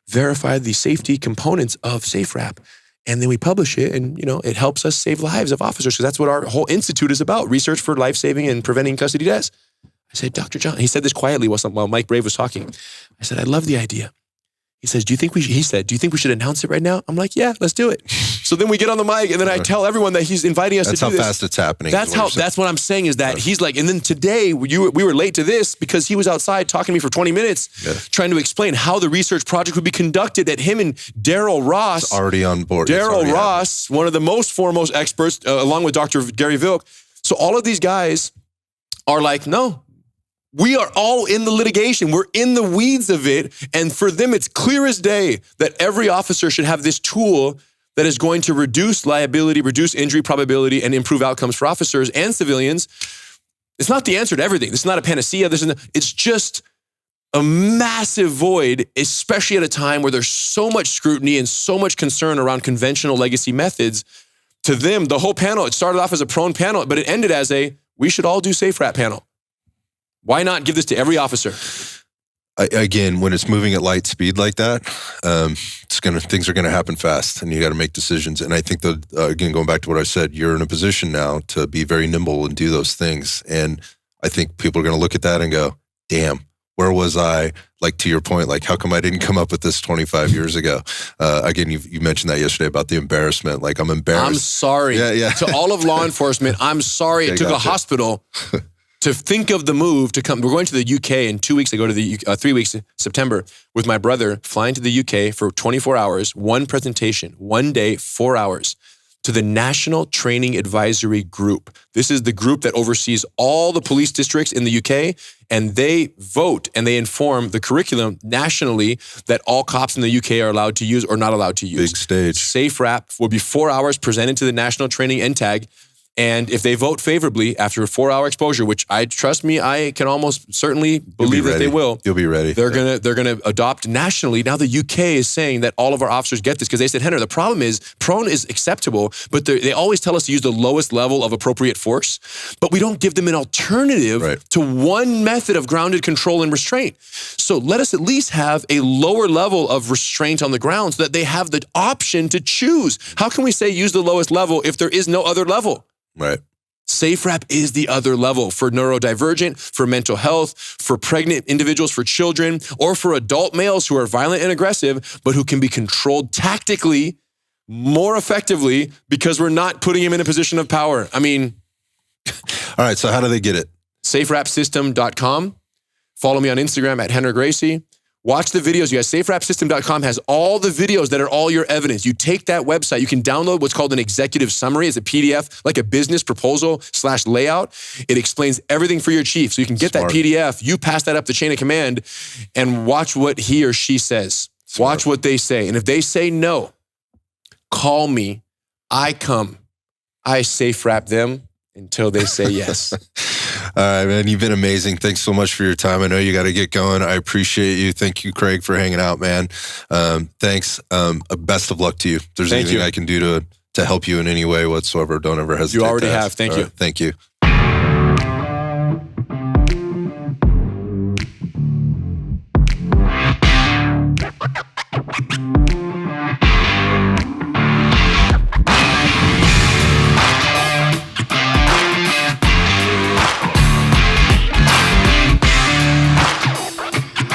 [SPEAKER 2] verify the safety components of SafeWrap? And then we publish it and, it helps us save lives of officers because that's what our whole institute is about, research for life-saving and preventing custody deaths. I said, Dr. John, he said this quietly while Mike Brave was talking. I said, I love the idea. He says, do you think we should announce it right now? I'm like, yeah, let's do it. So then we get on the mic and then I tell everyone that he's inviting us to do this.
[SPEAKER 1] That's how fast it's happening.
[SPEAKER 2] That's what I'm saying is that he's like, and then today we were late to this because he was outside talking to me for 20 minutes trying to explain how the research project would be conducted, that him and Daryl Ross.
[SPEAKER 1] It's already on board.
[SPEAKER 2] Daryl Ross, one of the most foremost experts, along with Dr. Gary Vilk. So all of these guys are like, no. We are all in the litigation. We're in the weeds of it. And for them, it's clear as day that every officer should have this tool that is going to reduce liability, reduce injury probability, and improve outcomes for officers and civilians. It's not the answer to everything. This is not a panacea. It's just a massive void, especially at a time where there's so much scrutiny and so much concern around conventional legacy methods. To them, the whole panel, it started off as a prone panel, but it ended as we should all do SafeWrap panel. Why not give this to every officer?
[SPEAKER 1] Again, when it's moving at light speed like that, things are going to happen fast, and you got to make decisions. And I think that again, going back to what I said, you're in a position now to be very nimble and do those things. And I think people are going to look at that and go, "Damn, where was I?" Like to your point, like how come I didn't come up with this 25 years ago? Again, you mentioned that yesterday about the embarrassment. Like I'm embarrassed.
[SPEAKER 2] I'm sorry.
[SPEAKER 1] Yeah.
[SPEAKER 2] To all of law enforcement, I'm sorry. It took a hospital to think of the move to come. We're going to the UK in 2 weeks. I go to the 3 weeks in September with my brother, flying to the UK for 24 hours, one presentation, one day, 4 hours, to the National Training Advisory Group. This is the group that oversees all the police districts in the UK, and they vote and they inform the curriculum nationally that all cops in the UK are allowed to use or not allowed to use.
[SPEAKER 1] Big stage.
[SPEAKER 2] SafeWrap will be 4 hours presented to the National Training NTAG. And if they vote favorably after a 4-hour exposure, which trust me, I can almost certainly believe that they will.
[SPEAKER 1] You'll be ready.
[SPEAKER 2] They're gonna adopt nationally. Now the UK is saying that all of our officers get this because they said, Henry, the problem is prone is acceptable, but they always tell us to use the lowest level of appropriate force, but we don't give them an alternative to one method of grounded control and restraint. So let us at least have a lower level of restraint on the ground so that they have the option to choose. How can we say use the lowest level if there is no other level?
[SPEAKER 1] Right.
[SPEAKER 2] SafeWrap is the other level for neurodivergent, for mental health, for pregnant individuals, for children, or for adult males who are violent and aggressive, but who can be controlled tactically more effectively because we're not putting him in a position of power. I mean.
[SPEAKER 1] All right, so how do they get it?
[SPEAKER 2] SafeWrapSystem.com. Follow me on Instagram at Rener Gracie. Watch the videos, you guys. SafeWrapSystem.com has all the videos that are all your evidence. You take that website, you can download what's called an executive summary. It's a PDF, like a business proposal / layout. It explains everything for your chief. So you can get that PDF, you pass that up the chain of command, and watch what he or she says. Watch what they say. And if they say no, call me. I come. I SafeWrap them until they say yes.
[SPEAKER 1] All right, man, you've been amazing. Thanks so much for your time. I know you got to get going. I appreciate you. Thank you, Craig, for hanging out, man. Thanks. Best of luck to you. If there's anything I can do to help you in any way whatsoever, don't ever hesitate.
[SPEAKER 2] You already have. Thank you.
[SPEAKER 1] Thank you.